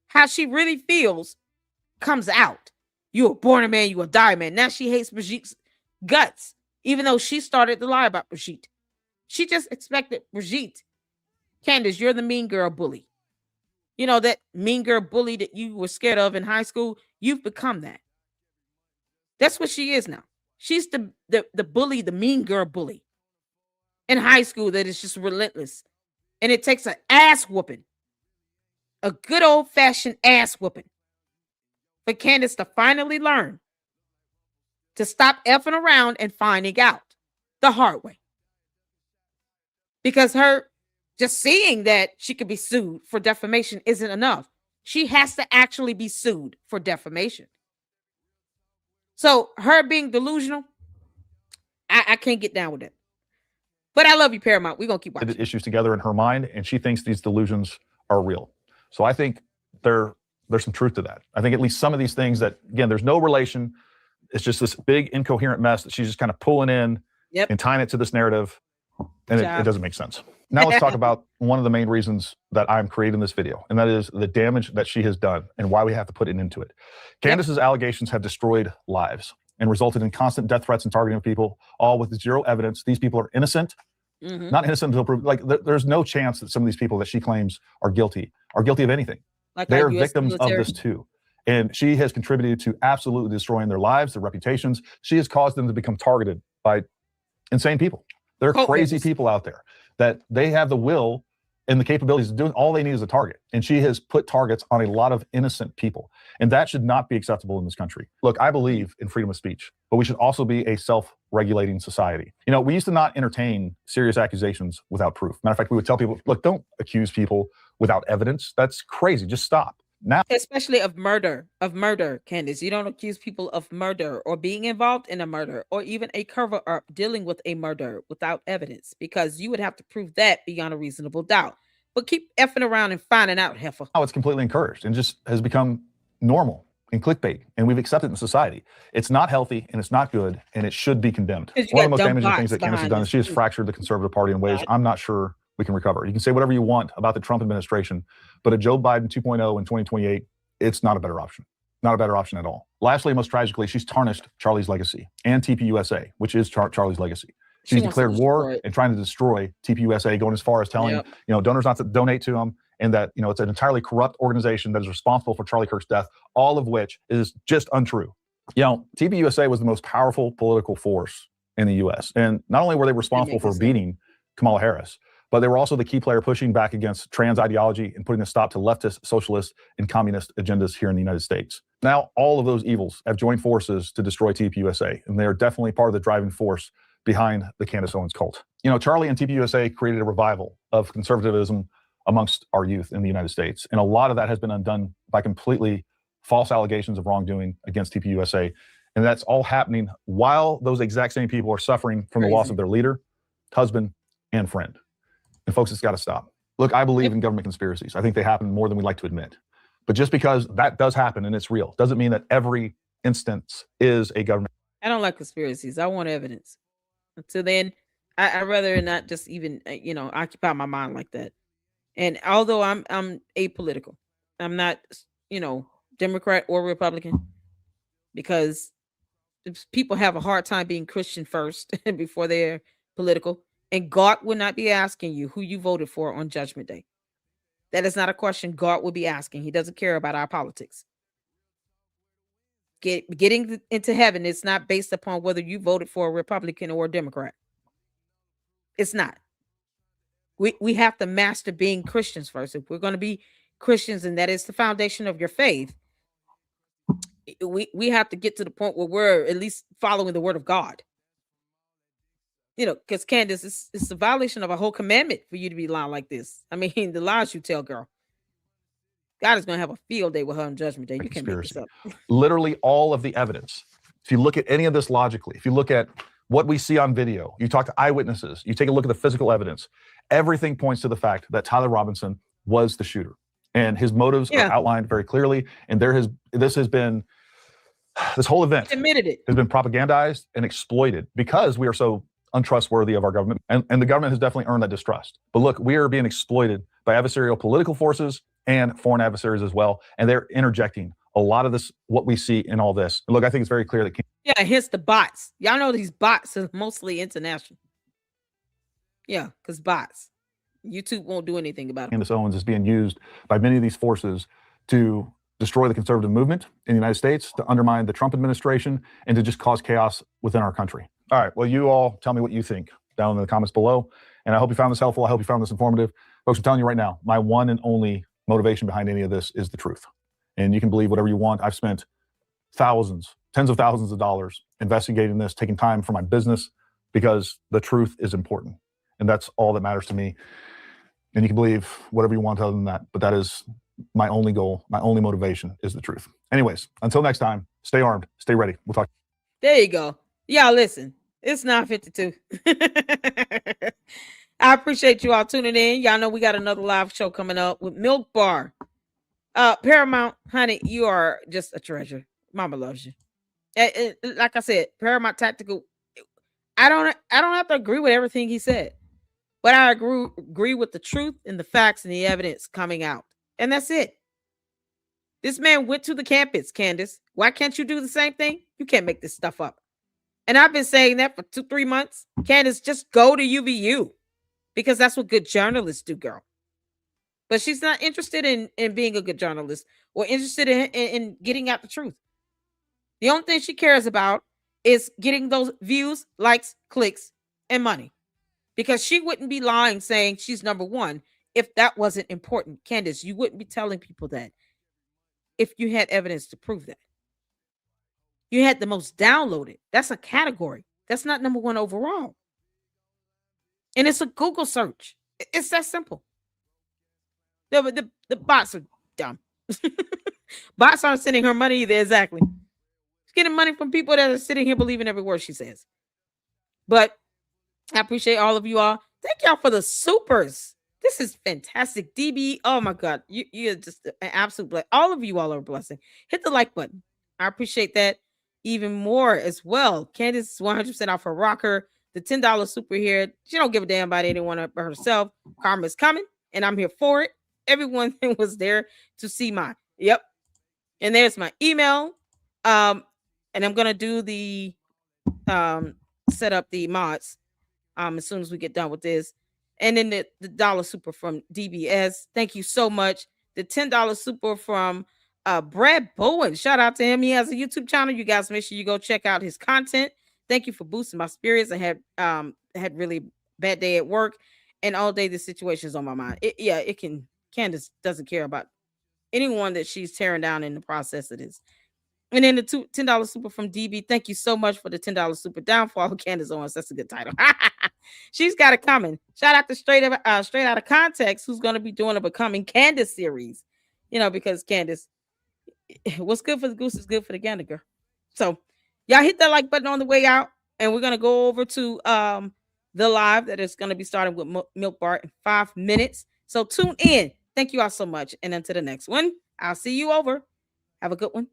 How she really feels comes out. You were born a man, you will die a man. Now she hates Brigitte's guts, even though she started to lie about Brigitte. She just expected Brigitte, Candace, you're the mean girl bully. You know, that mean girl bully that you were scared of in high school, you've become that. That's what she is now. She's the bully, the mean girl bully in high school that is just relentless. And it takes an ass whooping, a good old-fashioned ass whooping, for Candace to finally learn to stop effing around and finding out the hard way. Because her just seeing that she could be sued for defamation isn't enough. She has to actually be sued for defamation. So her being delusional, I can't get down with it. But I love you, Paramount. We're going to keep watching. Issues together in her mind, and she thinks these delusions are real. So I think there's some truth to that. I think at least some of these things that, again, there's no relation. It's just this big incoherent mess that she's just kind of pulling in and tying it to this narrative, and it doesn't make sense. Now let's talk about one of the main reasons that I'm creating this video, and that is the damage that she has done and why we have to put it into it. Candace's allegations have destroyed lives and resulted in constant death threats and targeting of people, all with zero evidence. These people are innocent, not innocent until proved. Like there's no chance that some of these people that she claims are guilty of anything. Like they're victims of this too. And she has contributed to absolutely destroying their lives, their reputations. She has caused them to become targeted by insane people. There are crazy people out there that they have the will and the capabilities of doing all they need is a target. And she has put targets on a lot of innocent people. And that should not be acceptable in this country. Look, I believe in freedom of speech, but we should also be a self-regulating society. You know, we used to not entertain serious accusations without proof. Matter of fact, we would tell people, look, don't accuse people without evidence. That's crazy. Just stop. Now, especially of murder, Candace. You don't accuse people of murder or being involved in a murder or even a cover-up dealing with a murder without evidence, because you would have to prove that beyond a reasonable doubt. But keep effing around and finding out, heifer. Now it's completely encouraged and just has become normal and clickbait, and we've accepted it in society. It's not healthy and it's not good, and it should be condemned. One of the most damaging things that Candace has done is she has fractured the conservative party in ways I'm not sure we can recover. You can say whatever you want about the Trump administration, but a Joe Biden 2.0 in 2028, it's not a better option. Not a better option at all. Lastly, most tragically, she's tarnished Charlie's legacy and TPUSA, which is Charlie's legacy. She's declared war and trying to destroy TPUSA, going as far as telling donors not to donate to them, and that it's an entirely corrupt organization that is responsible for Charlie Kirk's death, all of which is just untrue. TPUSA was the most powerful political force in the U.S. And not only were they responsible for beating Kamala Harris, but they were also the key player pushing back against trans ideology and putting a stop to leftist, socialist, and communist agendas here in the United States. Now, all of those evils have joined forces to destroy TPUSA, and they are definitely part of the driving force behind the Candace Owens cult. Charlie and TPUSA created a revival of conservatism amongst our youth in the United States, and a lot of that has been undone by completely false allegations of wrongdoing against TPUSA. And that's all happening while those exact same people are suffering from the loss of their leader, husband, and friend. And folks, it's got to stop. Look, I believe in government conspiracies. I think they happen more than we like to admit. But just because that does happen and it's real, doesn't mean that every instance is a government. I don't like conspiracies. I want evidence. Until then, I'd rather not just even, occupy my mind like that. And although I'm apolitical, I'm not, Democrat or Republican, because people have a hard time being Christian first before they're political. And God will not be asking you who you voted for on Judgment Day. That is not a question God will be asking. He doesn't care about our politics. Getting into heaven is not based upon whether you voted for a Republican or a Democrat. It's not. We have to master being Christians first. If we're going to be Christians, and that is the foundation of your faith, we have to get to the point where we're at least following the word of God. Because Candace, it's a violation of a whole commandment for you to be lying like this. I mean, the lies you tell, girl. God is going to have a field day with her on Judgment Day. You can't make this up. Literally all of the evidence. If you look at any of this logically, if you look at what we see on video, you talk to eyewitnesses, you take a look at the physical evidence, everything points to the fact that Tyler Robinson was the shooter. And his motives are outlined very clearly. And this whole event admitted it. Has been propagandized and exploited because we are so untrustworthy of our government. And the government has definitely earned that distrust. But look, we are being exploited by adversarial political forces and foreign adversaries as well. And they're interjecting a lot of this, what we see in all this. And look, I think it's very clear that hence the bots. Y'all know these bots are mostly international. Yeah, because bots. YouTube won't do anything about it. Candace Owens is being used by many of these forces to destroy the conservative movement in the United States, to undermine the Trump administration, and to just cause chaos within our country. All right, well, you all tell me what you think down in the comments below. And I hope you found this helpful. I hope you found this informative. Folks, I'm telling you right now, my one and only motivation behind any of this is the truth. And you can believe whatever you want. I've spent thousands, tens of thousands of dollars investigating this, taking time for my business, because the truth is important. And that's all that matters to me. And you can believe whatever you want other than that. But that is my only goal. My only motivation is the truth. Anyways, until next time, stay armed, stay ready. We'll talk. There you go. Y'all listen, it's 9:52. I appreciate you all tuning in. Y'all know we got another live show coming up with Milk Bar. Paramount, honey, you are just a treasure. Mama loves you. Like I said, Paramount Tactical. I don't have to agree with everything he said, but I agree with the truth and the facts and the evidence coming out. And that's it. This man went to the campus, Candace. Why can't you do the same thing? You can't make this stuff up. And I've been saying that for 2-3 months. Candace, just go to UVU, because that's what good journalists do, girl. But she's not interested in being a good journalist or interested in getting out the truth. The only thing she cares about is getting those views, likes, clicks, and money. Because she wouldn't be lying saying she's number one if that wasn't important. Candace, you wouldn't be telling people that if you had evidence to prove that. You had the most downloaded. That's a category. That's not number one overall. And it's a Google search. It's that simple. The bots are dumb. Bots aren't sending her money either. Exactly. She's getting money from people that are sitting here believing every word she says. But I appreciate all of you all. Thank y'all for the supers. This is fantastic. DB, oh my God. You're just an absolute blessing. All of you all are a blessing. Hit the like button. I appreciate that even more as well. Candace is 100% off her rocker. The $10 super here. She don't give a damn about anyone but herself. Karma's coming, and I'm here for it. Everyone was there to see mine. Yep. And there's my email. And I'm gonna do the set up the mods as soon as we get done with this. And then the dollar super from DBS. Thank you so much. The $10 super from Brad Bowen. Shout out to him. He has a YouTube channel. You guys make sure you go check out his content. Thank you for boosting my spirits. I had really bad day at work, and all day the situation's on my mind. It can. Candace doesn't care about anyone that she's tearing down in the process of this. And then the $10 super from DB. Thank you so much for the $10 super downfall. Candace Owens. That's a good title. She's got it coming. Shout out to Straight Out of Context, who's going to be doing a Becoming Candace series. Because Candace, what's good for the goose is good for the gander, girl. So y'all hit that like button on the way out, and we're gonna go over to the live that is gonna be starting with Milk Bar in 5 minutes. So tune in. Thank you all so much, and until the next one, I'll see you over. Have a good one.